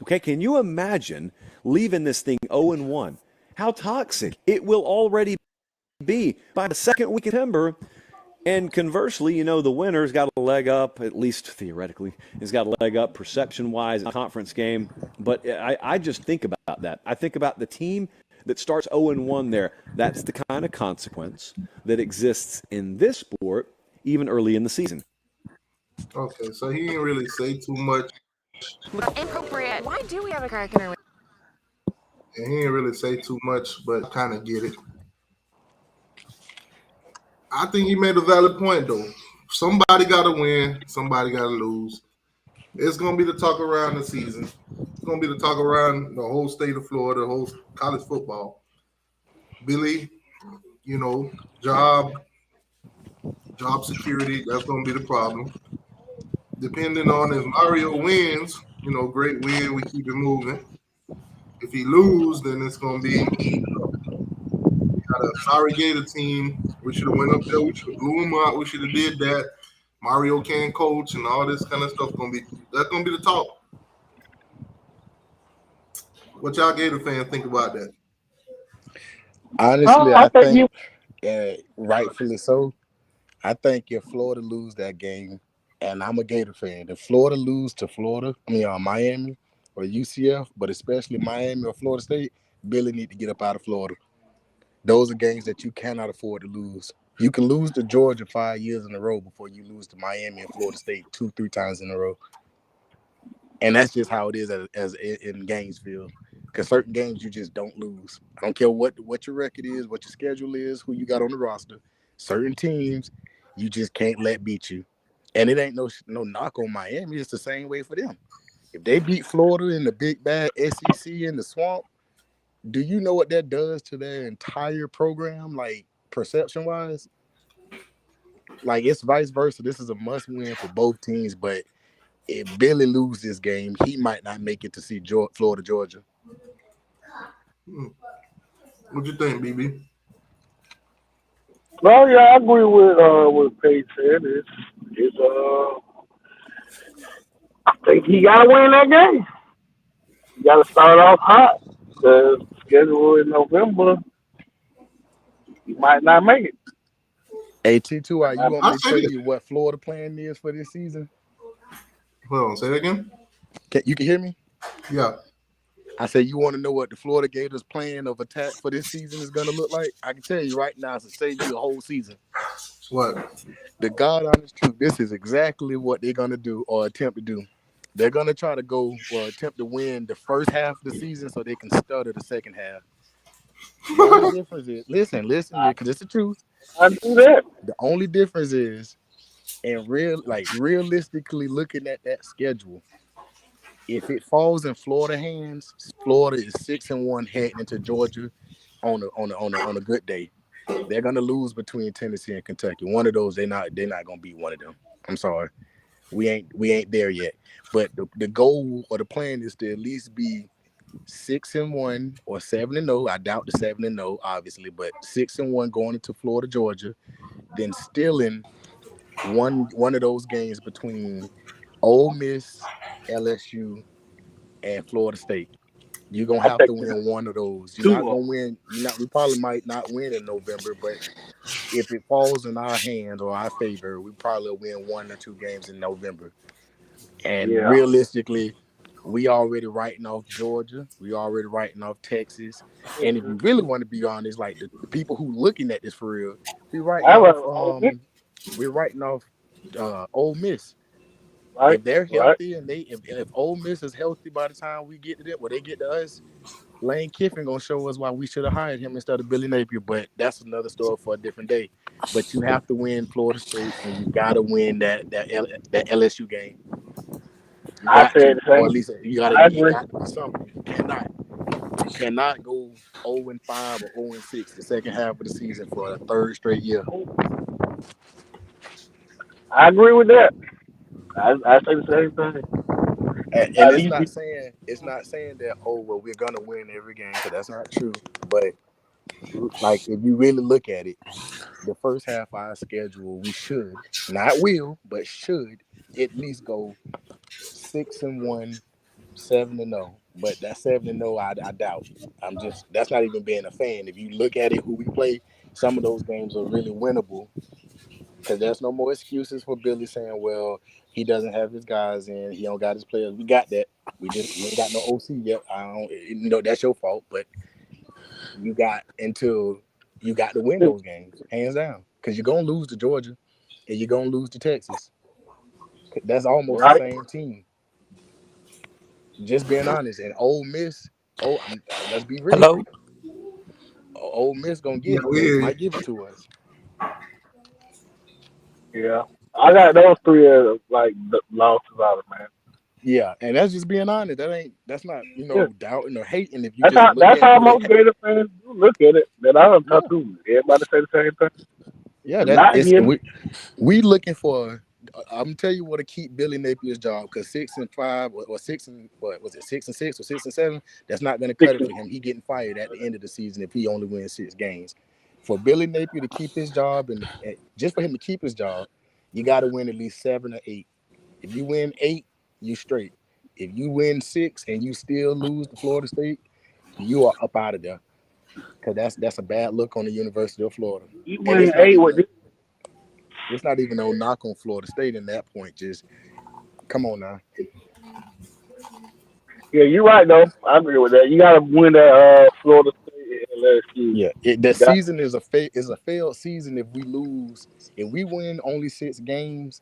Okay, can you imagine leaving this thing 0-1? How toxic it will already be by the second week in September. And conversely, you know, the winner's got a leg up, at least theoretically, has got a leg up perception-wise in a conference game. But I just think about that. I think about the team that starts 0-1 there. That's the kind of consequence that exists in this sport even early in the season. Okay, so he didn't really say too much. Inappropriate. Why do we have a crack in our And he didn't really say too much, but kind of get it. I think he made a valid point, though. Somebody got to win. Somebody got to lose. It's going to be the talk around the season. It's going to be the talk around the whole state of Florida, the whole college football. Billy, you know, job security, that's going to be the problem. Depending on if Mario wins, you know, great win, we keep it moving. If he lose, then it's going to be got a sorry Gator team. We should have went up there. We should have blew him out. We should have did that. Mario can't coach and all this kind of stuff. That's gonna be the talk. What y'all Gator fans think about that? Honestly, I I think think rightfully so. I think if Florida lose that game, and I'm a Gator fan, if Florida lose to Miami or UCF, but especially Miami or Florida State, Billy need to get up out of Florida. Those are games that you cannot afford to lose. You can lose to Georgia 5 years in a row before you lose to Miami and Florida State 2-3 times in a row. And that's just how it is as in Gainesville. Because certain games you just don't lose. I don't care what your record is, what your schedule is, who you got on the roster. Certain teams you just can't let beat you. And it ain't no knock on Miami. It's the same way for them. If they beat Florida in the big bad SEC in the swamp, do you know what that does to their entire program, like perception-wise? Like, it's vice versa. This is a must-win for both teams, but if Billy loses this game, he might not make it to see Florida, Georgia. What you think, BB? Well, yeah, I agree with what Paige said. I think he got to win that game. You got to start off hot. The schedule in November, you might not make it. Hey, T2, you want me I'll to say tell this. you what Florida plan is for this season? Hold on, say that again. You can hear me? Yeah. I said, you want to know what the Florida Gators' plan of attack for this season is going to look like? I can tell you right now, to save you the whole season. What? The God honest truth, this is exactly what they're going to do or attempt to do. They're going to try to go or attempt to win the first half of the season so they can stutter the second half. The only difference is, listen, because it's the truth. I do that. The only difference is, and realistically looking at that schedule, if it falls in Florida hands, Florida is 6-1 heading into Georgia on a good day. They're gonna lose between Tennessee and Kentucky. One of those, they're not gonna beat one of them. I'm sorry, we ain't there yet. But the goal or the plan is to at least be 6-1 or 7-0. I doubt the 7-0, obviously, but 6-1 going into Florida, Georgia, then stealing one of those games between Ole Miss, LSU, and Florida State. You're gonna I have take to win one of those. You're two not of gonna them. win. We probably might not win in November, but if it falls in our hands or our favor, we probably win 1 or 2 games in November. And Yeah. realistically, we already writing off Georgia. We already writing off Texas. And if you really want to be honest, like the people who looking at this for real, we writing we're writing off Ole Miss. Right. If they're Right. healthy and if Ole Miss is healthy by the time we get to them, when they get to us, Lane Kiffin gonna show us why we should have hired him instead of Billy Napier. But that's another story for a different day. But you have to win Florida State, and you gotta win that LSU game. I said the same. Or at least you I gotta agree. do something. You cannot go 0-5 or 0-6 the second half of the season for a third straight year. I agree with that. I say the same thing. And it's not saying that we're gonna win every game, because that's not true. But like if you really look at it, the first half of our schedule, we should, not will, but should at least go 6-1, 7-0. But that 7-0, I doubt. That's not even being a fan. If you look at it, who we play, some of those games are really winnable. Because there's no more excuses for Billy saying, well, he doesn't have his guys in, he don't got his players. We got that. We ain't got no OC yet. That's your fault, but you got to win those games, hands down. Because you're gonna lose to Georgia and you're gonna lose to Texas. That's almost the same team. Just being honest. And Ole Miss, let's be real. Hello? Ole Miss gonna get it. Might give it to us. Yeah. I got those 3 as like the losses out of it, man. Yeah, and that's just being honest. That's not doubting or hating. If you That's how most Gator fans do look at it. That I don't talk to. Everybody say the same thing. Yeah, we looking for. I'm gonna tell you what to keep Billy Napier's job, because 6-5 or 6-6 or 6-7. That's not gonna cut it for him. He getting fired at the end of the season if he only wins 6 games. For Billy Napier to keep his job, and just for him to keep his job, you got to win at least 7 or 8. If you win 8, you straight. If you win 6 and you still lose to Florida State, you are up out of there. Because that's a bad look on the University of Florida. You win 8 with this. It's not even no knock on Florida State in that point. Just come on now. Yeah, you're right though. I agree with that. You got to win that Florida State and LSU. Yeah, the season is a failed season if we lose. If we win only 6 games,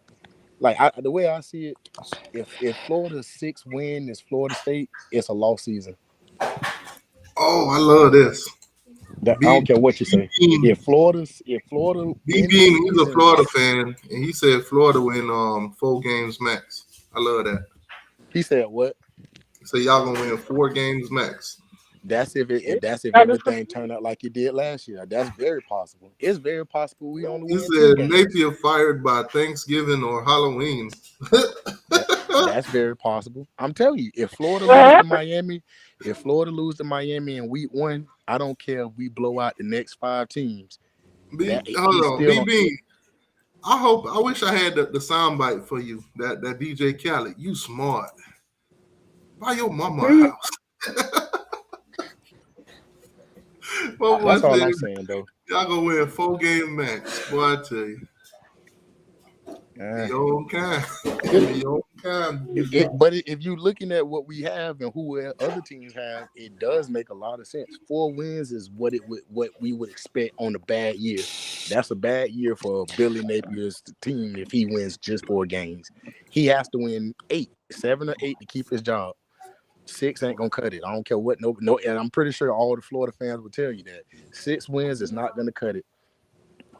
like the way I see it, if Florida's 6 win is Florida State, it's a lost season. Oh, I love this. I don't care what you say. If Florida B Bean, he's a Florida fan, and he said Florida win 4 games max. I love that. He said what? So y'all gonna win 4 games max. That's if everything turned out like it did last year. That's very possible. It's very possible we only win. He said Napier fired by Thanksgiving or Halloween. That's very possible. I'm telling you, if Florida lose to Miami in week 1, I don't care if we blow out the next 5 teams. Hold on, B. I wish I had the soundbite for you. That DJ Khaled, you smart. Buy your mama a house. That's all I'm saying, though. Y'all gonna win 4 game max, boy. I tell you. Your own kind. But if you're looking at what we have and who other teams have, it does make a lot of sense. 4 wins is what we would expect on a bad year. That's a bad year for Billy Napier's team if he wins just 4 games. He has to win 7 or 8 to keep his job. 6 ain't gonna cut it. I don't care what no, and I'm pretty sure all the Florida fans will tell you that 6 wins is not gonna cut it.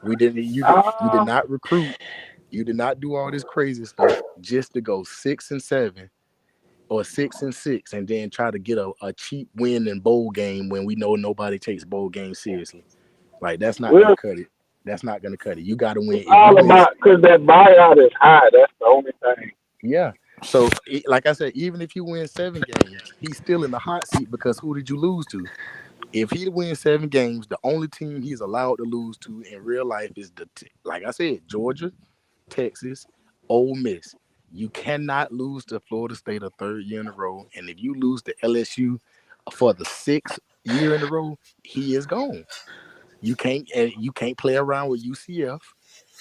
You did not recruit. You did not do all this crazy stuff just to go 6-7 or 6-6 and then try to get a cheap win in bowl game when we know nobody takes bowl games seriously. Like that's not gonna cut it. That's not gonna cut it. You got to win. All about because that buyout is high. That's the only thing. Yeah, So, like I said, even if you win 7 games, he's still in the hot seat because who did you lose to? If he wins 7 games, the only team he's allowed to lose to in real life is like I said, Georgia, Texas, Ole Miss. You cannot lose to Florida State a 3rd year in a row, and if you lose to LSU for the 6th year in a row, he is gone. You can't play around with UCF.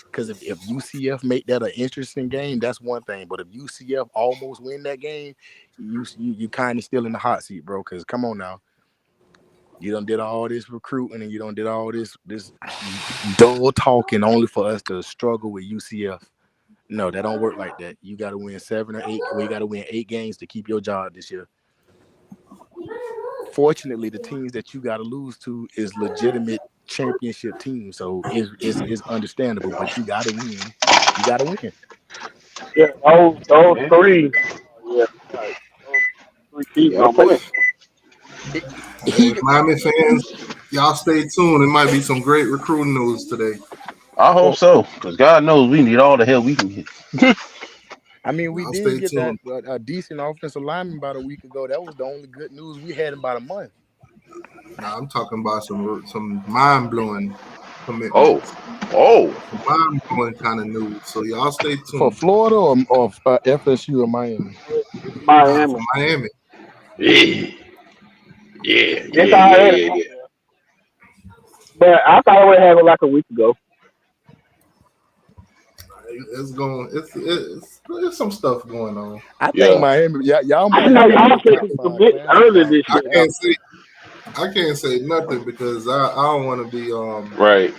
Because if UCF make that an interesting game, that's one thing. But if UCF almost win that game, you kind of still in the hot seat, bro. Because come on now, you done did all this recruiting and you done did all this dull talking only for us to struggle with UCF. No, that don't work like that. You got to win 7 or 8. Or you got to win 8 games to keep your job this year. Fortunately, the teams that you got to lose to is legitimate championship teams, so it's understandable. But you got to win. You got to win. Yeah, those 3. Yeah, those 3 teams gonna play. Miami fans, y'all stay tuned. It might be some great recruiting news today. I hope so, because God knows we need all the help we can get. I mean, we Y'all did stay get tuned. that a decent offensive lineman about a week ago. That was the only good news we had in about a month. Nah, I'm talking about some mind blowing commitments. Mind blowing kind of news. So y'all stay tuned. For Florida or FSU or Miami? Miami. For Miami. Yeah. But I thought I would have it like a week ago. It's going. It's some stuff going on. I think Miami. Y'all I might know have y'all top think it's a 5 bit class. early this year. I can't say nothing because I don't want to be Right.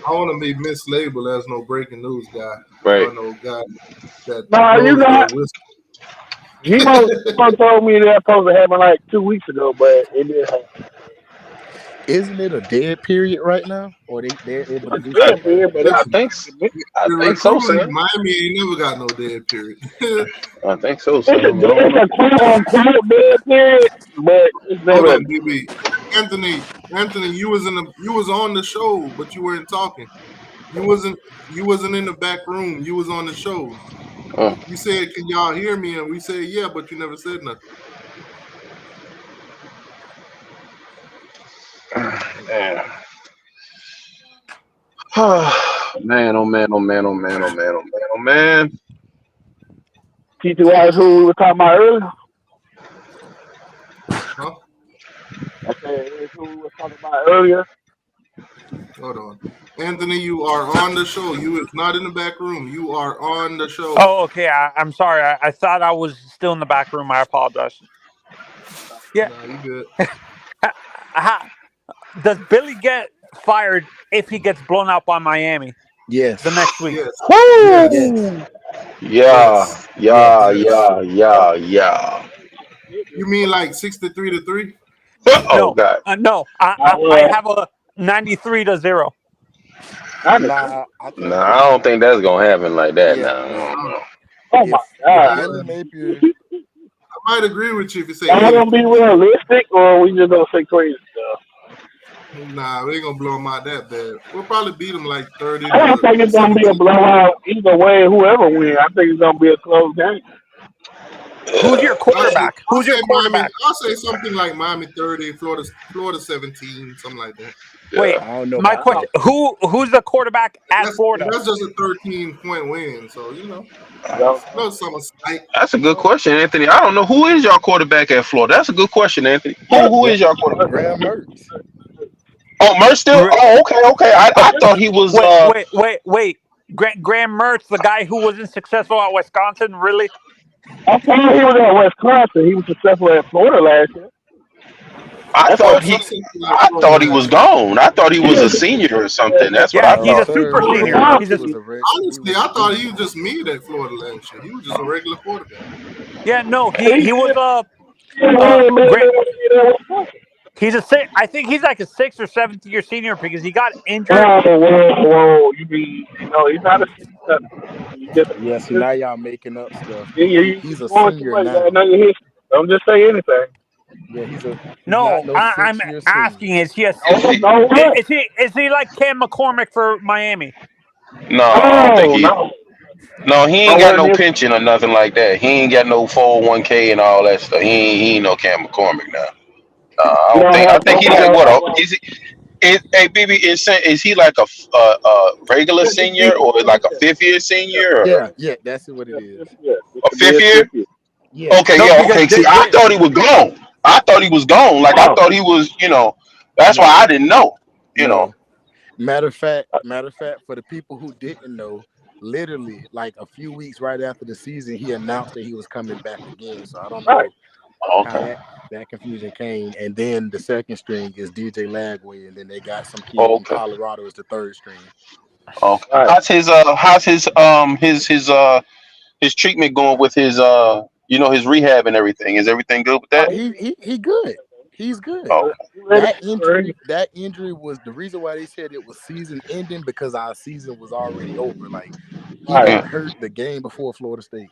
I want to be mislabeled as no breaking news guy. Right. Or no guy that No, you knows not. the whisper. He told me that supposed to happen like 2 weeks ago, but it didn't happen. Isn't it a dead period right now? Or they're able to do Yeah, something? man, but I think so, Sam. Miami ain't never got no dead period. I think so, it's Sam. a quote-unquote dead period, but it's Hold never. on, DB. Anthony, you was on the show, but you weren't talking. You wasn't in the back room. You was on the show. You said, "Can y'all hear me?" And we said, "Yeah," but you never said nothing. Man, oh man. T2Y is who we were talking about earlier. Huh? I said it's who we were talking about earlier. Hold on. Anthony, you are on the show. You is not in the back room. You are on the show. Oh, okay. I'm sorry. I thought I was still in the back room. I apologize. Yeah. Nah, you good. Does Billy get fired if he gets blown out by Miami? Yes. The next week. Yes. Yeah. You mean like 63-3? Oh God. No. I have a 93-0. Nah, I don't think that's gonna happen like that. Now. Oh my God. Billy Napier. I might agree with you if you say. Are we gonna be realistic, or we just gonna say crazy stuff? Nah, we ain't gonna blow them out that bad. We'll probably beat them like 30. I don't think it's gonna be a blowout either way. Whoever wins, I think it's gonna be a close game. Who's your quarterback? Who's your quarterback? I'll say something like Miami 30, Florida 17, something like that. Wait, my question: Who's the quarterback at Florida? That's just a 13-point win, so you know. That's a good question, Anthony. I don't know who is your quarterback at Florida. That's a good question, Anthony. Who is your quarterback? Graham Mertz. Oh, Mertz still? Oh, okay. I thought he was. Wait. Graham Mertz, the guy who wasn't successful at Wisconsin, really? I thought he was at Wisconsin. He was successful at Florida last year. I thought he was gone. I thought he was a senior or something. That's what I thought. He's a super senior. Honestly, I thought he was just mid at Florida last year. He was just a regular quarterback. Yeah, no, he was I think he's like a 6th or 7th year senior because he got injured. Whoa! You mean he's not a senior. Yes, now y'all making up stuff. He's a senior now. Don't just say anything. Yeah, he's I'm asking: is he like Cam McCormick for Miami? No, I don't think he. No, he ain't Or got what no if? pension or nothing like that. He ain't got no 401k and all that stuff. He ain't no Cam McCormick now. I You don't don't think. I have think no. he like what? Hey, BB, is he like a regular senior or like a fifth year senior or Yeah, that's what it is. a fifth year? Yeah. Okay, No, yeah, because okay. See, I thought he was gone. I thought he was gone. Like I Oh, thought he was. That's why I No, didn't know. no. Matter of fact, for the people who didn't know, literally like a few weeks right after the season, he announced that he was coming back again. So I don't right. know how Okay. that confusion came. And then the second string is DJ Lagway, and then they got some kid from Okay. Colorado as the third string. Okay. Right. How's his treatment going with his rehab and everything? Is everything good with that? He good. He's good. Okay. You ready? That injury was the reason why they said it was season ending, because our season was already over. Like he Right. got Mm. hurt the game before Florida State,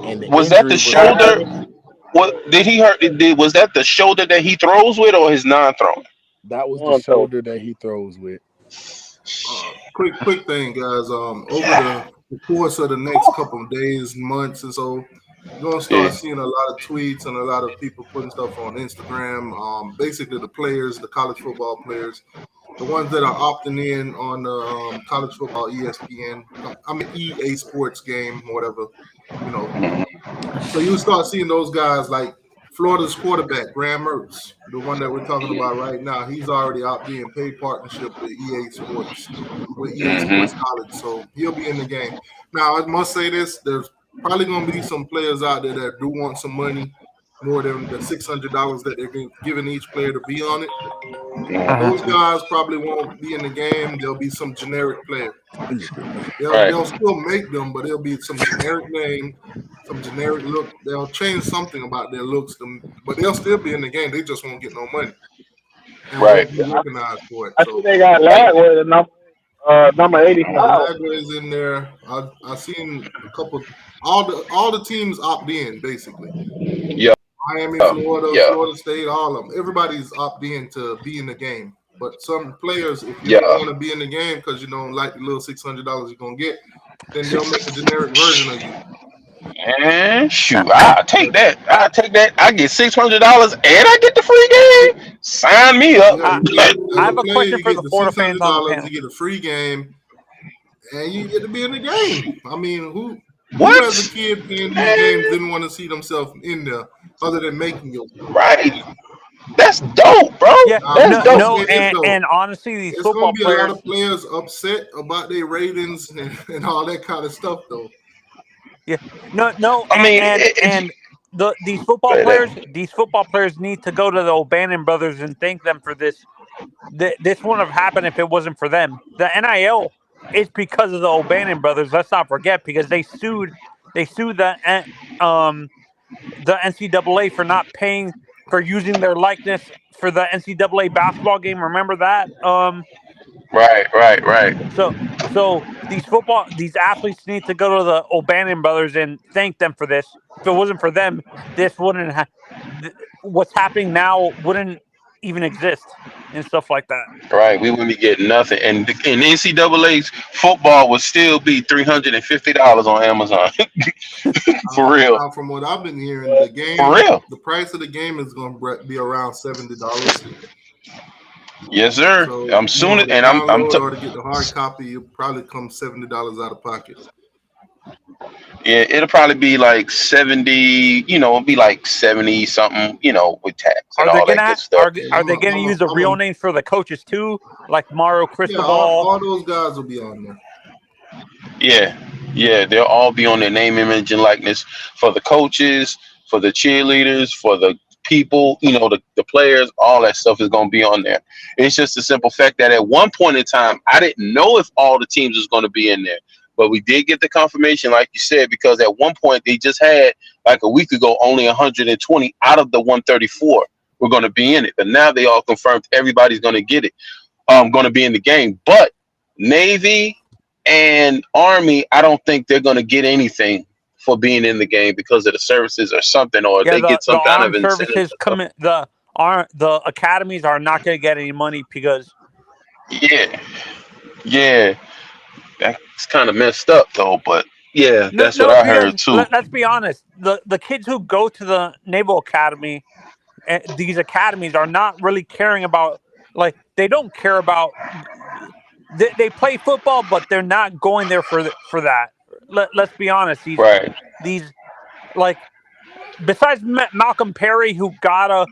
and the Was that injury the was like, shoulder? What did he hurt? Was that the shoulder that he throws with or his non-throwing? that was the One toe. shoulder that he throws with. Quick thing, guys. Over the course of the next couple of days, months, and so you're gonna start Yeah. seeing a lot of tweets and a lot of people putting stuff on Instagram. Basically, the players, the college football players, the ones that are opting in on the college football ESPN, I mean EA Sports game, whatever, you know. So you start seeing those guys like Florida's quarterback, Graham Mertz, the one that we're talking about right now. He's already out there in paid partnership with EA Sports, with EA Sports Mm-hmm. College, so he'll be in the game. Now, I must say this: there's probably going to be some players out there that do want some money more than the $600 that they're giving each player to be on it. Those guys probably won't be in the game. There'll be some generic player. Right. They'll still make them, but it'll be some generic name, some generic look. They'll change something about their looks, but they'll still be in the game. They just won't get no money and Right. won't be recognized for it. I So think they got Lagway number 85. Lagway is in there. I seen a couple. All the teams opt in basically. Yeah. Miami, Florida, Yeah. Florida State, all of them. Everybody's opt in to be in the game. But some players, if you Yeah. don't want to be in the game because you don't like the little $600 you're gonna get, then they'll make a generic version of you. And shoot, I'll take that. I get $600 and I get the free game. Sign me up. Yeah, I have a player, question you for get the the Florida fans on the $600, panel. you get a free game, and you get to be in the game. I mean, who What? as a kid playing these games didn't want to see themselves in there other than making yourself? Right. That's dope, bro. Yeah, Now, That's no, dope. and honestly, these it's football going to be a lot players. of players upset about their ratings and all that kind of stuff, though. Yeah, no, I mean, and these football players need to go to the O'Bannon brothers and thank them for this. This wouldn't have happened if it wasn't for them. The NIL is because of the O'Bannon brothers. Let's not forget, because they sued the NCAA for not paying for using their likeness for the NCAA basketball game. Remember that? Right. So these athletes need to go to the O'Bannon brothers and thank them for this. If it wasn't for them, this wouldn't what's happening now wouldn't even exist and stuff like that. Right. We wouldn't be getting nothing. And in NCAA's football would still be $350 on Amazon. For real. Now, from what I've been hearing, the game, For real. the price of the game is going to be around $70. Yes, sir. So, I'm soon, to and I'm download or to get the hard copy, it'll probably come $70 out of pocket. yeah, it'll probably be like 70, it'll be like 70 something, with tax and Are they all that gonna good stuff. are they gonna use the real names for the coaches too, like Mario Yeah, Cristobal? all those guys will be on there. Yeah, they'll all be on their name, image, and likeness for the coaches, for the cheerleaders, for the people, the players. All that stuff is going to be on there. It's just a simple fact that at one point in time, I didn't know if all the teams was going to be in there, but we did get the confirmation, like you said, because at one point they just had, like a week ago, only 120 out of the 134 were going to be in it. But now they all confirmed everybody's going to get it, going to be in the game. But Navy and Army, I don't think they're going to get anything for being in the game because of the services or something, or they get some kind of incentive. Services the academies are not going to get any money because yeah, that's kind of messed up though. But Yeah, No, that's what no, I because heard too. let's be honest. The kids who go to the Naval Academy, these academies are not really caring about, like, they don't care about. They play football, but they're not going there for that. Let's be honest. Right. These like, besides Malcolm Perry, who got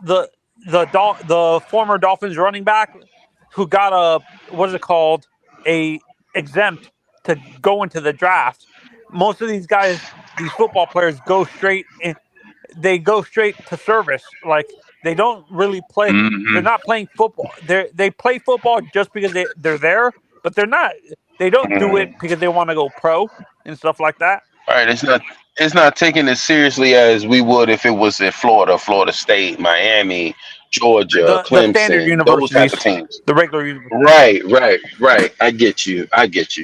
the former Dolphins running back, who got what is it called, a exempt to go into the draft. Most of these guys, these football players, go straight in. They go straight to service. Like, they don't really play. They're Hmm. not playing football. They play football just because they're there, but they're not. They don't do it because they want to go pro and stuff like that. Right. It's not taking it seriously as we would if it was in Florida, Florida State, Miami, Georgia, The standard Clemson, those type of universities, teams. the regular universities. Right. I get you.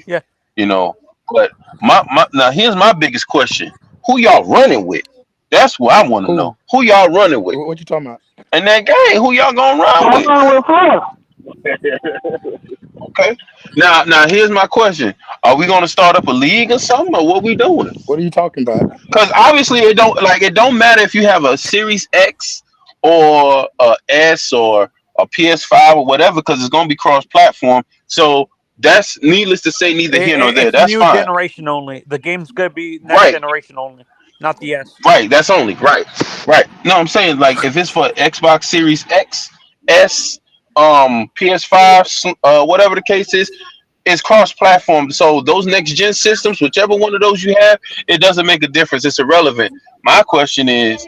Yeah. You know, but my now here's my biggest question: who y'all running with? That's what I want to Who? know. Who y'all running with? What you talking about? And that game, who y'all gonna run I'm with? going with Florida. Okay. Now here's my question: are we gonna start up a league or something, or what we doing? What are you talking about? Because obviously it don't matter if you have a Series X or a S or a PS5 or whatever, because it's gonna be cross-platform. So that's needless to say, neither here nor there. It's That's new fine. generation only. The game's gonna be next Right. generation only, not the S. Right. That's only right. No, I'm saying, like, if it's for Xbox Series X, S, PS5, whatever the case is, it's cross-platform. So those next-gen systems, whichever one of those you have, it doesn't make a difference. It's irrelevant. My question is,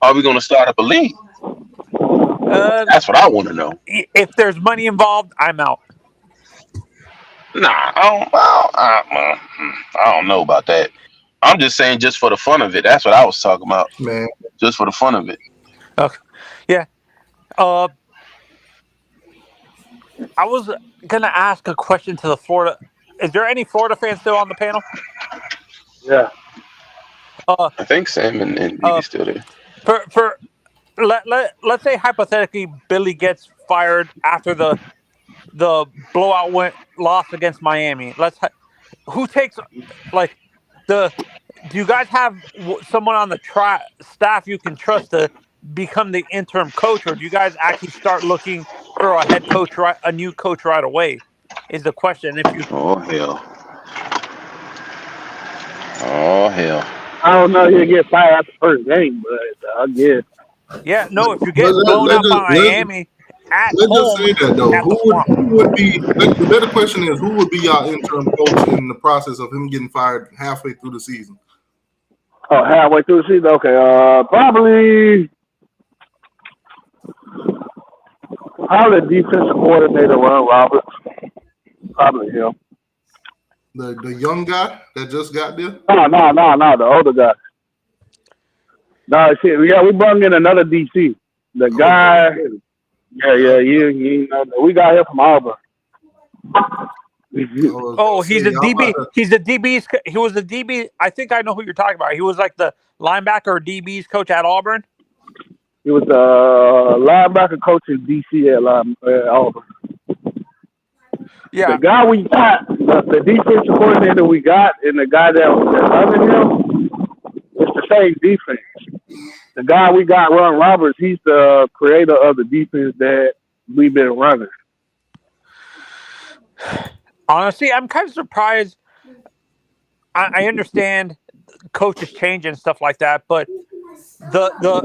are we going to start up a league? That's what I want to know. If there's money involved, I'm out. Nah, I don't know about that. I'm just saying, just for the fun of it. That's what I was talking about. Man, just for the fun of it. Okay. Yeah. I was gonna ask a question to the Florida. Is there any Florida fans still on the panel? Yeah. I think Sam and Edie still there. Let's say hypothetically Billy gets fired after the blowout loss against Miami. Who takes, like, do you guys have someone on the staff you can trust to become the interim coach, or do you guys actually start looking for a head coach, a new coach right away? Is the question. If you Oh hell. I don't know he'll get fired after the first game, but I guess. Yeah, no. If you get blown out by Miami at let's home, just say that though. at the Who would be? The better question is, who would be our interim coach in the process of him getting fired halfway through the season? Oh, halfway through the season. Okay, probably defensive coordinator Ron Roberts. Probably him. The young guy that just got there? No, the older guy. No, shit. Yeah, we brought in another DC. The guy. You know, we got him from Auburn. Oh, he's a DB. He's a DB's. He was a DB. I think I know who you're talking about. He was like the linebacker or DB's coach at Auburn. He was the linebacker coach in DC at Auburn. Yeah. The guy we got, the defensive coordinator we got, and the guy that's under him, it's the same defense. The guy we got, Ron Roberts, he's the creator of the defense that we've been running. Honestly, I'm kind of surprised. I understand coaches change and stuff like that, but the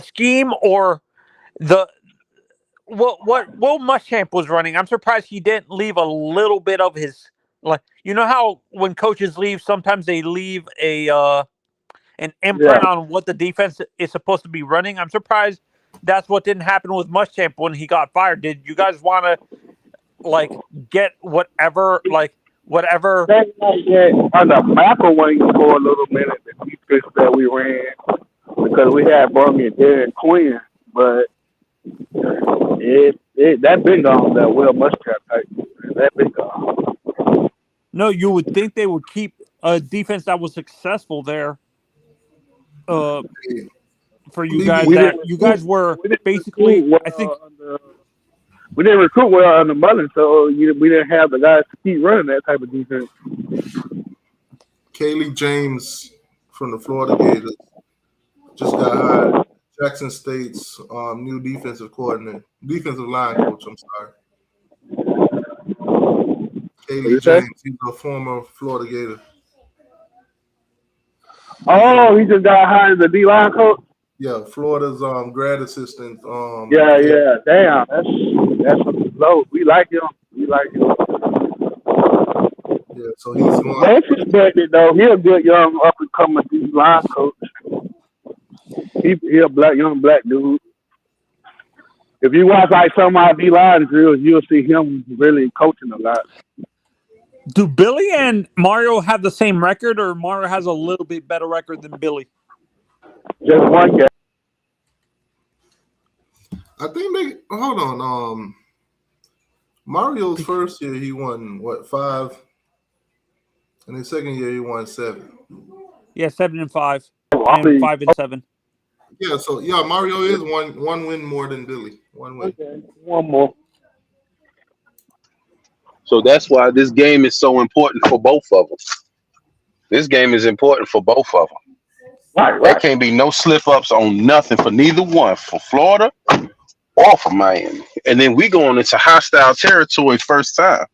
scheme or what Will Muschamp was running, I'm surprised he didn't leave a little bit of his, like, you know how when coaches leave, sometimes they leave an imprint on what the defense is supposed to be running. I'm surprised that's what didn't happen with Muschamp when he got fired. Did you guys want to, like, get whatever? On the McElwain for a little minute, the defense that we ran, because we had Brummy and Darren Quinn, but that been gone, that Will Muschamp type. That been gone. No, you would think they would keep a defense that was successful there. For you guys, you guys were basically, I think, we didn't recruit well under Mullen, so we didn't have the guys to keep running that type of defense. Kaylee James from the Florida Gators just got hired. Jackson State's new defensive line coach. I'm sorry. Kaylee James, he's a former Florida Gator. Oh, he just got hired as a D-line coach? Yeah, Florida's grad assistant. Yeah. Damn, that's low. We like him. Yeah, so he's one. That's expected though. He a good young up and coming D-line coach. He a young black dude. If you watch like some of our D-line drills, you'll see him really coaching a lot. Do Billy and Mario have the same record, or Mario has a little bit better record than Billy? Just one game. I think they hold on. Mario's first year he won 5, and his second year he won 7. Yeah, 7 and 5, and 5 and 7. Yeah, so Mario is one win more than Billy. One win. Okay, one more. So that's why this game is so important for both of them. This game is important for both of them. Right. There can't be no slip-ups on nothing for neither one, for Florida or for Miami. And then we going into hostile territory first time.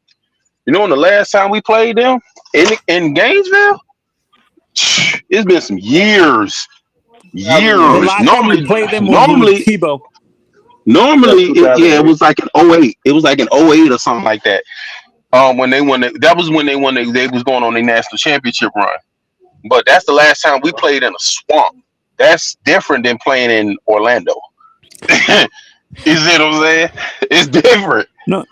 You know when the last time we played them in Gainesville? It's been some years. The last time we played them was Tebow. Normally, it was like an 08. It was like an 08 or something like that. When they won, that was when they won. They was going on a national championship run. But that's the last time we played in a swamp. That's different than playing in Orlando. You see what I'm saying? It's different. No.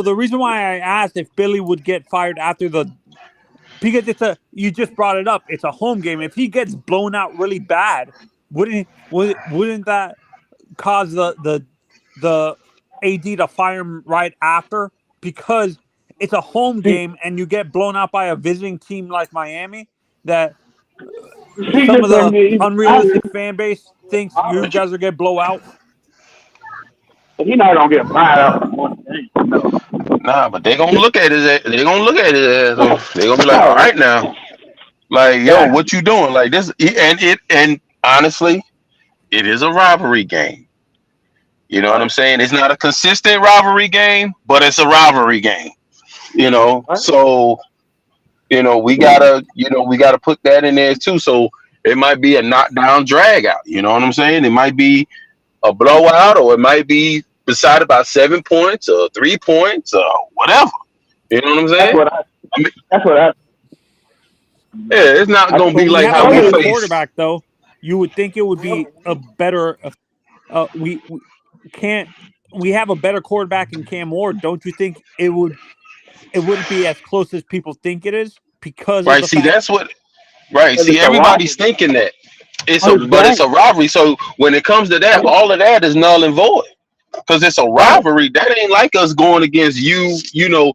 The reason why I asked if Billy would get fired because you just brought it up. It's a home game. If he gets blown out really bad, wouldn't that cause the AD to fire him right after? Because it's a home game and you get blown out by a visiting team like Miami, that some of the unrealistic fan base thinks you guys are going to blow out. He's not going to get fired out in one game. No. Nah, but they're going to look at it as they're going to be like, all right now. Like, yo, what you doing? Like this, and honestly, it is a rivalry game. You know what I'm saying? It's not a consistent rivalry game, but it's a rivalry game. You know, so we gotta put that in there too. So it might be a knockdown drag out. You know what I'm saying? It might be a blowout, or it might be decided by 7 points or 3 points or whatever. You know what I'm saying? That's what I. Yeah, it's not gonna be like how we face quarterback though. You would think it would be a better. We have a better quarterback in Cam Ward. Don't you think it wouldn't be as close as people think it is? Because right. See, that's what. Right. See, everybody's thinking that but it's a rivalry. So when it comes to that, all of that is null and void because it's a rivalry. That ain't like us going against FAU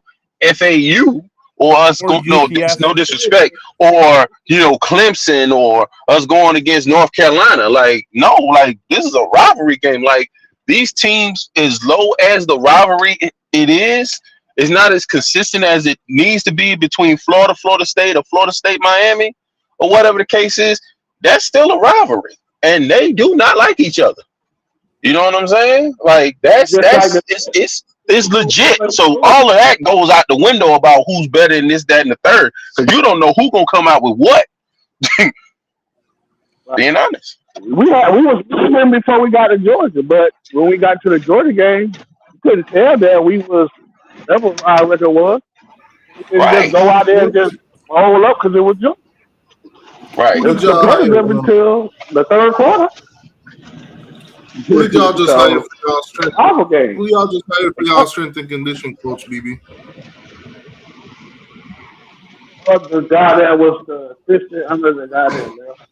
or us. No disrespect, or Clemson, or us going against North Carolina. Like no, like this is a rivalry game. Like these teams, as low as the rivalry it is, it's not as consistent as it needs to be between Florida State, or Florida State, Miami, or whatever the case is. That's still a rivalry, and they do not like each other. You know what I'm saying? Like it's legit. So all of that goes out the window about who's better in this, that, and the third, because you don't know who's gonna come out with what. Being honest, we was winning before we got to Georgia, but when we got to the Georgia game, you couldn't tell that that was our record was. We didn't just go out there and just roll up because it was Georgia. Right. It was competitive until the third quarter. Who did y'all just hire for y'all strength? Game. Who y'all just hired for y'all strength and condition coach, BB? The guy that was the assistant under the guy that left.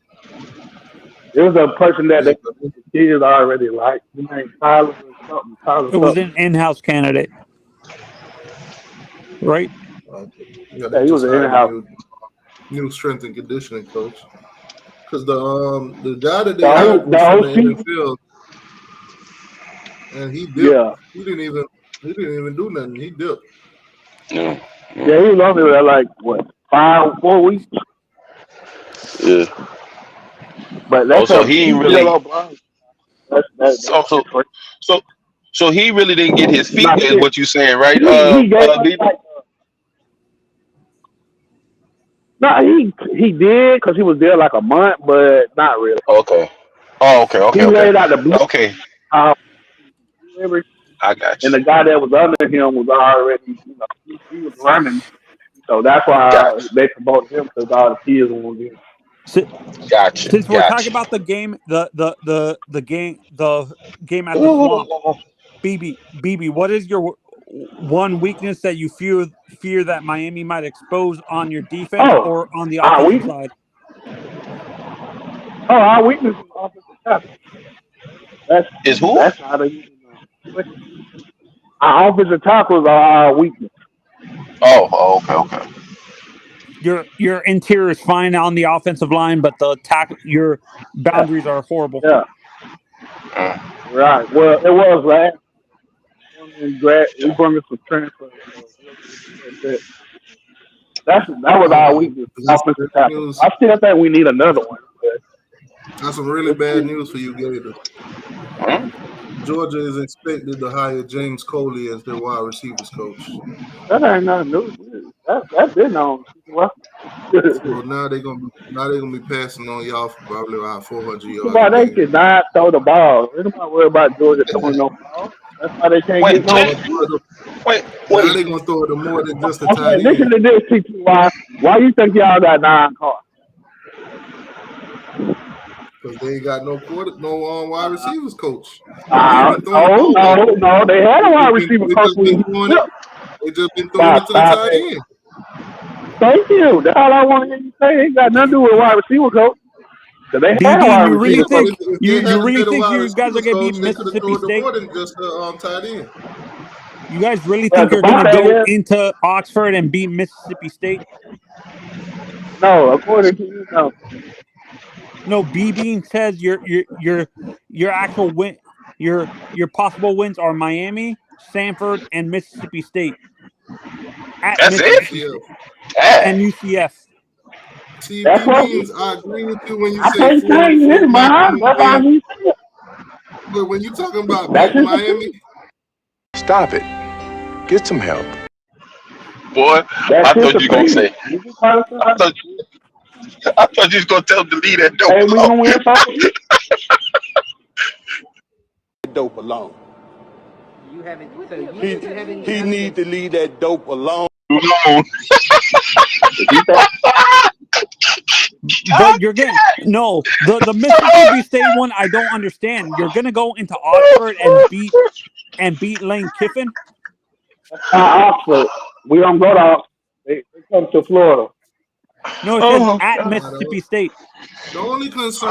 It was a person that the kids already liked. His name Tyler or something. It was an in-house candidate, right? Yeah, he was an in-house. New strength and conditioning coach. Because the guy that they hired was from the NFL. and he dipped. Yeah. He didn't even do nothing. He dipped. Yeah. Yeah, he was only there like, what, 4 weeks? Yeah. But that's so he ain't really. So he really didn't get his feet wet, is what you saying, right? He did because he was there like a month, but not really. Okay. Oh, okay. He laid out the blue. Okay. I got you. And the guy that was under him was already, he was running. So that's why they promoted him because all the kids were there. Gotcha. Since we're talking about the game, the game at the Swamp, BB, what is your one weakness that you fear that Miami might expose on your defense or on the offensive side? Our weakness is offensive tackle. Is who? That's not our offensive tackles are our weakness. Okay. Your interior is fine on the offensive line, but your boundaries are horrible. Yeah. Right. Well, it was last. We brought us some transfer. That was our weakness. Offensive tackle. I still think we need another one. That's some really bad news for you, Gators. Georgia is expected to hire James Coley as their wide receivers coach. That ain't nothing new. That's been on. Well, now they're gonna be passing on y'all for probably around 400 yards. But they cannot throw the ball. They don't worry about Georgia throwing no ball. That's why they can't get no. Wait. Now they're gonna throw it more than just a tight end. Listen to this, TTY. Why you think y'all got 9 cars? Because they ain't got no wide receivers coach. No. They had a wide receiver coach. They just been throwing it to the tight end. Thank you. That's all I want to hear you say. It ain't got nothing to do with wide receiver coach. So they had a wide receiver coach. You really think you guys are going to beat Mississippi State? More than just tight end. You guys really think you're going to go into Oxford and beat Mississippi State? No, according to you, no. No, BB says your actual win, your possible wins are Miami, Stanford, and Mississippi State. That's it. And UCF. See, I agree with you when you say but when you're talking about Miami, stop it. Get some help. Boy, I thought you were gonna say. I thought you was gonna tell him to leave that dope alone. Dope alone. He need to leave that dope alone. But you're gonna the Mississippi State one. I don't understand. You're gonna go into Oxford and beat Lane Kiffin. Oxford. We don't go to Oxford. They come to Florida. No, it says at Mississippi State. The only concern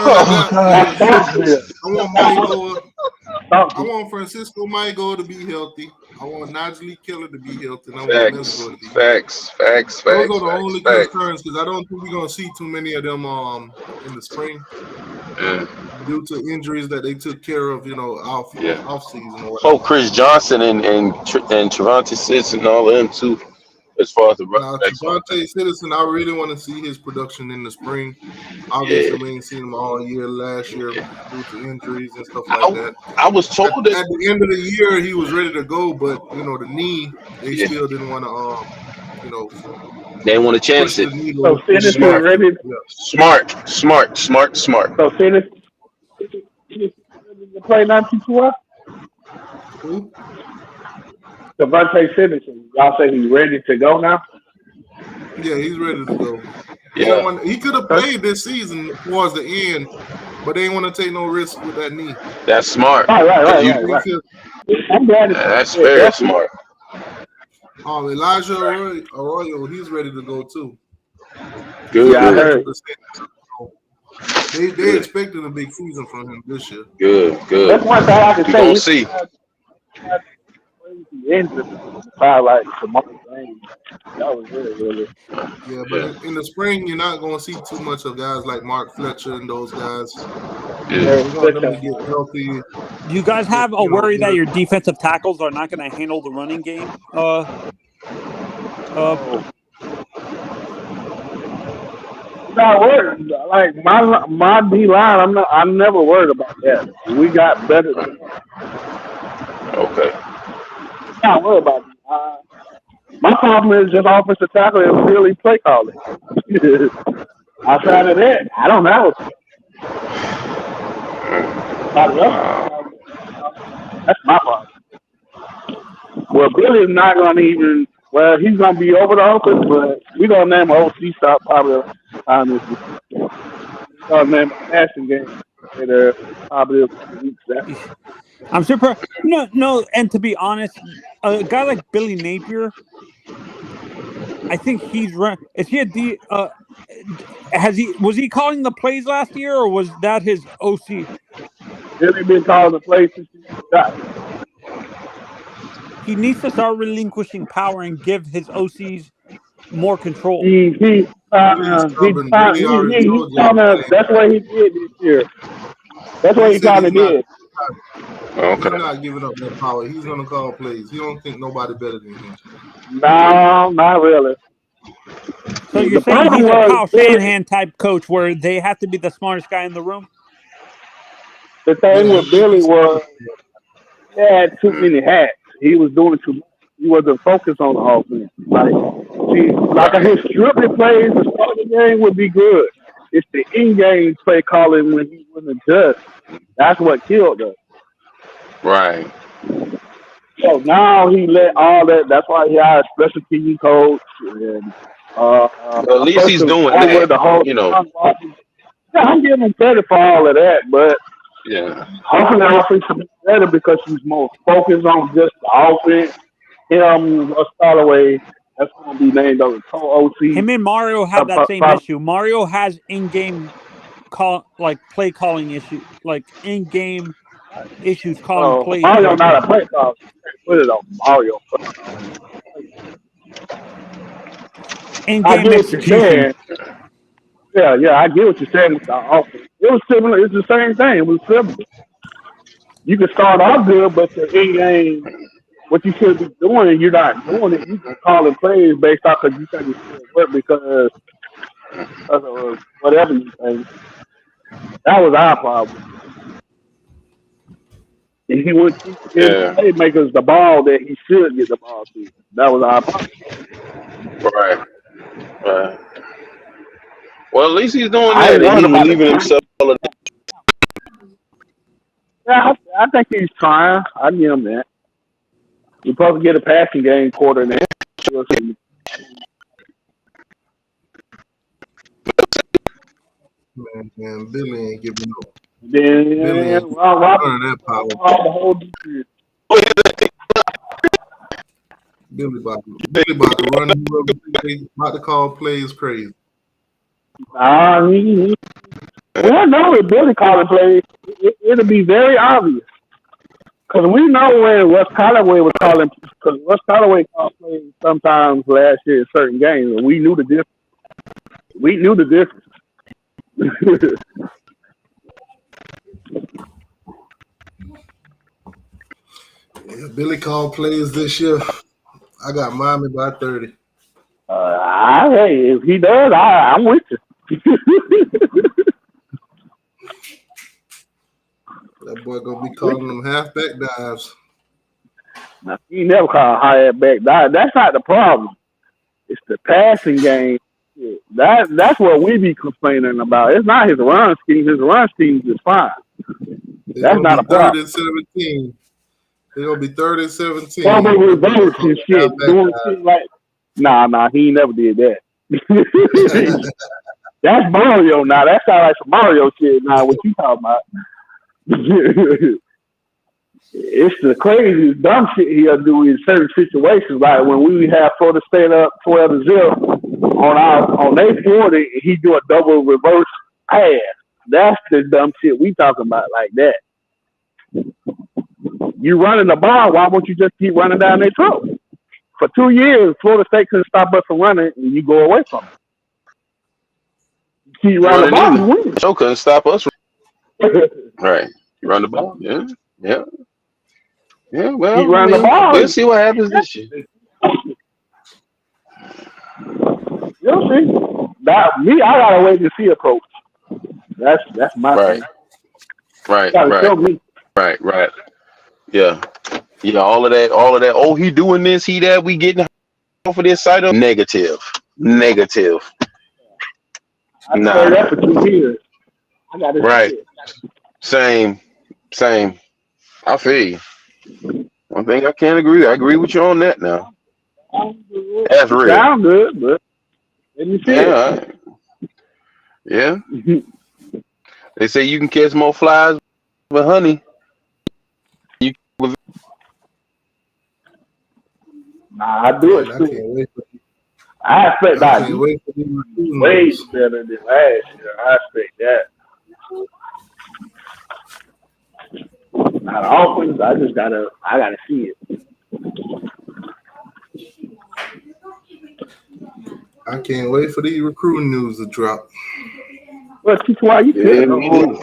I want Francisco Maigo to be healthy. I want Najee Killer to be healthy. And I want Mesco to be Facts. Those are the only concerns because I don't think we're gonna see too many of them in the spring due to injuries that they took care of, off season. Or whatever. Chris Johnson and Trevante Sitz and all of them too. As far as the Trevante Citizen, I really want to see his production in the spring. Obviously, we ain't seen him all year last year due to injuries and stuff like that. I was told at the end of the year he was ready to go, but the knee, they still didn't want to, they didn't want to chance it. So Citizen ready? Smart. So Citizen play 92 Who? Devontae Citizen, y'all say he's ready to go now? Yeah, he's ready to go. Yeah. He could have played this season towards the end, but they didn't want to take no risk with that knee. That's smart. Right. I'm glad that's very smart. Elijah Arroyo, he's ready to go too. Good. Yeah, I heard. They expected a big season from him this year. Good. That's one thing I can say. We'll see. Like that was really. Yeah, but in the spring, you're not going to see too much of guys like Mark Fletcher and those guys. We're gonna let them get healthy. Do you guys have a worry that your defensive tackles are not going to handle the running game? Not worried. Like my D line, I'm never worried about that. We got better than that. Okay. Not worried about it. My problem is just offensive tackle and really play calling. Outside of that, I don't know. That's my problem. Well, Billy's not going to even. Well, he's going to be over the office, but we're going to name an OC stop probably on this. We're going to name a passing game later, probably a couple weeks after. I'm surprised. No, and to be honest, a guy like Billy Napier, I think he's run. Is he a D? Was he calling the plays last year, or was that his OC? Billy been calling the plays since he got. He needs to start relinquishing power and give his OCs more control. That's what he did this year. That's what he kind of did. Okay. He's not giving up that power. He's gonna call plays. He don't think nobody better than him. No, not really. So you're saying he's a Kyle Shanahan type coach where they have to be the smartest guy in the room? The thing with Billy was he had too many hats. He was doing too much. He wasn't focused on the offense. Like his scripted plays, the start of the game would be good. It's the in-game play calling when he wouldn't adjust. That's what killed us. Right. So now he let all that. That's why he hired a special team coach. And, at least he's doing that. Yeah, I'm giving him credit for all of that, but hopefully the offense will be better because he's more focused on just the offense. Him, Stallaway, that's going to be named on the co-OC. Him and Mario have that same issue. Mario has in-game play calling issue, like in-game issues calling plays. Mario not a play caller. Put it on Mario. In-game execution. Yeah, I get what you're saying with the offense. It was similar. It's the same thing. It was similar. You can start off good, but the in-game, what you should be doing, you're not doing it. You can call it plays based off because you think it should work because of whatever you think. That was our problem. And he would keep giving playmakers the ball that he should get the ball to. That was our problem. Right. Well, at least he's doing that. He's relieving himself all of that. Yeah, I think he's trying. I give him that. You probably get a passing game quarter now. Man, Billy ain't giving up. Billy ain't that power. Billy about to run. About to call plays crazy. We don't know if Billy calling plays. It'll be very obvious. Because we know when Wes Callaway was calling, because Wes Callaway called plays sometimes last year in certain games, and we knew the difference. Yeah, Billy called plays this year. I got Miami by 30. Hey, if he does, I'm with you. That boy gonna be calling them halfback dives. Now, he never called halfback dive. That's not the problem. It's the passing game. That's what we be complaining about. It's not his run scheme. His run scheme is fine. That's not a problem. 3rd and 17. They're gonna be 3rd and 17. Probably reverse and shit. Doing shit like nah, he never did that. That's Mario now. That sounds like some Mario shit now, what you talking about. It's the crazy dumb shit he'll do in certain situations. Like when we have Florida State up 12-0 on their 40, he do a double reverse pass. That's the dumb shit we talking about like that. You running the ball, why won't you just keep running down their throat? For 2 years, Florida State couldn't stop us from running, and you go away from it. You keep running the ball, you win. Joe couldn't stop us. Right. Run the ball. Yeah. Yeah. Yeah. Keep Well, I running the mean, ball. we'll see what happens this year. You'll see. I gotta wait to see a coach. That's my Right. thing. Right. Gotta show Right. me. Right. Yeah. Yeah. All of that. Oh, he doing this. He that. We getting off of this side of negative. I Nah. say that for 2 years. I gotta Right. see it. Same. I feel you. One thing I can't agree. I agree with you on that now. That's real. Sound good, but let me see it. Yeah. They say you can catch more flies with honey. Nah, I do it Man, I too. can't wait for I expect I that can't wait for these recruiting way news. better than last year. I expect that. Not often. I gotta see it. I can't wait for these recruiting news to drop. Well, why you Yeah, feel? me too.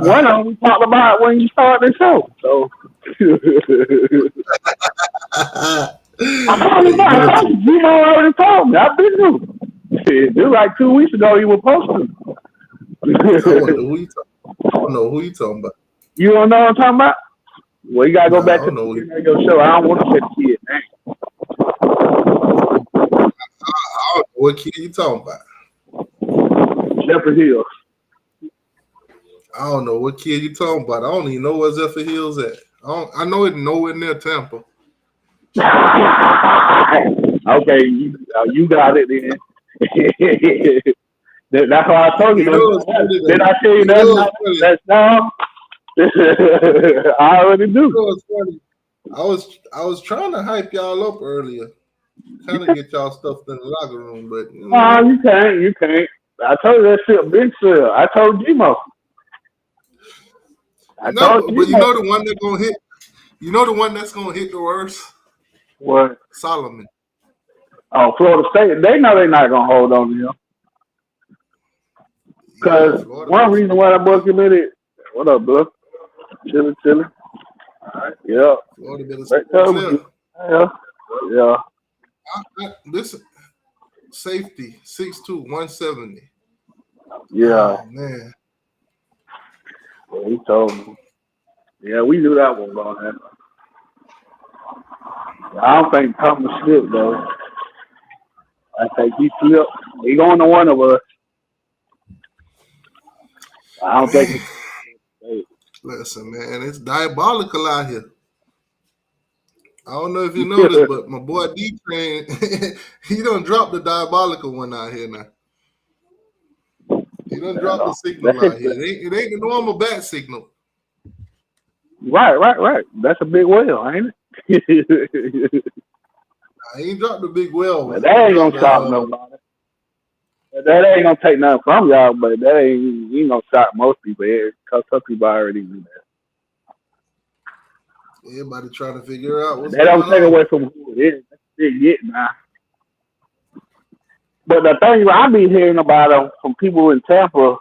One of them we talked about when you started the show. So I told you about it. You already told me. I've been through. It was like 2 weeks ago you were posting. I don't know who you talking about. You don't know what I'm talking about? Well, you gotta go back I to don't know. the beginning of your show. I don't want to say the kid name. I don't know what kid you talking about. Shepherd Hill. I don't know what kid you talking about. I don't even know where Zephyr Hills at. I know it's nowhere near Tampa. Okay, you got it then. That's why I told you. Did I tell you that? That's now. I already do. You know what's funny? I was trying to hype y'all up earlier, trying to get y'all stuff in the locker room, but You can't. I told you that shit been sell. I told Gmo. But you know the one that's gonna hit. You know the one that's gonna hit the worst. What? Solomon. Oh, Florida State. They know they're not gonna hold on to him. Because one reason why the boy committed. What up, bro? Chilling. All right. Yeah. Yeah. Listen, safety 6'2", 170. Yeah. Oh, man. Yeah, he told me. Yeah, we knew that one going to happen. I don't think Thomas slipped, though. I think he slipped. He going to one of us. I don't think. Listen, man, it's diabolical out here. I don't know if you noticed, but my boy D-Train, he done dropped the diabolical one out here now. He done dropped the signal out here. It ain't the normal bat signal. Right. That's a big whale, ain't it? I ain't dropped the big well. But that ain't gonna stop nobody. That ain't gonna take nothing from y'all, but that ain't gonna stop most people here because some people already do that. Everybody trying to figure out what's That don't going take on. away from who it is. That's it now. But the thing I be hearing about him from people in Tampa,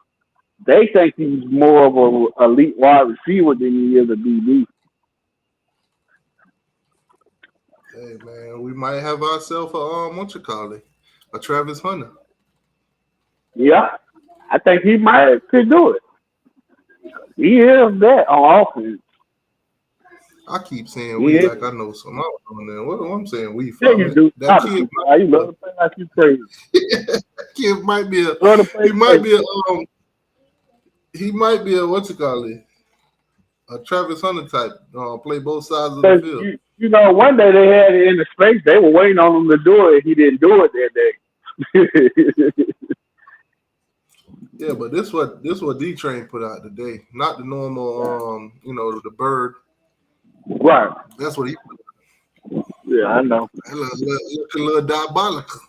they think he's more of an elite wide receiver than he is a DB. Hey man, we might have ourselves a Travis Hunter. Yeah, I think he could do it. He is that on offense. I keep saying we like I know something. I don't know what I'm saying. We Yeah, you do. That kid, You love to play like you crazy. that kid might be a Travis Hunter type. Play both sides of the field. You know, one day they had it in the space. They were waiting on him to do it. He didn't do it that day. Yeah, but this what D-Train put out today. Not the normal, the bird. Right. That's what he put out. Yeah, I know. Look a little diabolical.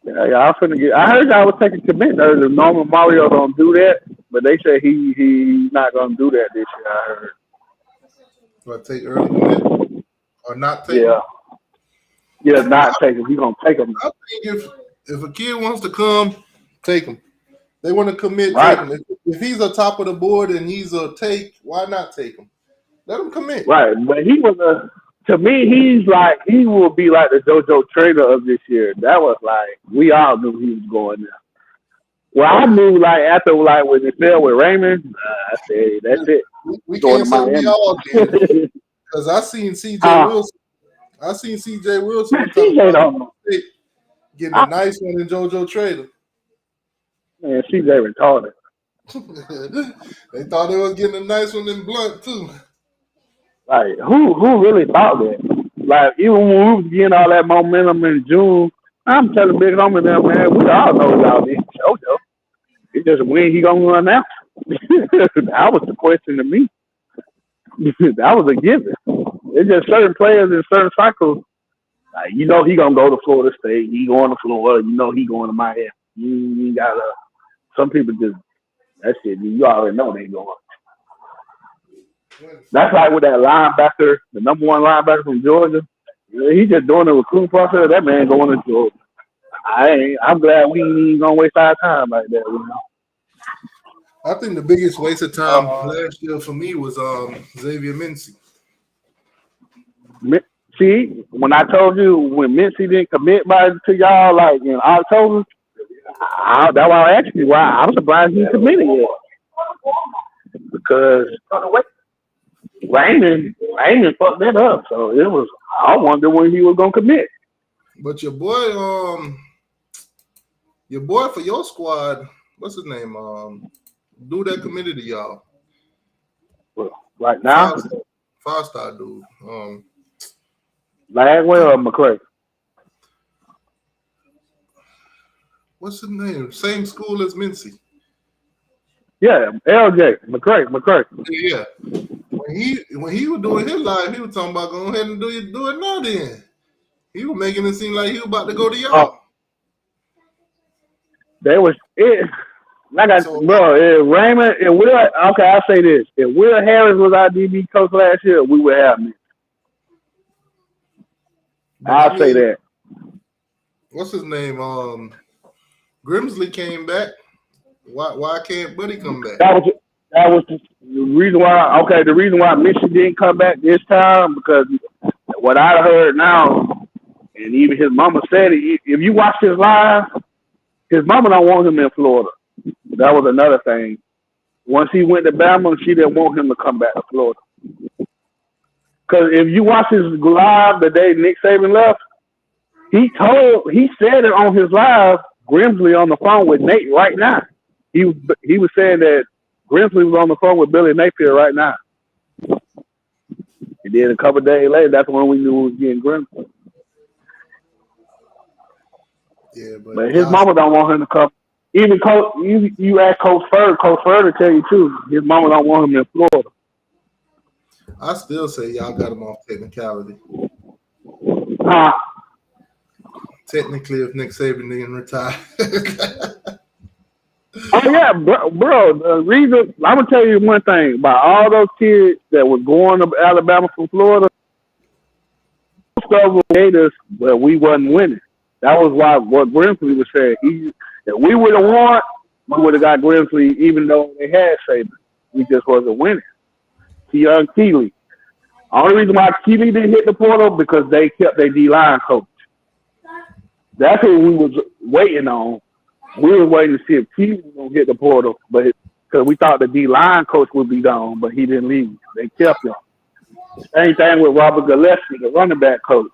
Yeah, I heard y'all was taking commit. The normal Mario don't do that, but they say he's not gonna do that this year. I heard. What, take early commit or not take? Yeah, not take him. He's gonna take him. I think if a kid wants to come, take him. They want to commit, Right. take him. If he's a top of the board and he's a take, why not take him? Let him commit. Right, but he was to me, he will be like the JoJo Trader of this year. That was like, we all knew he was going there. Well, I knew like after like when it fell with Raymond, I said that's it. We Going can't to say we Miami. all did because I seen CJ Wilson. I seen CJ Wilson on top CJ of don't. Ohio State getting a nice one in JoJo Trader. Man, CJ retarded. They thought they was getting a nice one in Blunt too. Like who really thought that? Like even when we was getting all that momentum in June, I'm telling Big Homie them, man, we all know y'all didn't JoJo. It's just when he gonna run out. That was the question to me. That was a given. It's just certain players in certain cycles. Like, you know he gonna go to Florida State. He going to Florida. You know he going to Miami. You gotta. Some people just that shit. You already know they going. That's like with that linebacker, the number one linebacker from Georgia. He just doing the recruiting process. That man going to Georgia. I'm glad we ain't even gonna waste our time like that. You know? I think the biggest waste of time last year for me was Xavier Mincy. See, when I told you when Mincy didn't commit to y'all like in October, that's why I asked you why. I'm surprised he committed yet. Because Raymond fucked that up. So it was. I wonder when he was gonna commit. But your boy for your squad, what's his name? Dude that committed to y'all. Well, right now, five-star dude. Lagwell or McCray? What's his name? Same school as Mincy. Yeah, LJ McCray. Yeah. When he was doing his live, he was talking about go ahead and do it now. Then he was making it seem like he was about to go to y'all. They was it. If Raymond and Will. Okay, I'll say this: if Will Harris was our DB coach last year, we would have him. I'll say that. What's his name? Grimsley came back. Why can't Buddy come back? That was the reason why. Okay, the reason why Michigan didn't come back this time because what I heard now, and even his mama said it. If you watch his live, his mama don't want him in Florida. That was another thing. Once he went to Bama, she didn't want him to come back to Florida. Because if you watch his live the day Nick Saban left, he said it on his live. Grimsley on the phone with Nate right now. He was saying that Grimsley was on the phone with Billy Napier right now. And then a couple of days later, that's when we knew we was getting Grimsley. Yeah, but his mama don't want him to come. Even Coach, you ask Coach Furr to tell you too. His mama don't want him in Florida. I still say y'all got him off technicality. Technically, if Nick Saban didn't retire. Oh yeah, bro. The reason I'm gonna tell you one thing about all those kids that were going to Alabama from Florida. Most of them hate us, but we wasn't winning. That was why what Grimsley was saying. If we would have won, we would have got Grimsley, even though they had Saban. We just wasn't winning. Young Keeley. Only reason why Keeley didn't hit the portal because they kept their D-line coach. That's who we was waiting on. We were waiting to see if Keeley was going to hit the portal, but because we thought the D-line coach would be gone, but he didn't leave. They kept him. Same thing with Robert Gillespie, the running back coach.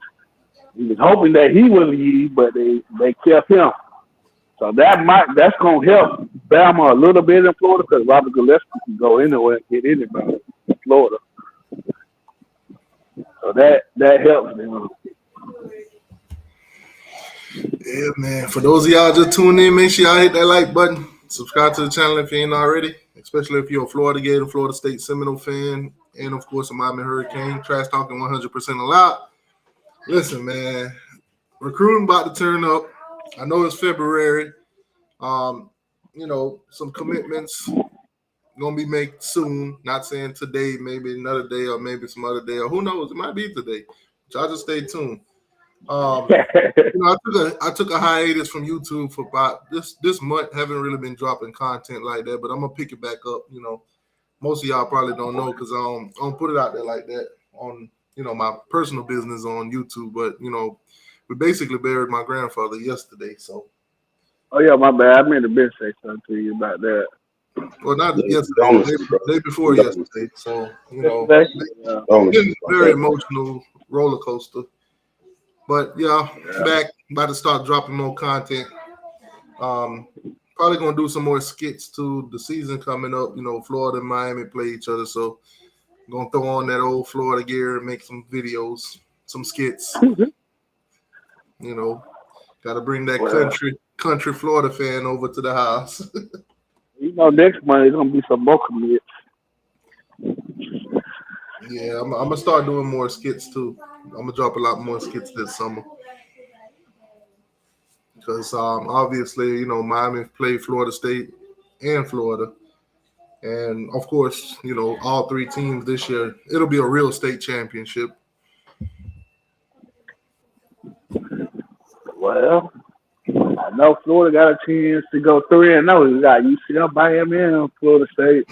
We was hoping that he would leave, but they kept him. So that's going to help Bama a little bit in Florida because Robert Gillespie can go anywhere and get anybody in Florida. So that helps them. Yeah, man. For those of y'all just tuning in, make sure y'all hit that like button. Subscribe to the channel if you ain't already, especially if you're a Florida Gator, Florida State Seminole fan, and, of course, a Miami Hurricane. Trash talking 100% allowed. Listen, man, recruiting about to turn up. I know it's February. Some commitments going to be made soon. Not saying today, maybe another day or maybe some other day, or who knows? It might be today. Y'all just stay tuned. I took a hiatus from YouTube for about this month. Haven't really been dropping content like that, but I'm gonna pick it back up. Most of y'all probably don't know because I don't put it out there like that on my personal business on YouTube. But we basically buried my grandfather yesterday. So. Oh yeah, my bad. I meant to be say something to you about that. Well, not yesterday, day before yesterday. So been very emotional roller coaster. But back about to start dropping more content. Probably gonna do some more skits too. The season coming up, Florida and Miami play each other, so I'm gonna throw on that old Florida gear and make some videos, some skits. Gotta bring that country Florida fan over to the house. Next month is gonna be some more commits. Yeah, I'm gonna start doing more skits too. I'm gonna drop a lot more skits this summer because obviously Miami played Florida State and Florida, and of course all three teams this year. It'll be a real state championship. Well, I know Florida got a chance to go 3-0. We got UCF, Miami, and Florida State.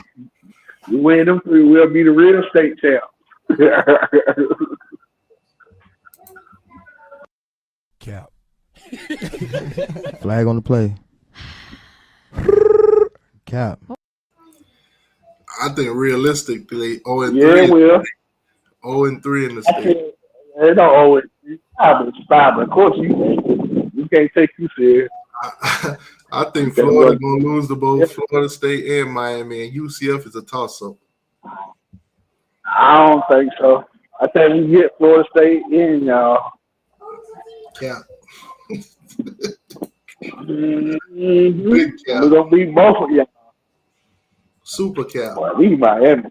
We win them three, we'll be the real state champ. Cap. Flag on the play. Cap. I think realistically, 0-3. Yeah, will. 0-3 in the state. They don't always stop. Of course, you can't take you serious. I think Florida gonna lose to both Florida State and Miami, and UCF is a toss-up. I don't think so. I think we get Florida State in, y'all. Yeah. We're gonna beat both of y'all. Super cap. Well, we Miami.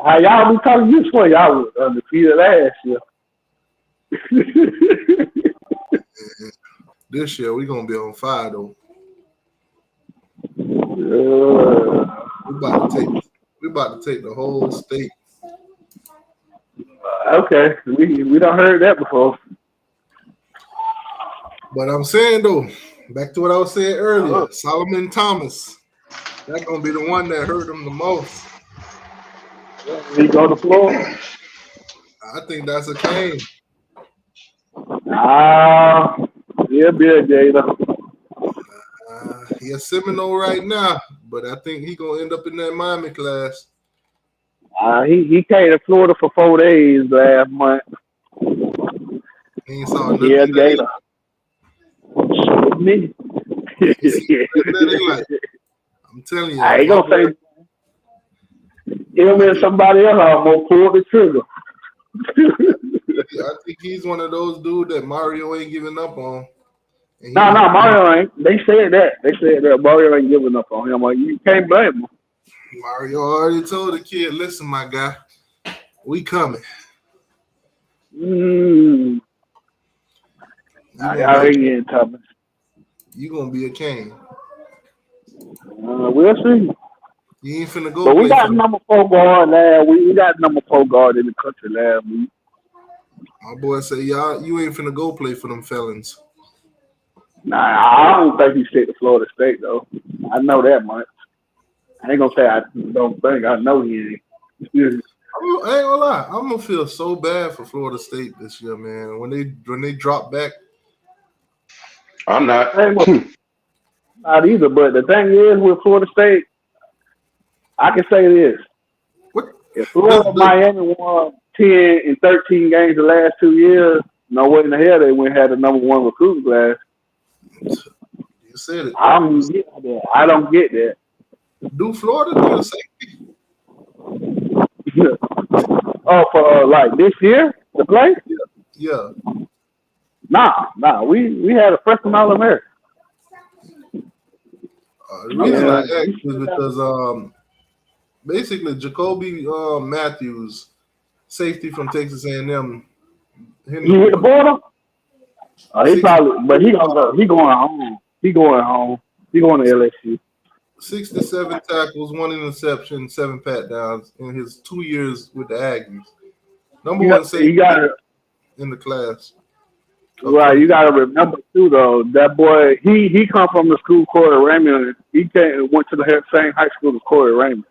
How y'all be talking this way? Y'all was undefeated last year. This year we're gonna be on fire though. We about to take the whole state. Okay, we done heard that before. But I'm saying though, back to what I was saying earlier, Solomon Thomas, that's gonna be the one that hurt him the most. He go to Florida. I think that's a Kane. He'll be a Gator. He's a Seminole right now, but I think he's gonna end up in that Miami class. He came to Florida for 4 days last month. He ain't saw nothing. Yeah, Gator. Me. I'm telling you. I ain't gonna say him and somebody else. I'm gonna pull the trigger. I think he's one of those dudes that Mario ain't giving up on. No, Mario ain't. They said that. Mario ain't giving up on him. Like, you can't blame him. Mario already told the kid, listen, my guy, we coming. Y'all ain't getting Thomas. You gonna be a king. We'll see. You ain't finna go. But we got number 4 guard last week. We got number 4 guard in the country last week. My boy say, y'all, you ain't finna go play for them felons. Nah, I don't think he's fit to Florida State though. I know that much. I ain't gonna say I don't think. I know he ain't. I ain't gonna lie. I'm gonna feel so bad for Florida State this year, man. When they drop back. I'm not. Not either. But the thing is, with Florida State, I can say this: if Florida Miami won 10 and 13 games the last 2 years, no way in the hell they wouldn't have the number 1 recruiting class. You said it. I don't get that. I don't get that. Do Florida do the same? Oh, for like this year to play? Yeah. Nah. We had a freshman All-American. The reason I asked is because basically Jacoby Matthews, safety from Texas A&M. He hit the border? He probably, but he gonna go. He going home. He going home. He going to LSU. 67 tackles, 1 interception, 7 pat downs in his 2 years with the Aggies. Number 1 safety in the class. Right, you gotta remember too though, that boy he come from the school Corey Raymond. Went to the same high school as Corey Raymond.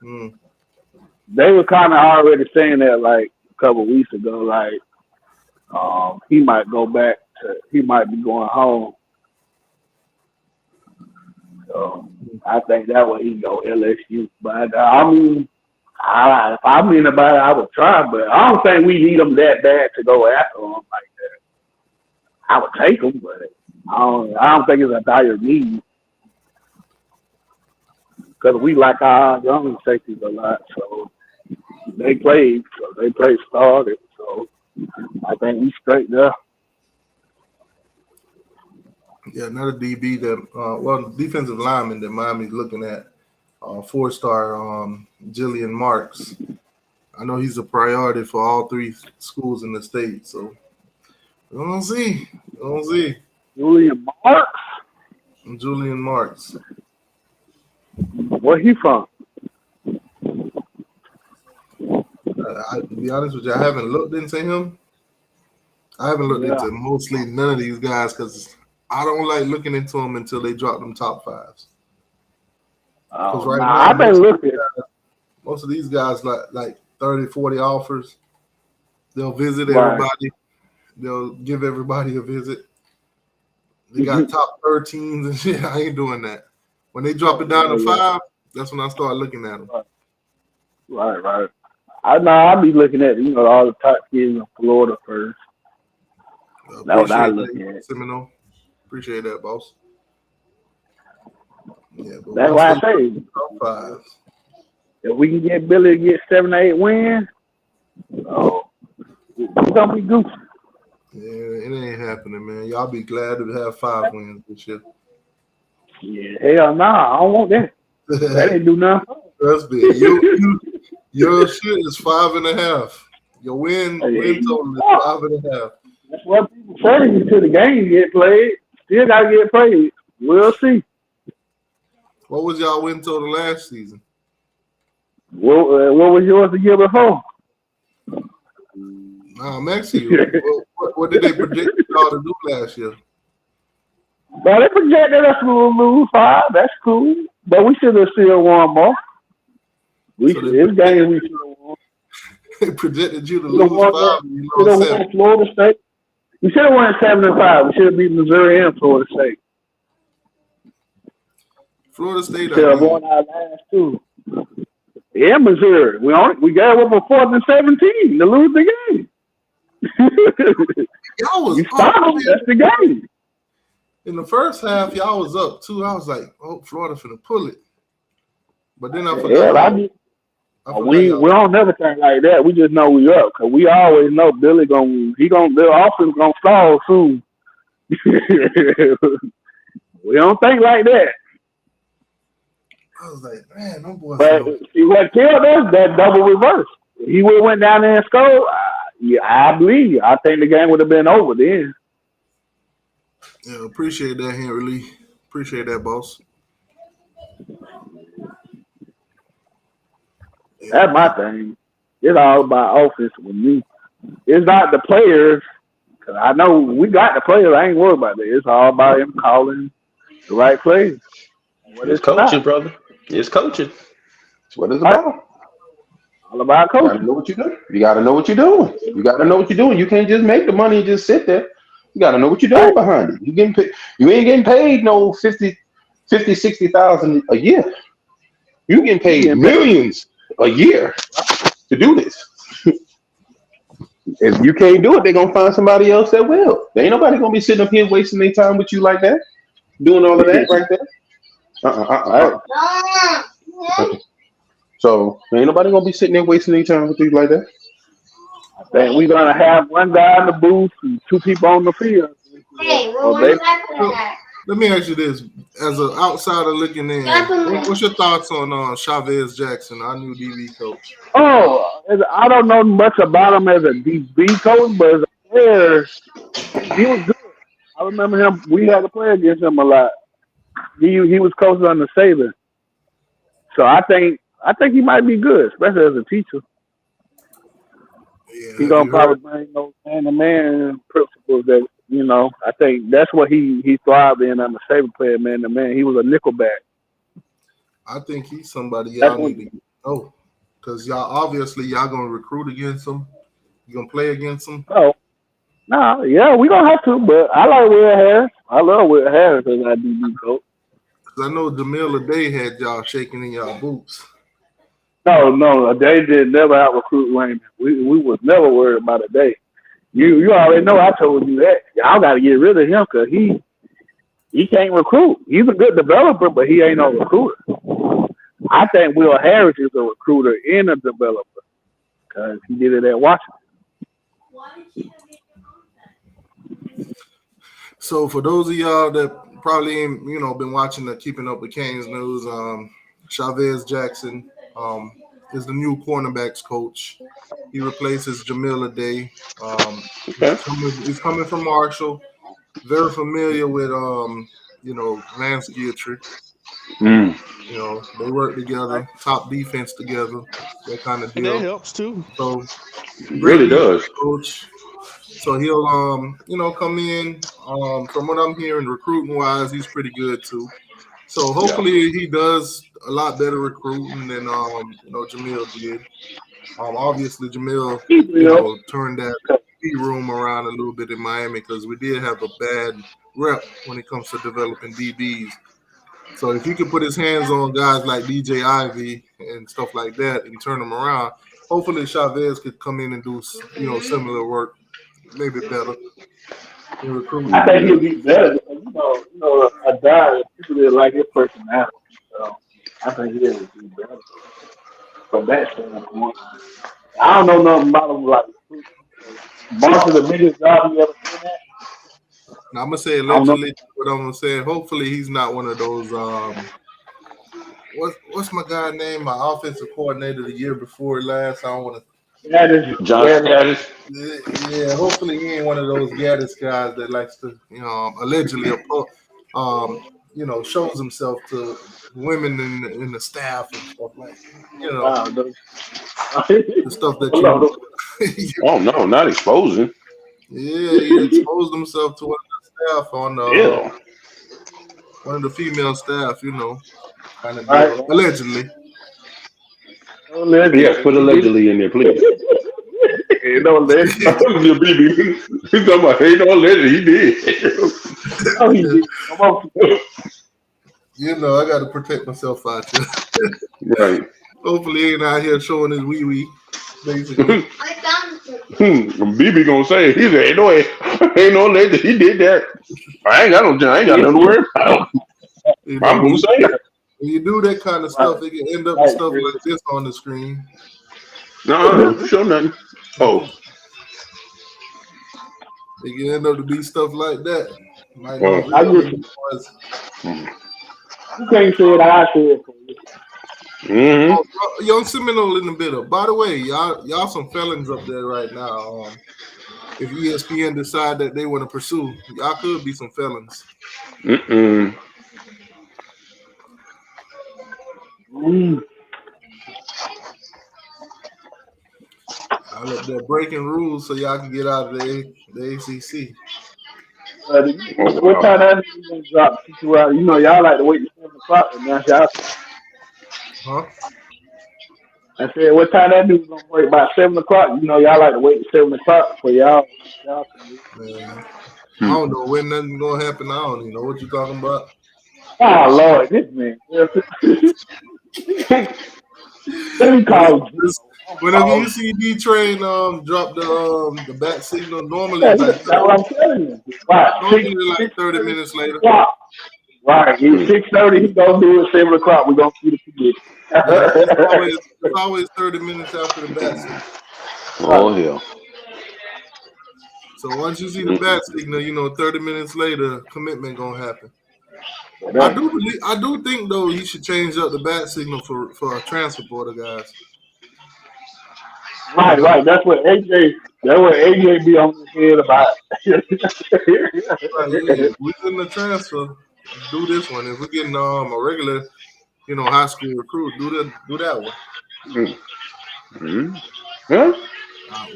Mm. They were kind of already saying that like a couple of weeks ago, like he might he might be going home. So I think that way he go LSU. But I mean, if I'm anybody, I would try, but I don't think we need them that bad to go after them like that. I would take them, but I don't think it's a dire need because we like our young safeties a lot. So they played started. So I think we straight there. Yeah, another DB that defensive lineman that Miami's looking at. 4-star Jillian Marks. I know he's a priority for all 3 schools in the state. So we're gonna see. Julian Marks. Julian Marks. Where he from? To be honest with you, I haven't looked into him. I haven't looked into mostly none of these guys because I don't like looking into them until they drop them top 5s. I've been looking. Most of these guys like 30, 40 offers. They'll visit everybody. They'll give everybody a visit. They got top 13s and shit. I ain't doing that. When they drop it down to 5, that's when I start looking at them. Right. I'll be looking at all the top kids in Florida first. That's what I look at. Seminole. Appreciate that, boss. Yeah, that's why I say if we can get Billy to get 7 or 8 wins, it's gonna be goofy. Yeah, it ain't happening, man. Y'all be glad to have 5 wins this year. Yeah, hell nah, I don't want that. That ain't do nothing. Trust me. Your shit is 5.5. Your win total is 5.5. That's what people say until the game get played. Still gotta get played. We'll see. What was y'all win total last season? What was yours the year before? Nah, I'm asking you. What did they project y'all to do last year? Well, they projected us to lose 5. That's cool. But we should have still won more. This game we should have won. They projected you to lose 5. We should have won Florida State. We should have won 7-5. We should have beat Missouri and Florida State. Florida State. Should have won our last 2. Yeah, Missouri. We got up for 4th and 17 to lose the game. Y'all was that's the game. In the first half, y'all was up 2. I was like, "Oh, Florida finna pull it," but then I forgot. We don't never think like that. We just know we up because we always know Billy their offense gonna stall soon. We don't think like that. I was like, man, no boy. But see what killed us? That double reverse. He would have went down there and scored. Yeah, I believe you. I think the game would have been over then. Yeah, appreciate that, Henry Lee. Appreciate that, boss. Yeah. That's my thing. It's all about offense with me. It's not the players. Cause I know we got the players. I ain't worried about that. It's all about him calling the right plays. It's coaching, brother. It's coaching. That's what it's about. All about coaching. You gotta know what you're doing. You gotta know what you're doing. You gotta know what you're doing. You can't just make the money and just sit there. You gotta know what you're doing behind it. You ain't getting paid no 50, 60,000 a year. You getting paid millions a year to do this. If you can't do it, they're gonna find somebody else that will. There ain't nobody gonna be sitting up here wasting their time with you like that, doing all of that right there. Okay. So ain't nobody gonna be sitting there wasting their time with you like that. I think we're gonna have one guy in the booth and 2 people on the field. Hey, let me ask you this: as an outsider looking in, what's your thoughts on Chavez Jackson, our new DB coach? Oh, I don't know much about him as a DB coach, but as a player, he was good. I remember him. We had to play against him a lot. He was coaching under Saban, so I think he might be good, especially as a teacher. Yeah, He have gonna you heard? probably bring those man-to-man principles that I think that's what he thrived in. I'm a Saban player, man-to-man. He was a nickelback. I think he's somebody That's y'all what. need to get to know because y'all gonna recruit against him. You gonna play against him. Oh, no, yeah, we gonna have to. But I like Will Harris. I love Will Harris as our DB coach. Cause I know Jamil Day had y'all shaking in y'all boots. No, they did never out recruit Raymond. We was never worried about a day. You already know I told you that. Y'all got to get rid of him because he can't recruit. He's a good developer, but he ain't no recruiter. I think Will Harris is a recruiter and a developer because he did it at Washington. So for those of y'all that probably ain't, been watching the Keeping Up with Canes news, Chavez Jackson is the new cornerbacks coach. He replaces Jamil Day. He's coming from Marshall. Very familiar with Lance Guillory. They work together, top defense together, that kind of And deal. that helps too. So It really does. coach. So he'll come in. From what I'm hearing, recruiting wise, he's pretty good too. So hopefully he does a lot better recruiting than Jamil did. Obviously Jamil, turned that room around a little bit in Miami because we did have a bad rep when it comes to developing DBs. So if he could put his hands on guys like DJ Ivy and stuff like that and turn them around, hopefully Chavez could come in and do similar work, maybe better in recruiting. I think he'll be better because a guy people really like his personality. So I think he'll be better from that standpoint. I don't know nothing about him like Marshall the biggest job you ever seen that. Now, I'm gonna say allegedly, but I'm gonna say hopefully he's not one of those. What's my guy name? My offensive coordinator the year before last. I don't want to. John Gaddis. Yeah, hopefully he ain't one of those Gaddis guys that likes to, allegedly, shows himself to women in the staff and stuff like, the stuff that you. Oh no, not exposing. Yeah, he exposed himself to one of the staff on one of the female staff, kind of deal. Allegedly. Yes, put allegedly in there, please. Ain't no allegedly. He's talking about ain't no allegedly. He did. Oh, he did. Come on. I got to protect myself out here. Right. Hopefully, he ain't out here showing his wee wee. Basically. BB gonna say he said, ain't no lady. He did that. I ain't got nothing to worry about. I'm gonna say it. When you do that kind of stuff, it can end up with stuff like this on the screen. No, show nothing. Oh, it can end up to be stuff like that. You can't say it. I say it for you. Mm-hmm. Young Seminole in the middle. By the way, y'all some felons up there right now. If ESPN decide that they want to pursue, y'all could be some felons. I look, they're breaking rules so y'all can get out of the ACC. What time that gonna drop? Y'all like to wait till 7 o'clock. Now, y'all. Huh? I said, what time that news gonna break? By 7 o'clock. Y'all like to wait till 7 o'clock for y'all. Man, I don't know when nothing's gonna happen. I don't even know what you're talking about. Oh Lord, this man. Let me call you. Whenever you see D-Train drop the bat signal, normally that's what I'm telling you. Right. Normally like 30 minutes later. Right. He's 6:30. He's gonna do it 7 o'clock. We're gonna see the people. It's always 30 minutes after the bat signal. Oh hell. So once you see the bat signal, 30 minutes later, commitment gonna happen. I do think though he should change up the bat signal for a transfer portal guys. Right. That's what AJ be on his head about. We're in the transfer. Do this one. If we're getting a regular, high school recruit, do that one. Mm-hmm. Yeah.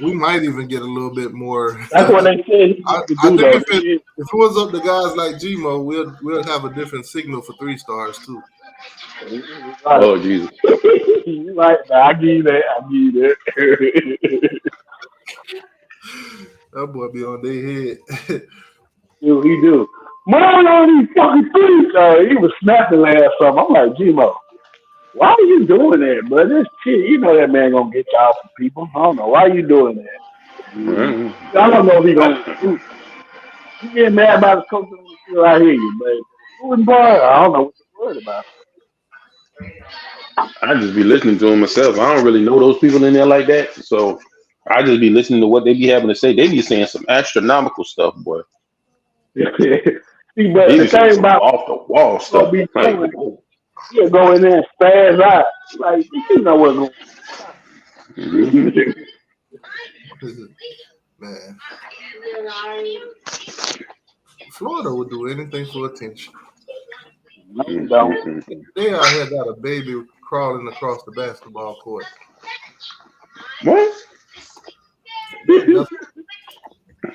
We might even get a little bit more. That's what they said he I could think do, though. if it was up to guys like Gmo, we'll have a different signal for 3 stars too. Oh Jesus. You right, man. I give you that. That boy be on their head. Dude, he do. More on these fucking 3 stars. He was snapping last summer. I'm like, Gmo, why are you doing that, bro? This shit, you know that man gonna get y'all from people. I don't know. Why are you doing that? Mm-hmm. I don't know if he gonna do. You get mad about his coach on the field, I hear you, but moving forward, I don't know what you're worried about. I just be listening to them myself. I don't really know those people in there like that, so I just be listening to what they be having to say. They be saying some astronomical stuff, boy. See, but They the be saying thing some about off the wall stuff. be Like, doing, he'll go in there and spaz out. Like, you know what's going mhm. Man, Florida would do anything for attention. No, you don't. Mhm. They out here got a baby crawling across the basketball court. What?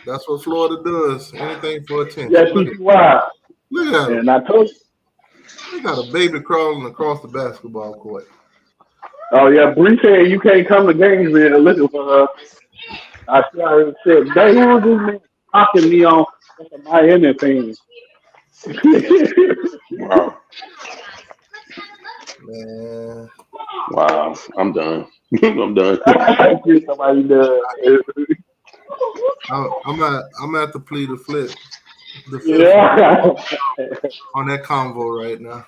That's what Florida does. Anything for attention. Yeah, why? Look at them. And I told you. They got a baby crawling across the basketball court. Oh, yeah, Bree said you can't come to Gainesville looking for her. I said, they who this man talking me on the Miami thing. Wow. Man. Wow. I'm done. I'm done. Somebody does. I'm at the plea to flip. Yeah. On that convo right now.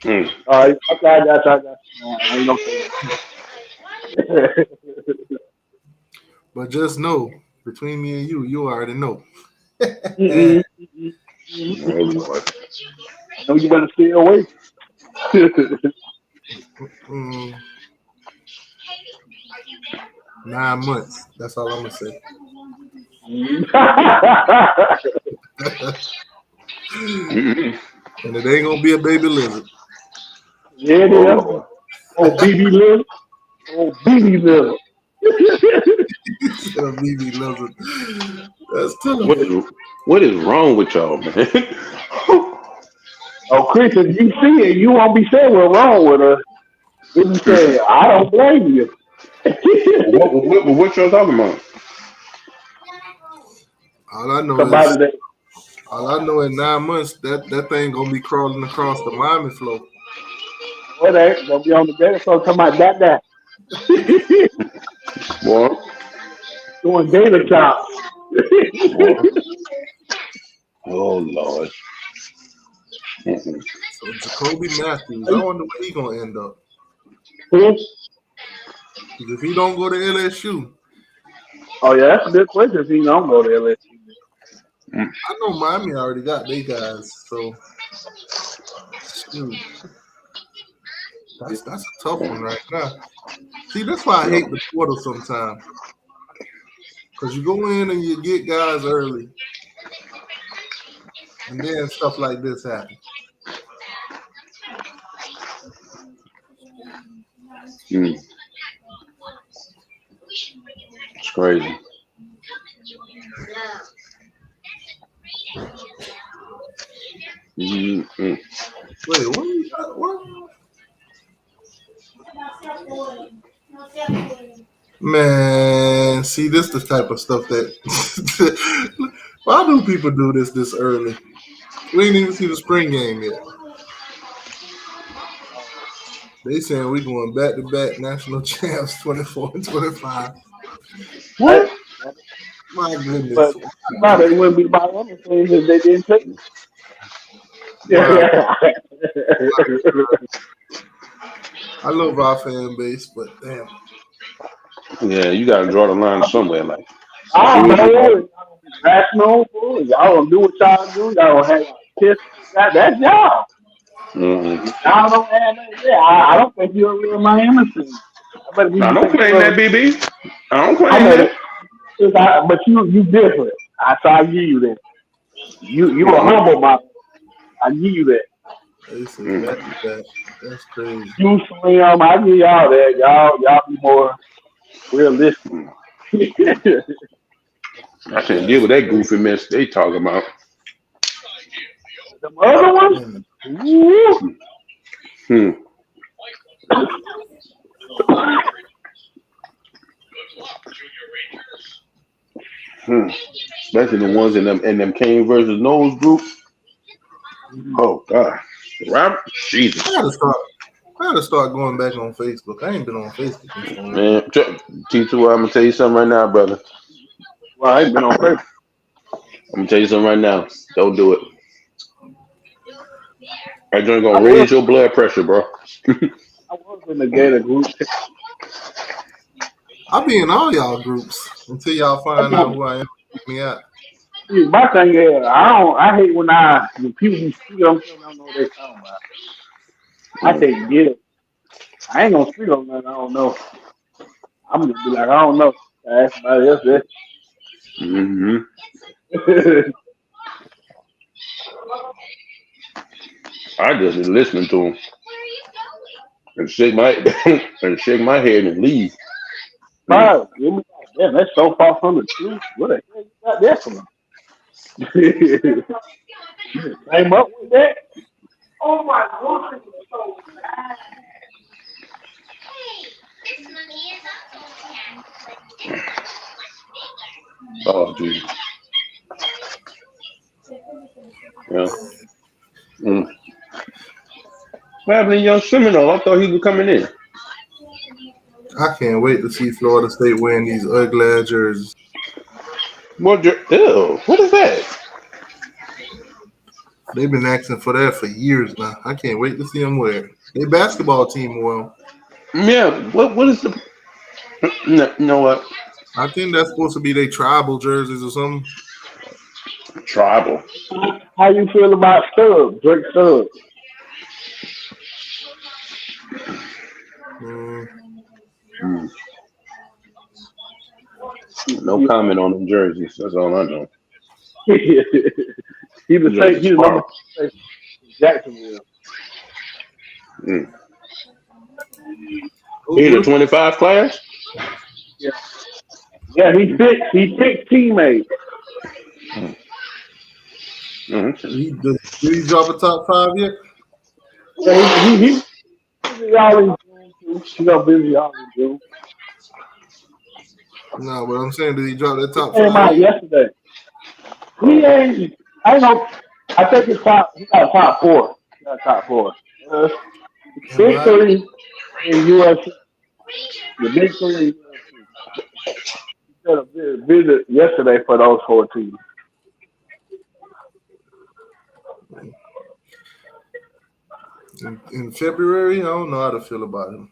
Mm. All right, I got you. I ain't gonna say But just know, between me and you already know. it. Oh, Lord. No, you better stay away. Mm. 9 months. That's all I'm gonna say. Mhm. And it ain't gonna be a baby lizard. Yeah, it is. Oh, BB Lil. Oh, BB Lil. A BB lizard. That's tough. What is wrong with y'all, man? Oh, Chris, if you see it, you won't be saying what's wrong with her. If you say, I don't blame you. what y'all talking about? All I know Somebody is, that, all I know in 9 months that thing gonna be crawling across the Miami floor. well, they gonna be on the data, so talking about that. Boy. Doing data chops. Oh Lord. So Mhm. Jacoby Matthews, I wonder where he gonna end up. Hmm? If he don't go to LSU, Oh, yeah, that's a good question if he don't go to LSU. I know Miami already got their guys, so shoot. That's a tough one right now. See, that's why I hate the portal sometimes. Because you go in and you get guys early, and then stuff like this happens. Mm. It's crazy. Mm-hmm. Wait, what? Man, see, this the type of stuff that. Why do people do this early? We didn't even see the spring game yet. They saying we going back to back national champs 24 and 25. What? My goodness. But no, they wouldn't be by anything if they didn't take it. Yeah. I love our fan base, but damn. Yeah, you gotta draw the line somewhere. Like, I know y'all don't be rational, fool. Y'all don't do what y'all do. Y'all don't have kiss. That's y'all. mm-hmm. Y'all don't have that. Yeah, I don't think you're a real Miami fan. I don't claim that, BB. I don't claim that. But you different. I give you that. You a humble man. I give you that. They say that. That's crazy. You Slim, I give y'all that. Y'all be more realistic. I can't deal with that goofy mess they talking about. The other one? Woo. Hmm. Especially the ones in them Kane versus Knowles group. Oh God, Robert, Jesus. I gotta start going back on Facebook. I ain't been on Facebook in so long. Man, T2, I'm gonna tell you something right now, brother. Well, I ain't been on Facebook. I'm gonna tell you something right now. Don't do it. That joint gonna raise your blood pressure, bro. I was in the Gator group. I'll be in all y'all groups until y'all find out who I am. Kick me out. See, my thing is, I hate when people who speak on something I don't know what they're talking about. I can't get it. I ain't gonna speak on nothing I don't know. I'm gonna be like, I don't know. Ask somebody else that. Mm-hmm. I just been listening to him and shake my head and leave. Right. Damn, that's so far from the truth. What the hell you got that from? You just came up with that? Oh my God, it's so bad. Oh, dude. Yeah. What happened to young Seminole? I thought he was coming in. I can't wait to see Florida State wearing these ugly jerseys. What is that? They've been asking for that for years now. I can't wait to see them wear it. Their basketball team well. Yeah. What is the? No, you know what? I think that's supposed to be their tribal jerseys or something. Tribal. How you feel about Stubbs, Drake Stubbs? No comment on them jerseys. That's all I know. He's number Jacksonville. He the 25 class? Yeah, he picked teammates. Did he drop a top 5 yet? Yeah, he's busy all in June too. He got busy all in June. No, but I'm saying, did he drop that top Came 5? out yesterday. He ain't. I know. I think he got top 4. He got top 4. Big 3 in UFC. The big 3 in UFC. He said a visit yesterday for those 4 teams. In February, I don't know how to feel about him.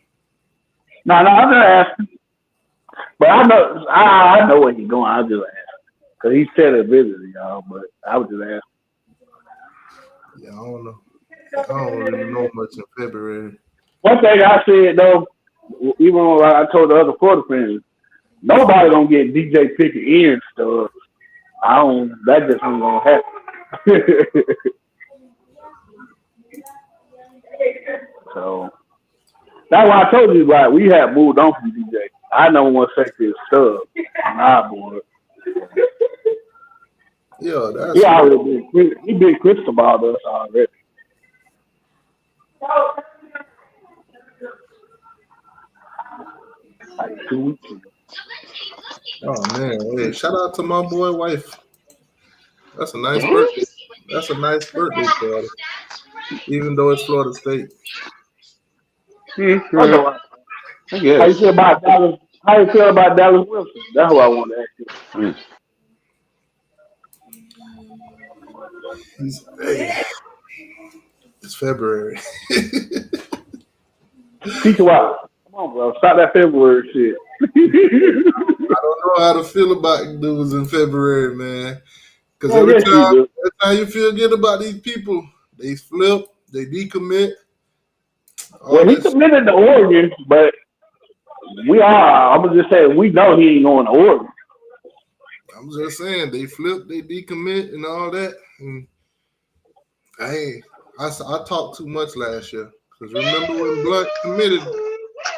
No, I'm just asking. But I know where he's going. I just asking. Because he said a visit, y'all, but I was just asking. Yeah, I don't know. I don't really know much in February. One thing I said, though, even when I told the other Florida fans, nobody gonna get DJ Pickett in stuff. That just ain't gonna happen. So that's why I told you, like, we had moved on from DJ. I know one second is Stubbs on our board. Yeah, that's he been crystal balled us already. Like 2 weeks ago. Oh man, hey, shout out to my boy wife. That's a nice birthday. That's a nice birthday party. Even though it's Florida State. How you feel about Dallas? How you feel about Dallas Wilson? That's what I want to ask you. It's February. Teach you out. Come on, bro. Stop that February shit. I don't know how to feel about dudes in February, man. Because every time you feel good about these people, they flip, they decommit. Well, he committed to Oregon, but I'm going to just say, we know he ain't going to Oregon. I'm just saying, they flip, they decommit, and all that. And I talked too much last year. Because remember when Blunt committed,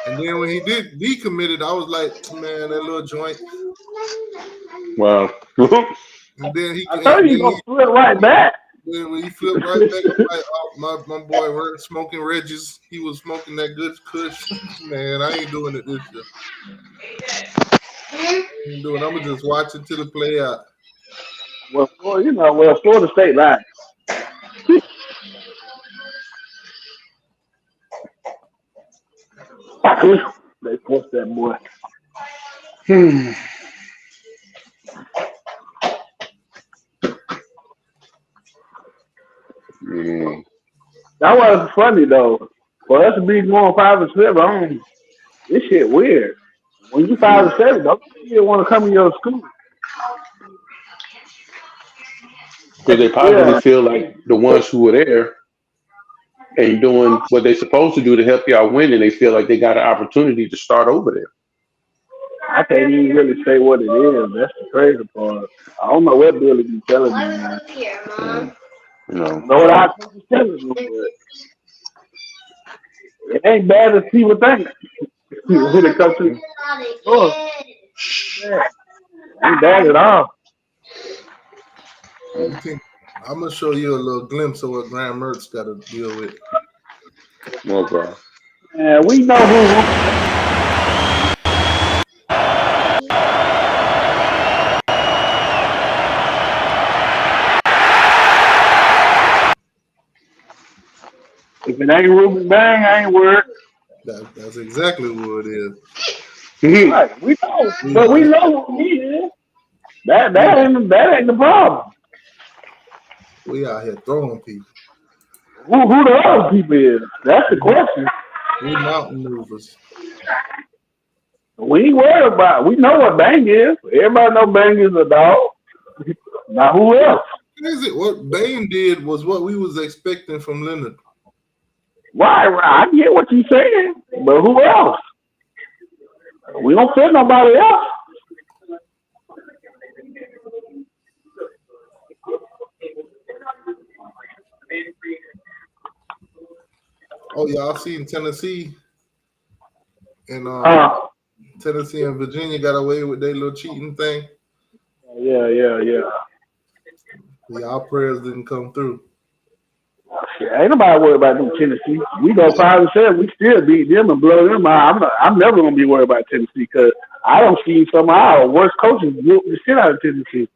and then when he did decommitted, I was like, man, that little joint, Wow. And then he I told you he's gonna flip right back. Then when he flipped right back, I'm like, oh, my boy was smoking Reggie's. He was smoking that good kush. Man, I ain't doing it this year. I ain't doing it. I'm gonna just watch it till it play out. Well, Florida State lied. They forced that boy. That was funny though. For us to be going 5-7, this shit weird. When you 5-7, don't you want to come to your school? Because they probably feel like the ones who were there and doing what they're supposed to do to help y'all win, and they feel like they got an opportunity to start over there. I can't even really say what it is. That's the crazy part. I don't know what Billy be telling me, man. You know what I think he's telling me, but it ain't bad to see what they when it comes to ain't bad at all. I'm gonna show you a little glimpse of what Graham Mertz got to deal with. Okay. Yeah, we know who. If it ain't Ruben Bang, I ain't worried. That's exactly what it is. Right, we know, but we know who he is. That ain't the problem. We out here throwing people. Who the other people is? That's the question. We mountain movers. We ain't worried about it. We know what Bang is. Everybody know Bang is a dog. Now who else? Is it what Bane did was what we was expecting from Leonard. Right. I get what you're saying, but who else? We don't fit nobody else. Oh, y'all seen Tennessee and Tennessee and Virginia got away with their little cheating thing. Yeah. Y'all prayers didn't come through. Ain't nobody worried about them Tennessee. We go 5-7. We still beat them and blow them out. I'm never gonna be worried about Tennessee because I don't see some of our worst coaches whoop the shit out of Tennessee.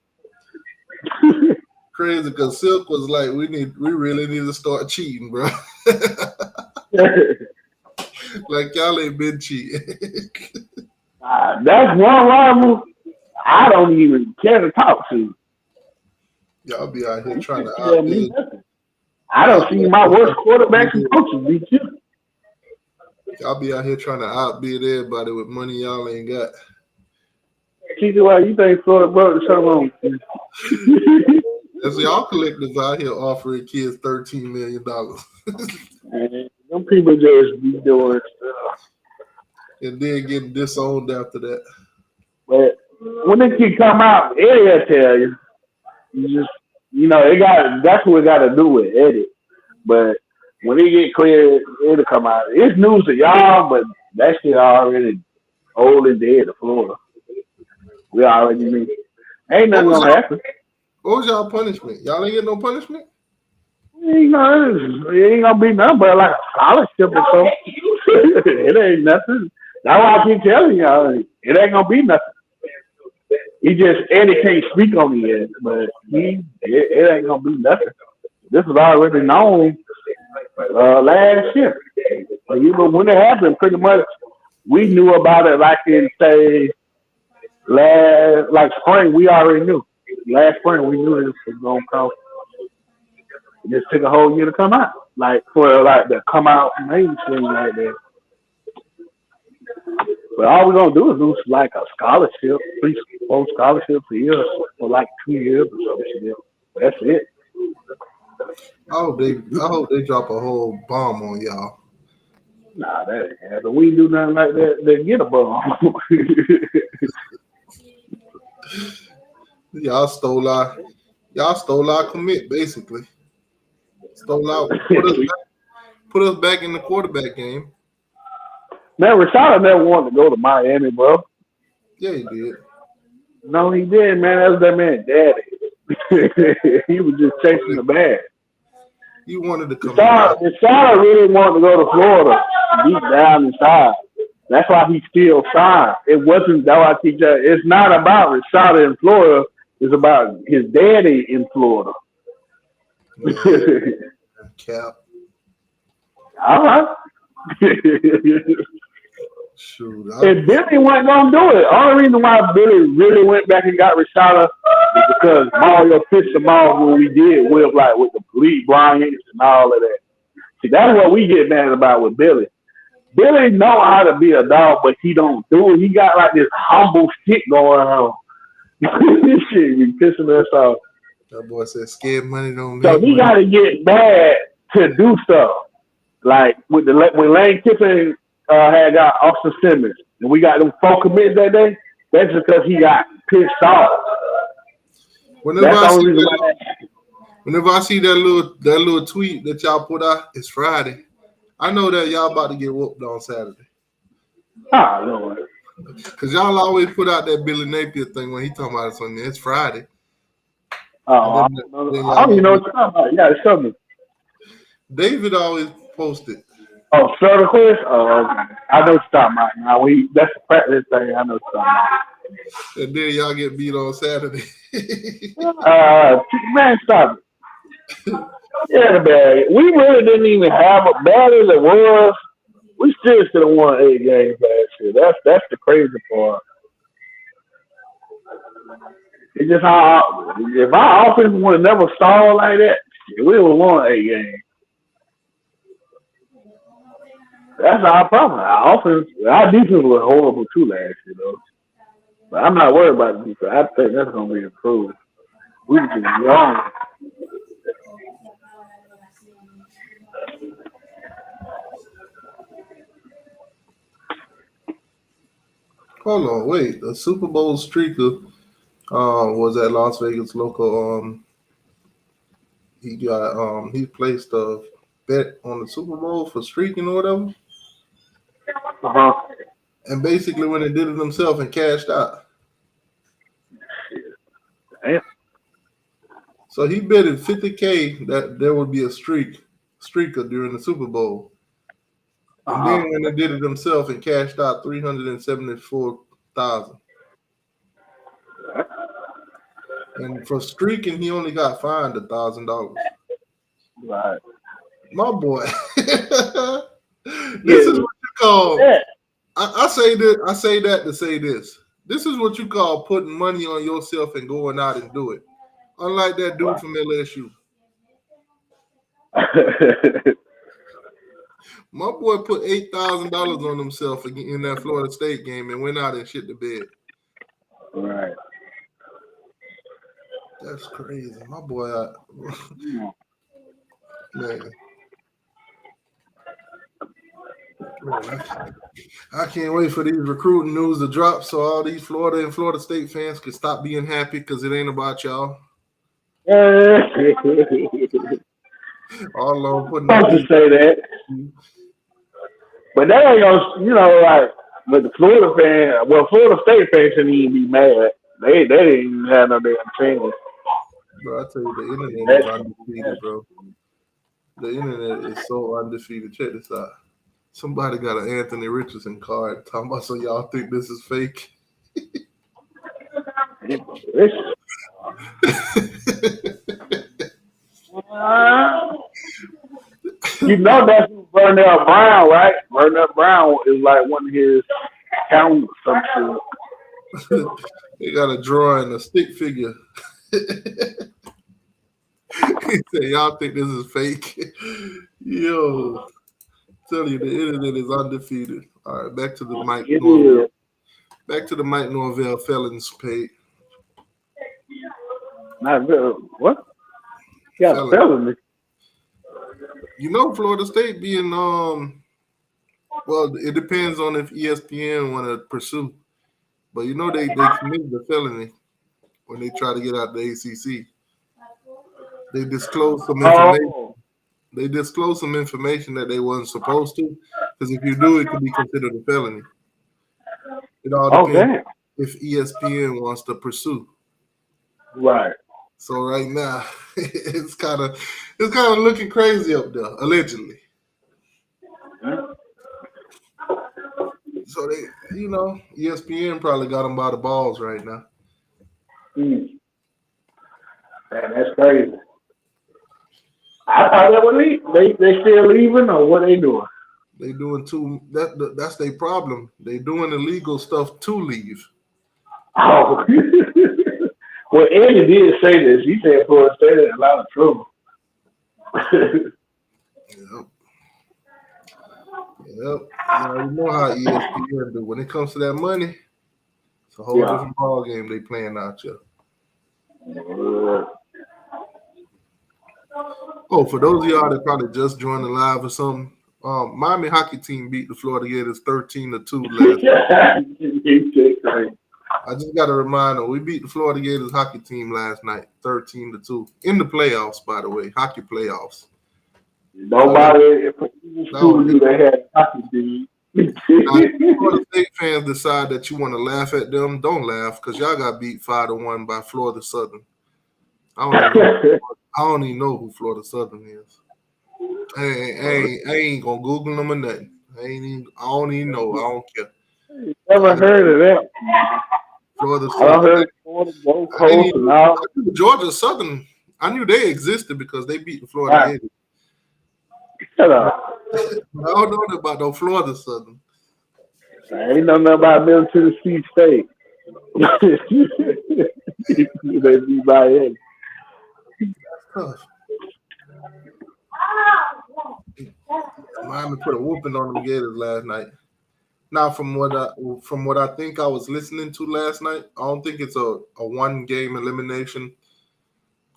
Crazy because Silk was like, we really need to start cheating, bro. Like y'all ain't been cheating. That's one rival I don't even care to talk to. Y'all be out here trying to outbid. I don't see my worst quarterbacks and coaches beat you. Y'all be out here trying to outbid everybody with money y'all ain't got. Keith, why you think Florida broke the show on? That's y'all collectives out here offering kids $13 million. Man, them people just be doing stuff. And then getting disowned after that. But when this kid come out, Eddie will tell you. That's what we got to do with Eddie. But when he get cleared, it'll come out. It's news to y'all, but that shit already old and dead to Florida. We already knew. Ain't nothing gonna happen. What was y'all punishment? Y'all ain't get no punishment? It ain't gonna be nothing but like a scholarship or something. It ain't nothing. That's why I keep telling y'all, it ain't gonna be nothing. Eddie can't speak on it yet, but it ain't gonna be nothing. This was already known last year. Even when it happened, pretty much we knew about it like in say spring. We already knew. Last spring we knew this was gonna come. It just took a whole year to come out. To come out mainstream like that. But all we're gonna do is do like a scholarship, 3-4 scholarships a year for like 2 years or something. That's it. I hope they drop a whole bomb on y'all. Nah, that ain't happening. We do nothing like that. They get a bomb. Y'all stole our commit basically. Stole out, put us back in the quarterback game. Man, Rashad never wanted to go to Miami, bro. Yeah, he did. No, he didn't, man. That was that man, daddy. He was just chasing the bag. He wanted to come. Rashad really wanted to go to Florida, deep down inside. That's why he still signed. It wasn't that I teach that. It's not about Rashad in Florida. It's about his daddy in Florida. Cap. All right. Shoot. And Billy wasn't gonna do it. Only reason why Billy really went back and got Rashada is because Mario pitched the ball when we did with the police Bryant and all of that. See, that's what we get mad about with Billy. Billy know how to be a dog, but he don't do it. He got like this humble shit going on. This shit be pissing us off. That boy said scared money don't So make he money. got to get mad to do stuff. Like when Lane Kiffin had got Austin Simmons, and we got them 4 commits that day, that's because he got pissed off. Whenever I see that little tweet that y'all put out, it's Friday. I know that y'all about to get whooped on Saturday. Ah, no. Because y'all always put out that Billy Napier thing when he talking about it on there. It's Friday. Oh, I don't even know what you're talking about. You got to show me. David always posted. Oh, Southern Quest? Oh, okay. I know what you're talking about now. That's the practice thing. I know what you're talking about. And then y'all get beat on Saturday. Man, stop it. Yeah, man. We really didn't even have a bad as it was. We still should have won 8 games last year. That's the crazy part. It's just how if our offense would have never stalled like that, we would have won 8 games. That's our problem. Our offense, our defense was horrible too last year, though. But I'm not worried about the defense. I think that's going to be improved. We were just wrong. Hold on, wait. The Super Bowl streaker was at Las Vegas local. He placed a bet on the Super Bowl for streaking or whatever. Uh-huh. And basically when they did it themselves and cashed out. Damn. So he betted $50K that there would be a streaker during the Super Bowl. And then when they did it themselves and cashed out $374,000. And for streaking, he only got fined $1,000. Right. My boy. This is what you call. I say that to say this. This is what you call putting money on yourself and going out and do it. Unlike that dude from LSU. My boy put $8,000 on himself in that Florida State game and went out and shit the bed. Right. That's crazy. My boy, man. I can't wait for these recruiting news to drop so all these Florida and Florida State fans can stop being happy because it ain't about y'all. All along putting Supposed to say that. But that ain't gonna, but the Florida Florida State fans shouldn't even be mad. They didn't even have no damn chance. Bro, I tell you, the internet is undefeated, bro. The internet is so undefeated. Check this out. Somebody got an Anthony Richardson card talking about, so y'all think this is fake? You know that's Burnell Brown, right? Burnell Brown is like one of his accountants or some shit. They got a drawing, a stick figure. He said, y'all think this is fake? Yo, tell you, the internet is undefeated. All right, back to the Mike Norvell. Back to the Mike Norvell felons page. What? Yeah, felony. You know, Florida State being well, it depends on if ESPN want to pursue, but you know they committed the felony when they try to get out the ACC. They disclosed some information. They disclosed some information that they wasn't supposed to, because if you do, it could be considered a felony. It all depends. if ESPN wants to pursue. Right. So right now, it's kind of looking crazy up there, allegedly. So they, ESPN probably got them by the balls right now. Man, that's crazy. I thought they would leave. They still leaving, or what they doing? They doing that's their problem. They doing illegal stuff to leave. Oh. Well, Eddie did say this. He said Florida State in a lot of trouble. Yep. You know how ESPN do. When it comes to that money, it's a whole different ball game they playing out here. Oh, for those of y'all that probably just joined the live or something, Miami hockey team beat the Florida Gators 13-2 last night. I just got to remind them, we beat the Florida Gators hockey team last night, 13-2. In the playoffs, by the way, hockey playoffs. Nobody school knew they had a hockey team. If Florida State fans decide that you want to laugh at them, don't laugh, because y'all got beat 5-1 by Florida Southern. I don't even know who Florida Southern is. I ain't gonna Google them or nothing. I don't even know. I don't care. Never heard of that. Florida I heard Florida Gold Coast and all. Georgia Southern. I knew they existed because they beat the Florida Gators. Shut up. I don't know about no Florida Southern. I ain't know nothing about Middle Tennessee State. They be by it. Tough. Miami put a whooping on them Gators last night. Now, from what I think I was listening to last night, I don't think it's a one game elimination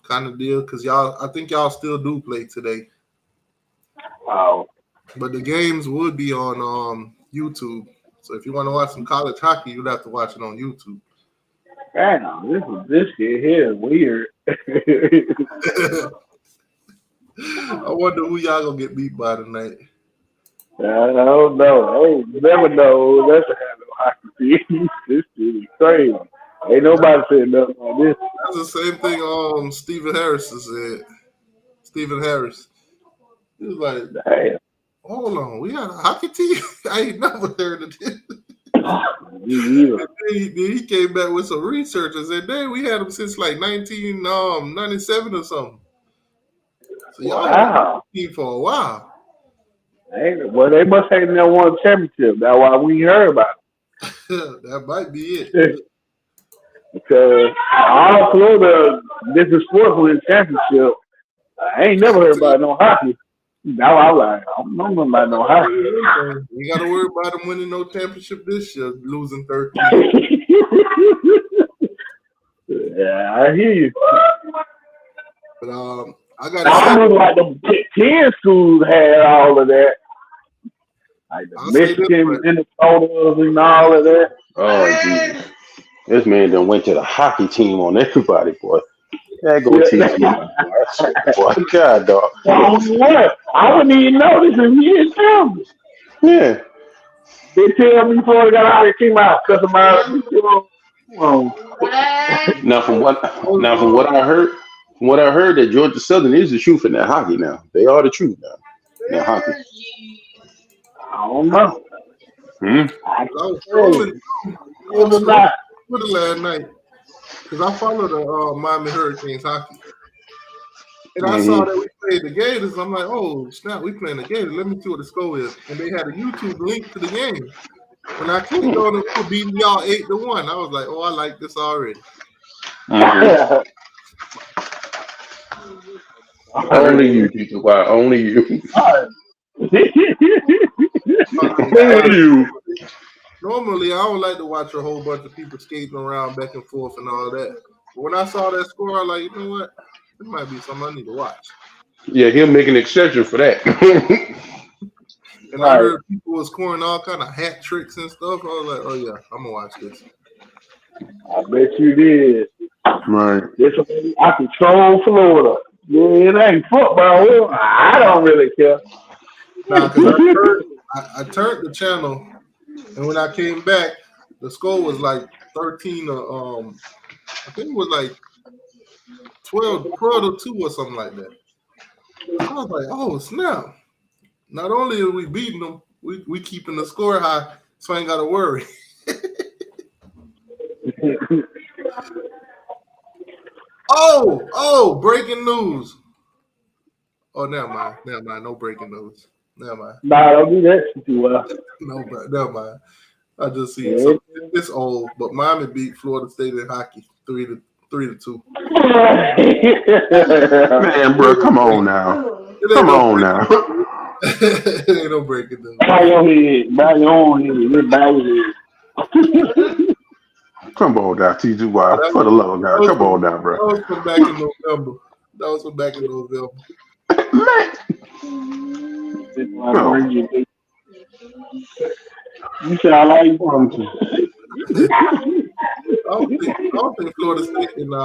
kind of deal because I think y'all still do play today. Wow. But the games would be on YouTube. So if you want to watch some college hockey, you'd have to watch it on YouTube. Damn, this shit here is weird. I wonder who y'all gonna get beat by tonight. I don't know. Hey, you never know. That's a kind of hockey team. This shit is crazy. Ain't nobody saying nothing on this. That's the same thing Stephen Harris said. Stephen Harris. He was like, damn. Hold on, we got a hockey team? I ain't never heard of this. He came back with some research and said, dang, we had them since like 1997 or something. So y'all had a team for a while. Well, they must have never won a championship. That's why we heard about it. That might be it. Because all Florida different sports win championship. I ain't never heard about no hockey. Now I'm like, I don't know nothing about no hockey. You got to worry about them winning no championship this year, losing 13. Yeah, I hear you. But I remember like the 10 schools had all of that. Like the Michigan, Minnesota, and all of that. Oh, Jesus. This man done went to the hockey team on everybody, boy. That go teach me. Boy, God, dog. I wouldn't even know this if you didn't tell me. Yeah. They tell me before they got out of the team out, cut them out. Now from what I heard, that Georgia Southern is the truth in that hockey now. They are the truth now. In that hockey. I don't know. I was scrolling Twitter last night because I follow the Miami Hurricanes hockey. And I saw that we played the Gators. I'm like, oh, snap, we playing the Gators. Let me see what the score is. And they had a YouTube link to the game. When I clicked on it, we were beating y'all 8-1. I was like, oh, I like this already. Only you, Teacher. Why? Only you. Only you. Normally, I don't like to watch a whole bunch of people skating around back and forth and all that. But when I saw that score, I was like, you know what? It might be something I need to watch. Yeah, he'll make an exception for that. And I heard people was scoring all kind of hat tricks and stuff. I was like, oh, yeah, I'm going to watch this. I bet you did. Right. I control Florida. Yeah, it ain't football. I don't really care. Nah, because I turned the channel, and when I came back, The score was like 13 or I think it was like 12 to 2 or something like that. I was like, oh snap! Not only are we beating them, we keeping the score high, so I ain't got to worry. Oh, breaking news. Oh, never mind. No breaking news. Never mind. Nah, don't do that shit too well. No, never mind. I just see it. So it's old, but Miami beat Florida State in hockey 3-2. Man, bro, come on now. Come on now. It ain't no breaking news. Bow your head. Bow your own head. Bow your head. Come on now, TGY. For the love of God. Come on now, bro. That was from back in November. You sound like I don't think Florida State in I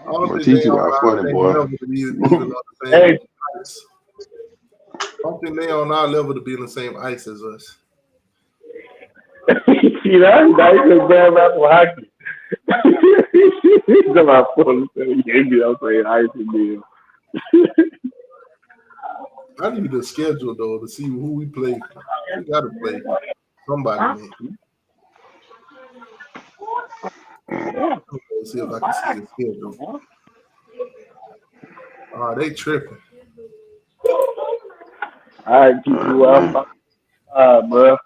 don't think they on our level to be on the same ice. I don't think they on our level to be in the same ice as us. See that? That's just bad about the hockey. He's about Florida State. Maybe I'll say ice deal. I need a schedule though to see who we play. We gotta play somebody. Man. Let's see if I can see the schedule. They tripping. All right, keep you up. Bro.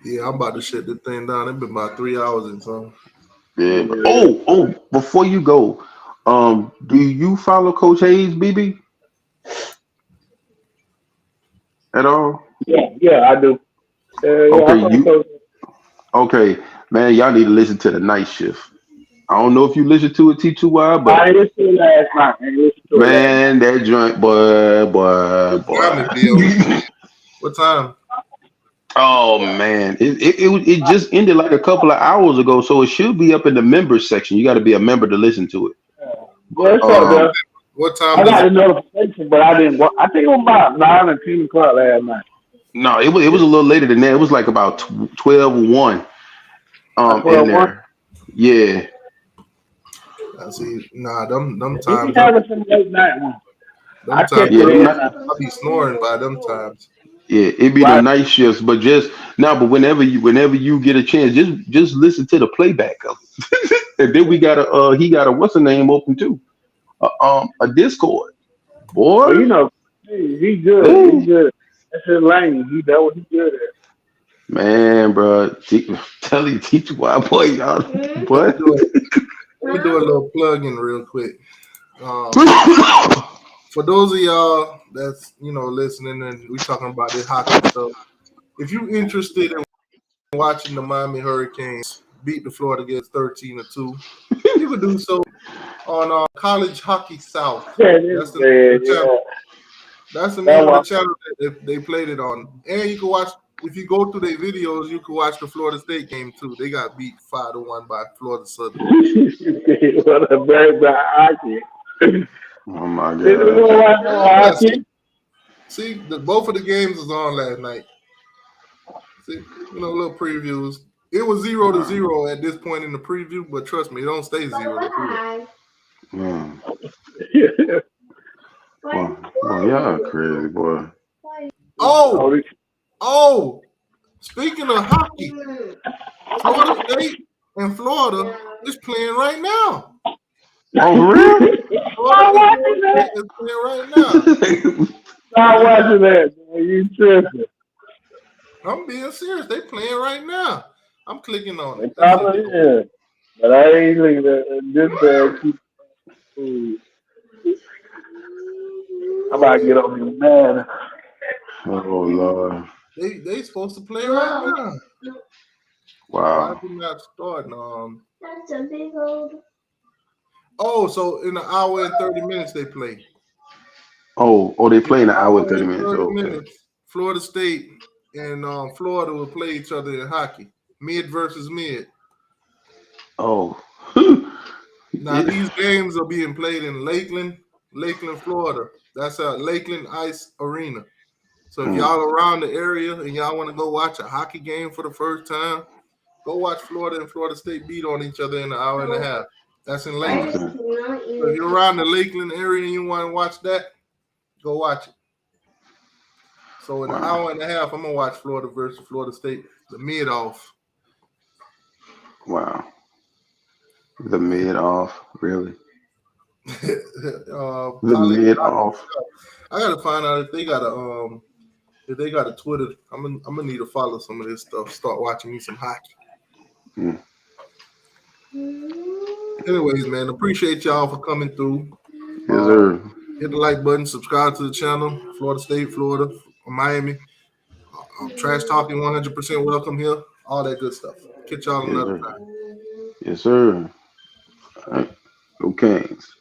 Yeah, I'm about to shut this thing down. It's been about 3 hours and something. Yeah. Oh, before you go, do you follow Coach Hayes, BB? At all? Yeah, I do. Okay, man, y'all need to listen to the night shift. I don't know if you listened to it, T2Y, but I listened to it last night. Man, that joint, boy. What time? Oh man, it just ended like a couple of hours ago, so it should be up in the members section. You got to be a member to listen to it. What time? I got a notification, but I didn't. I think it was about 9 or 10 o'clock last night. No, it was a little later than that. It was like about 12:01. In there. Yeah. I see. Nah, them times. You having some late night one. I be snoring by them times. Yeah, it be the night shifts, but whenever you get a chance, just listen to the playback of it. And then he got a what's the name open too, a Discord. Boy, well, you know, he good. He good. That's his lane. He know what he good at. Man, bro, tell you, teach why, boy, y'all. What? Let me do a little plug-in real quick. For those of y'all that's listening and we talking about this hockey stuff, if you're interested in watching the Miami Hurricanes beat the Florida Gators 13-2, you can do so on College Hockey South. That's the name of the channel that they played it on. And you can watch, if you go through their videos, you can watch the Florida State game too. They got beat 5-1 by Florida Southern. What a very bad hockey. Oh my God! See, both of the games was on last night. See, little previews. It was 0-0 at this point in the preview, but trust me, it don't stay 0-0. Well, y'all crazy, boy. Oh! Speaking of hockey, Florida State and Florida is playing right now. Oh, for real? Florida is playing right now. Stop watching that, man. You tripping. I'm being serious. They playing right now. I'm clicking on it. Yeah. But I ain't looking at this bad. I'm about to get on me mad. Oh Lord. They supposed to play right now. Wow. I did not start. That's a big old. Oh, so in an hour and 30 minutes they play. Oh, they play in an hour and 30 minutes. Florida State and Florida will play each other in hockey. Mid versus mid. Oh. Now these games are being played in Lakeland, Florida. That's Lakeland Ice Arena. So if y'all around the area and y'all want to go watch a hockey game for the first time, go watch Florida and Florida State beat on each other in an hour and a half. That's in Lakeland. So if you're around the Lakeland area and you want to watch that, go watch it. So in an hour and a half, I'm gonna watch Florida versus Florida State, the mid-off. Wow. The mid-off, really? The mid-off. I gotta find out if they got a Twitter. I'm gonna need to follow some of this stuff. Start watching me some hockey. Anyways, man, appreciate y'all for coming through. Yes, sir. Hit the like button, subscribe to the channel. Florida State, Florida, Miami. Trash talking 100% welcome here. All that good stuff. Catch y'all another time. Yes, sir. All right. Go Kings.